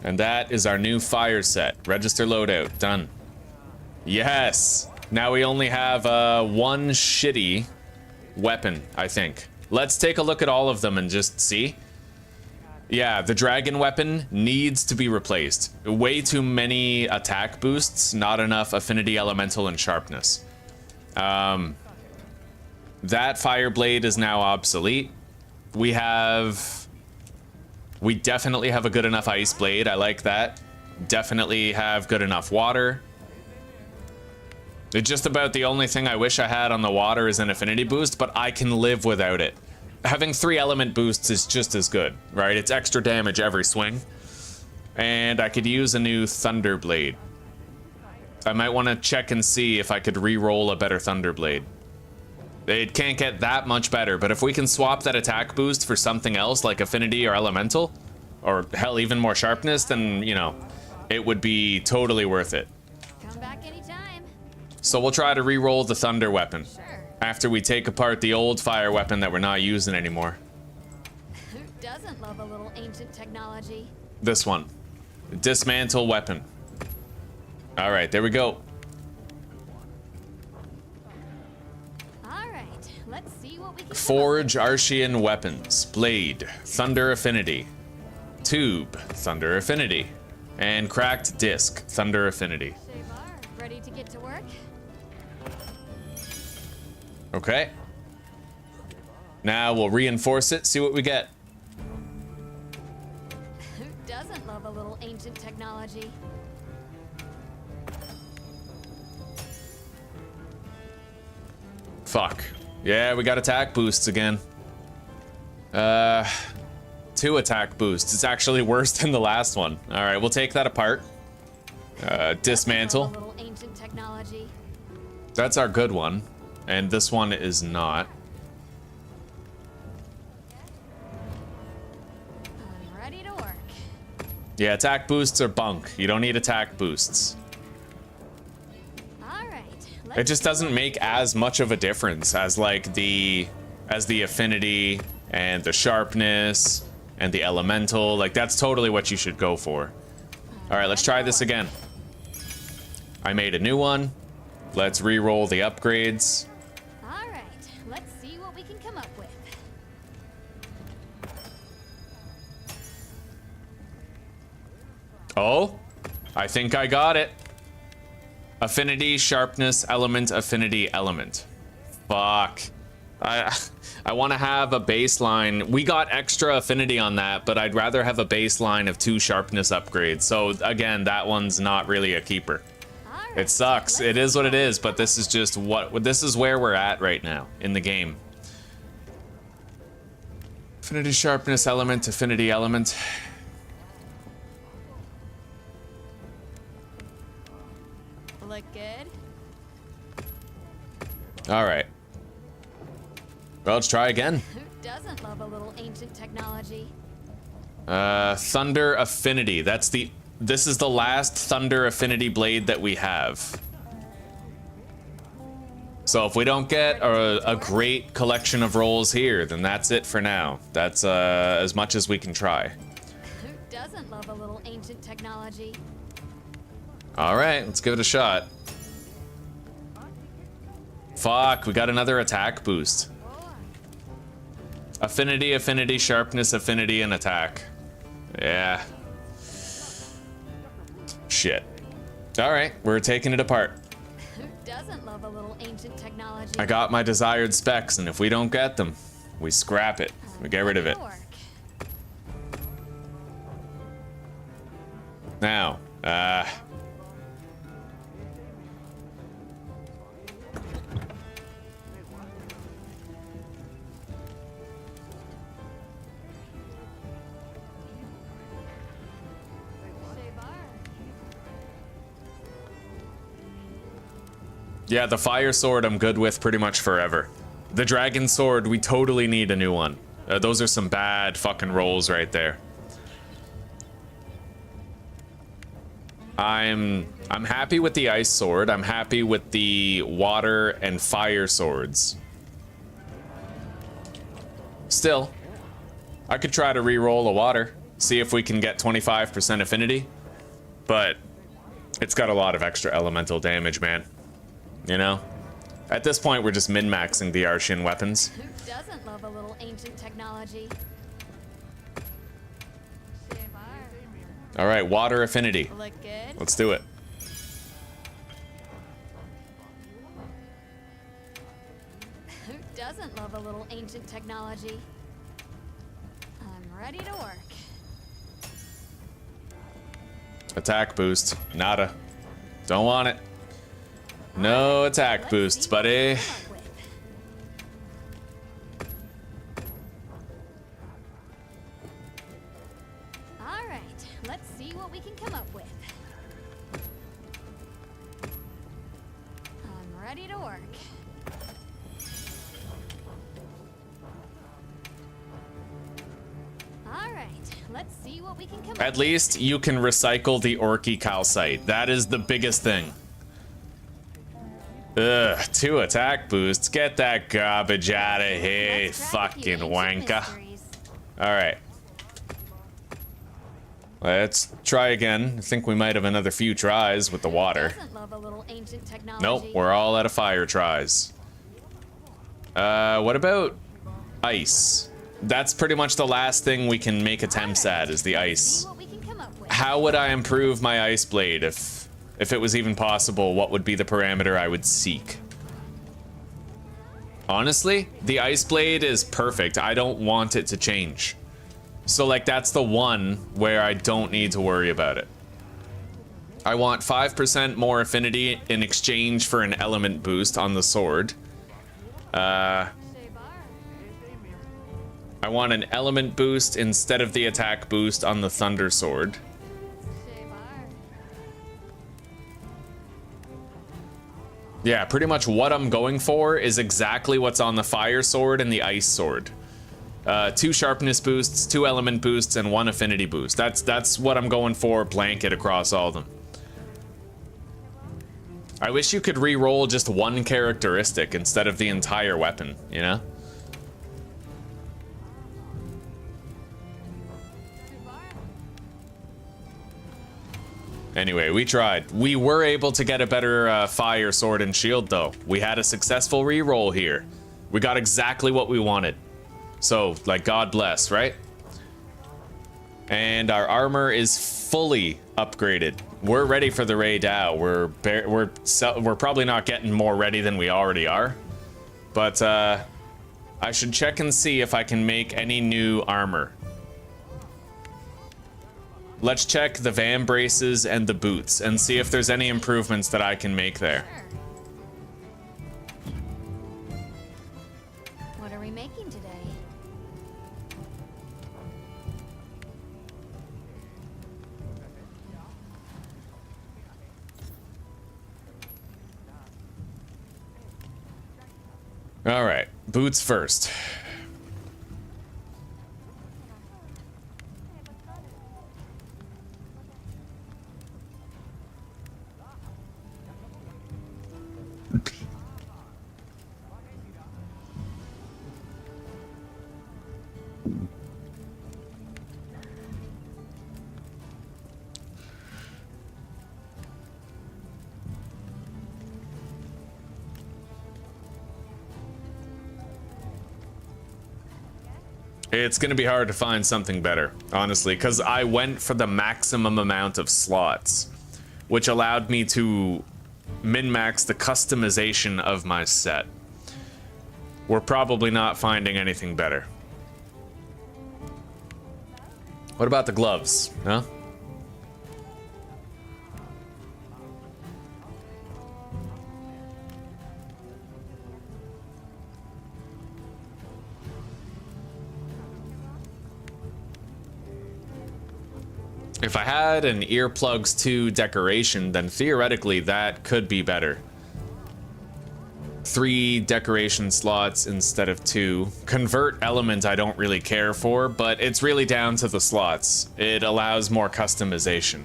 And that is our new fire set. Register loadout. Done. Yes! Now we only have one shitty weapon, I think. Let's take a look at all of them and just see. Yeah, the dragon weapon needs to be replaced. Way too many attack boosts, not enough affinity, elemental, and sharpness. That fire blade is now obsolete. We definitely have a good enough ice blade. I like that. Definitely have good enough water. It's just about the only thing I wish I had on the water is an affinity boost, but I can live without it. Having 3 element boosts is just as good, right? It's extra damage every swing. And I could use a new thunder blade. I might want to check and see if I could re-roll a better thunder blade. It can't get that much better, but if we can swap that attack boost for something else like affinity or elemental, or hell, even more sharpness, then, you know, it would be totally worth it. Come back anytime. So we'll try to re-roll the thunder weapon. Sure. After we take apart the old fire weapon that we're not using anymore. Who doesn't love a little ancient technology? This one. Dismantle weapon. All right, there we go. All right, let's see what we can Forge Archean weapons. Blade. Thunder affinity. Tube. Thunder affinity. And cracked disc. Thunder affinity. Ready to get to work? Okay. Now we'll reinforce it, see what we get. Who doesn't love a little ancient technology? Fuck. Yeah, we got attack boosts again. 2 attack boosts. It's actually worse than the last one. All right, we'll take that apart. Dismantle. A little ancient technology. That's our good one. And this one is not. I'm ready to work. Yeah, attack boosts are bunk. You don't need attack boosts. All right. It just doesn't make as much of a difference as like the affinity and the sharpness and the elemental. Like that's totally what you should go for. All right, let's try this again. I made a new one. Let's re-roll the upgrades. All right. Let's see what we can come up with. Oh, I think I got it. Affinity, sharpness, element, affinity, element. Fuck. I want to have a baseline. We got extra affinity on that, but I'd rather have a baseline of 2 sharpness upgrades. So again, that one's not really a keeper. It sucks. It is what it is, but this is just this is where we're at right now in the game. Affinity, sharpness, element, affinity, element. Look good. All right. Well, let's try again. Who doesn't love a little ancient technology? Thunder affinity. This is the last thunder affinity blade that we have. So if we don't get a great collection of rolls here, then that's it for now. That's as much as we can try. Who doesn't love a little ancient technology? All right, let's give it a shot. Fuck, we got another attack boost. Affinity, affinity, sharpness, affinity, and attack. Yeah. Shit. All right, we're taking it apart. Who doesn't love a little ancient technology? I got my desired specs, and if we don't get them, we scrap it. We get rid of it. Now, yeah, the fire sword I'm good with pretty much forever. The dragon sword, we totally need a new one. Those are some bad fucking rolls right there. I'm happy with the ice sword. I'm happy with the water and fire swords. Still, I could try to re-roll a water, see if we can get 25% affinity, but it's got a lot of extra elemental damage, man. You know? At this point, we're just min-maxing the Arshian weapons. Who doesn't love a little ancient technology? All right, water affinity. Look good? Let's do it. Who doesn't love a little ancient technology? I'm ready to work. Attack boost. Nada. Don't want it. No attack boosts, buddy. All right, let's see what we can come up with. I'm ready to work. All right, let's see what we can come up with. At least you can recycle the Orky calcite. That is the biggest thing. Ugh, 2 attack boosts. Get that garbage out of here, you fucking wanker. Alright. Let's try again. I think we might have another few tries with the water. Nope, we're all out of fire tries. What about ice? That's pretty much the last thing we can make attempts at is the ice. How would I improve my ice blade if it was even possible? What would be the parameter I would seek? Honestly, the ice blade is perfect. I don't want it to change. So like that's the one where I don't need to worry about it. I want 5% more affinity in exchange for an element boost on the sword. I want an element boost instead of the attack boost on the thunder sword. Yeah, pretty much what I'm going for is exactly what's on the fire sword and the ice sword. 2 sharpness boosts, 2 element boosts, and 1 affinity boost. That's what I'm going for, blanket across all of them. I wish you could re-roll just 1 characteristic instead of the entire weapon, you know? Anyway, we tried. We were able to get a better fire sword and shield, though. We had a successful re-roll here. We got exactly what we wanted. So, like, God bless, right? And our armor is fully upgraded. We're ready for the Raid Dow. We're probably not getting more ready than we already are. But I should check and see if I can make any new armor. Let's check the van braces and the boots and see if there's any improvements that I can make there. What are we making today? All right, boots first. It's gonna be hard to find something better, honestly, because I went for the maximum amount of slots, which allowed me to min-max the customization of my set. We're probably not finding anything better. What about the gloves, huh? If I had an earplugs 2 decoration, then theoretically that could be better. 3 decoration slots instead of 2. Convert element I don't really care for, but it's really down to the slots. It allows more customization.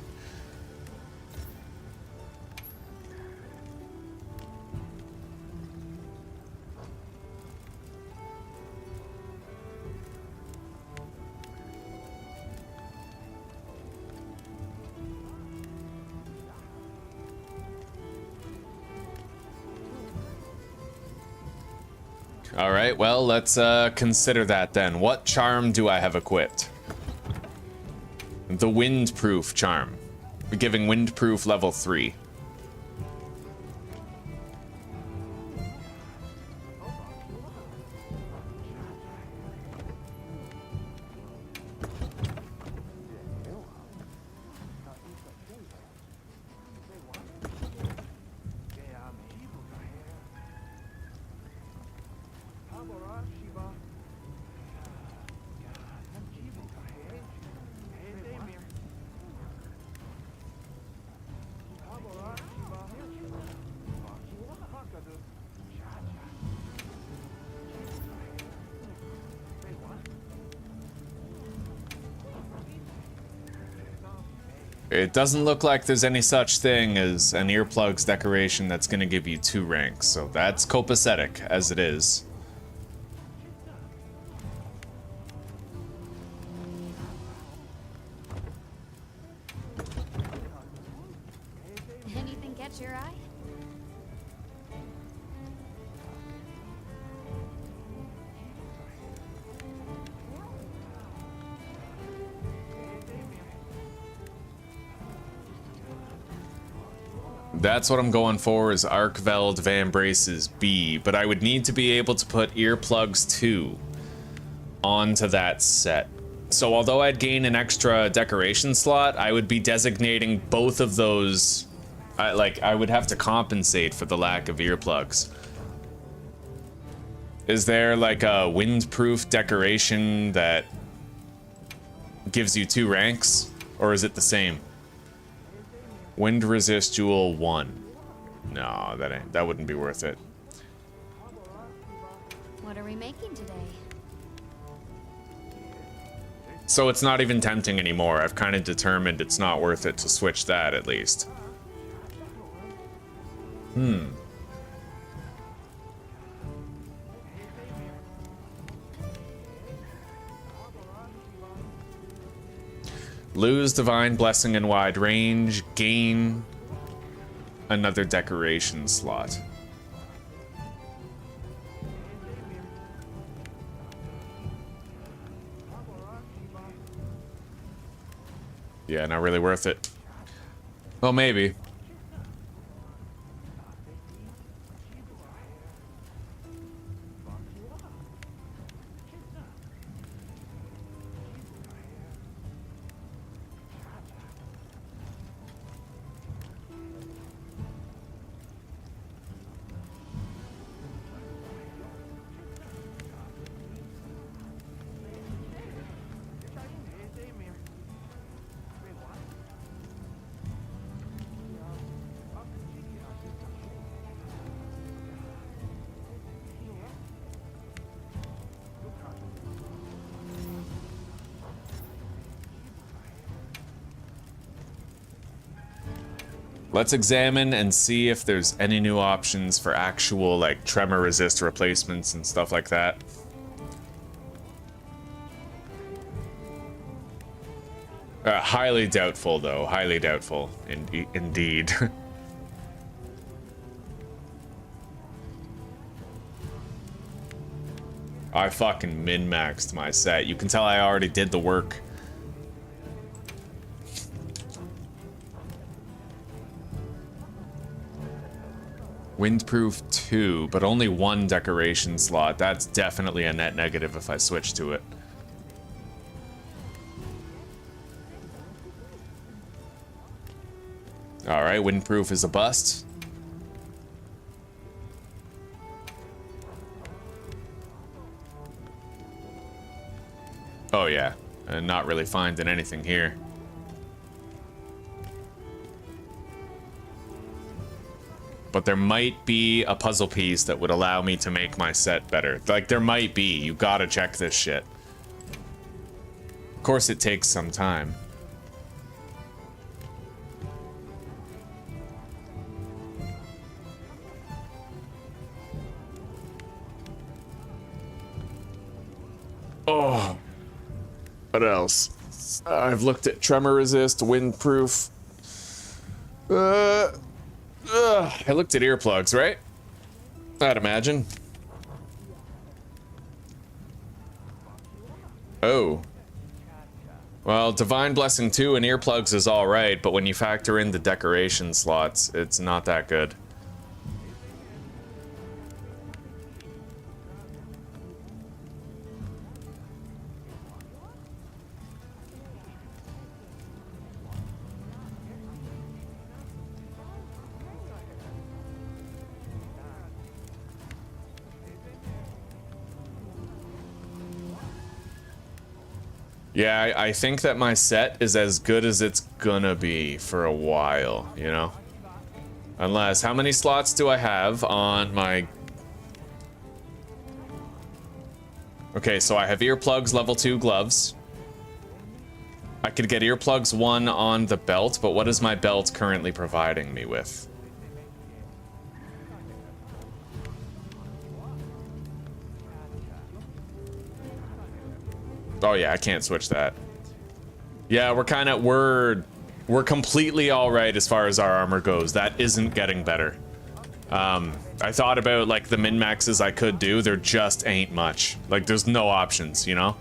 All right, well, let's consider that then. What charm do I have equipped? The windproof charm. We're giving windproof level 3. It doesn't look like there's any such thing as an earplugs decoration that's going to give you 2 ranks, so that's copacetic as it is. Anything catch your eye? That's what I'm going for, is Arkveld Van Brace's B, but I would need to be able to put earplugs 2 onto that set. So although I'd gain an extra decoration slot, I would be designating both of those. I would have to compensate for the lack of earplugs. Is there like a windproof decoration that gives you 2 ranks, or is it the same? Wind resist jewel 1. No, that wouldn't be worth it. What are we making today? So it's not even tempting anymore. I've kind of determined it's not worth it to switch that at least. Lose divine blessing in wide range, gain another decoration slot. Yeah, not really worth it. Well, maybe. Let's examine and see if there's any new options for actual, like, tremor resist replacements and stuff like that. Highly doubtful, though. Highly doubtful, indeed. I fucking min-maxed my set. You can tell I already did the work. Windproof 2, but only 1 decoration slot. That's definitely a net negative if I switch to it. Alright, windproof is a bust. Oh yeah, not really finding anything here. But there might be a puzzle piece that would allow me to make my set better. Like, there might be. You gotta check this shit. Of course, it takes some time. Oh. What else? I've looked at tremor resist, windproof. I looked at earplugs, right? I'd imagine. Oh. Well, Divine Blessing 2 and earplugs is alright, but when you factor in the decoration slots, it's not that good. Yeah, I think that my set is as good as it's gonna be for a while, you know? Unless, how many slots do I have on my... Okay, so I have earplugs, level 2 gloves. I could get earplugs 1 on the belt, but what is my belt currently providing me with? Oh yeah, I can't switch that. Yeah, we're completely all right as far as our armor goes. That isn't getting better. I thought about like the min-maxes I could do. There just ain't much. Like there's no options, you know?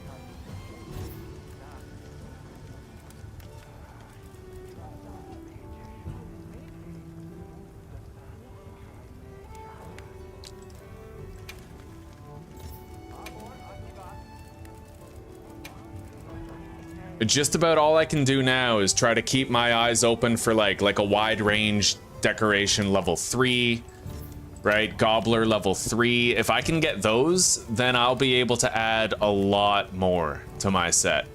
Just about all I can do now is try to keep my eyes open for like a wide range decoration level 3, right? Gobbler level 3. If I can get those, then I'll be able to add a lot more to my set.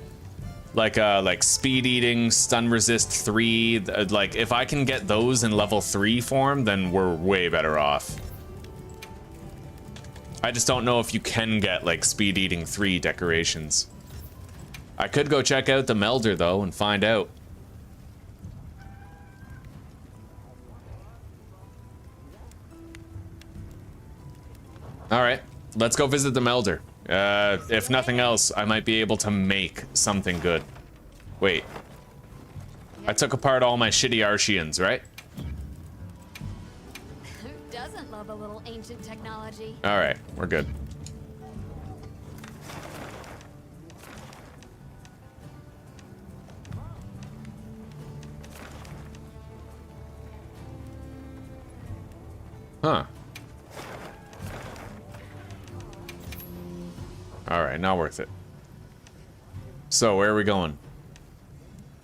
Like speed eating, stun resist 3. Like if I can get those in level 3 form, then we're way better off. I just don't know if you can get like speed eating 3 decorations. I could go check out the melder though and find out. All right, let's go visit the melder. If nothing else, I might be able to make something good. Wait, I took apart all my shitty Archeans, right? Who doesn't love a little ancient technology? All right, we're good. Huh. All right, not worth it. So where are we going?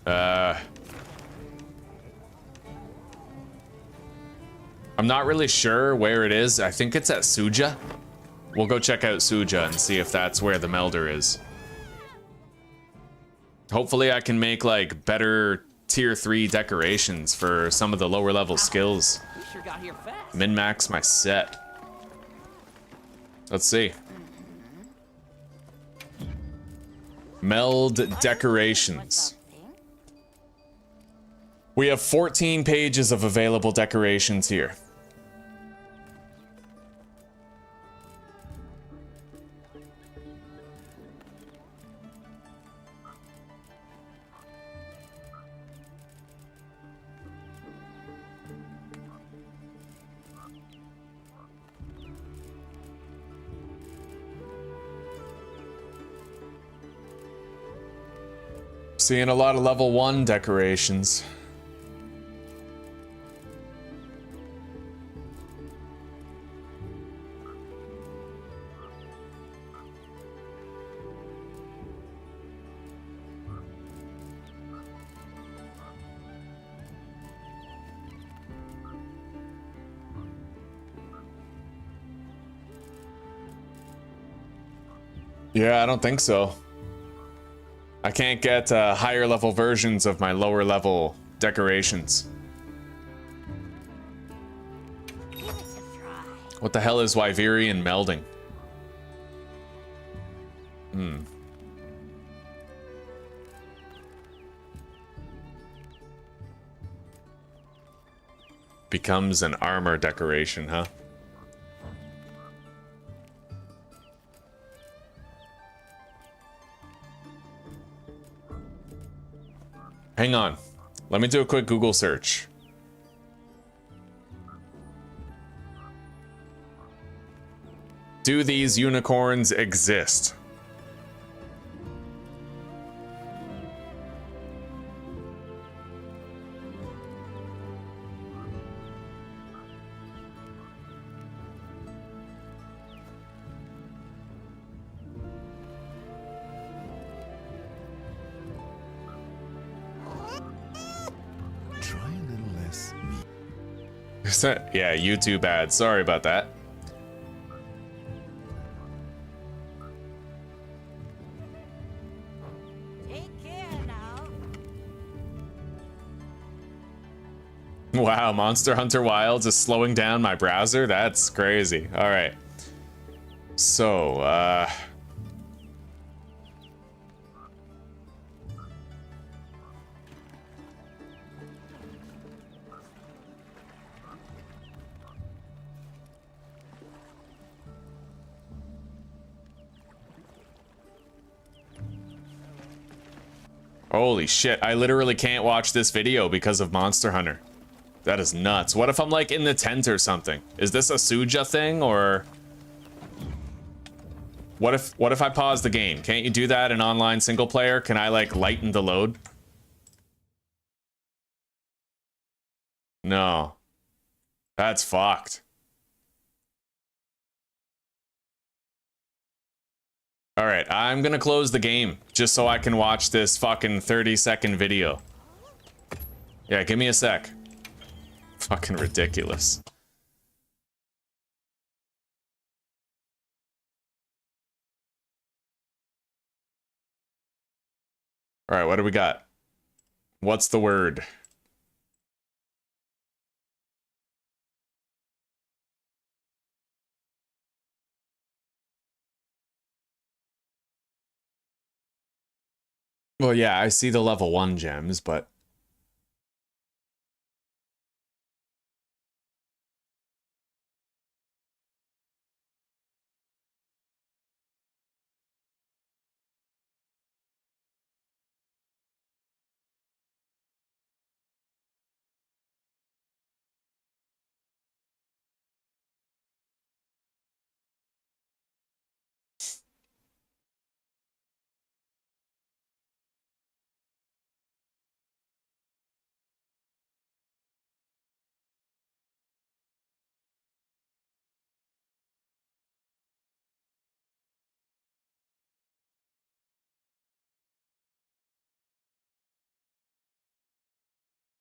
I'm not really sure where it is. I think it's at Suja. We'll go check out Suja and see if that's where the melder is. Hopefully I can make like better tier 3 decorations for some of the lower level skills. Sure got here fast. Min-max my set. Let's see. Meld decorations. We have 14 pages of available decorations here. Seeing a lot of level 1 decorations. Yeah, I don't think so. I can't get higher level versions of my lower level decorations. Give it a try. What the hell is Wyverian melding? Becomes an armor decoration, huh? Hang on. Let me do a quick Google search. Do these unicorns exist? Yeah, YouTube ad. Sorry about that. Take care now. Wow, Monster Hunter Wilds is slowing down my browser? That's crazy. All right. So, holy shit, I literally can't watch this video because of Monster Hunter. That is nuts. What if I'm like in the tent or something? Is this a Suja thing or... What if I pause the game? Can't you do that in online single player? Can I like lighten the load? No. That's fucked. All right, I'm gonna close the game just so I can watch this fucking 30-second video. Yeah, give me a sec. Fucking ridiculous. All right, what do we got? What's the word? Well, yeah, I see the level 1 gems, but...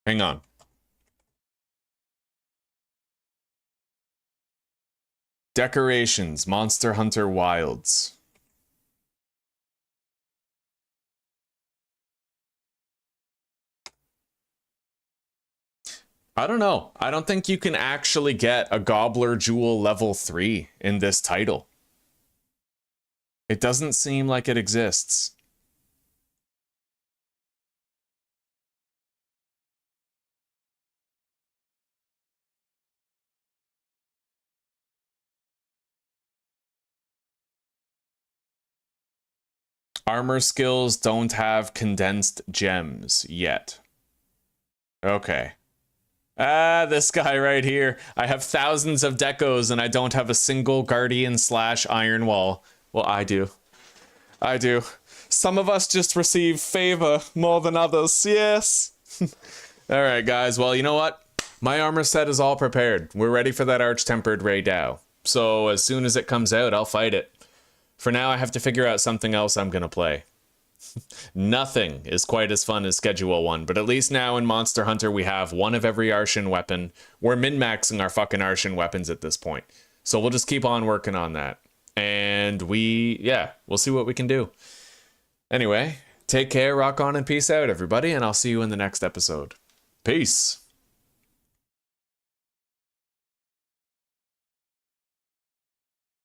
Hang on. Decorations, Monster Hunter Wilds. I don't know. I don't think you can actually get a Gobbler Jewel level 3 in this title. It doesn't seem like it exists. Armor skills don't have condensed gems yet. Okay. Ah, this guy right here. I have thousands of decos and I don't have a single guardian / iron wall. Well, I do. I do. Some of us just receive favor more than others. Yes. All right, guys. Well, you know what? My armor set is all prepared. We're ready for that Arch-Tempered Ray Dow. So as soon as it comes out, I'll fight it. For now, I have to figure out something else I'm gonna play. Nothing is quite as fun as Schedule 1, but at least now in Monster Hunter we have one of every Arshan weapon. We're min-maxing our fucking Arshan weapons at this point. So we'll just keep on working on that. And we'll see what we can do. Anyway, take care, rock on, and peace out, everybody, and I'll see you in the next episode. Peace!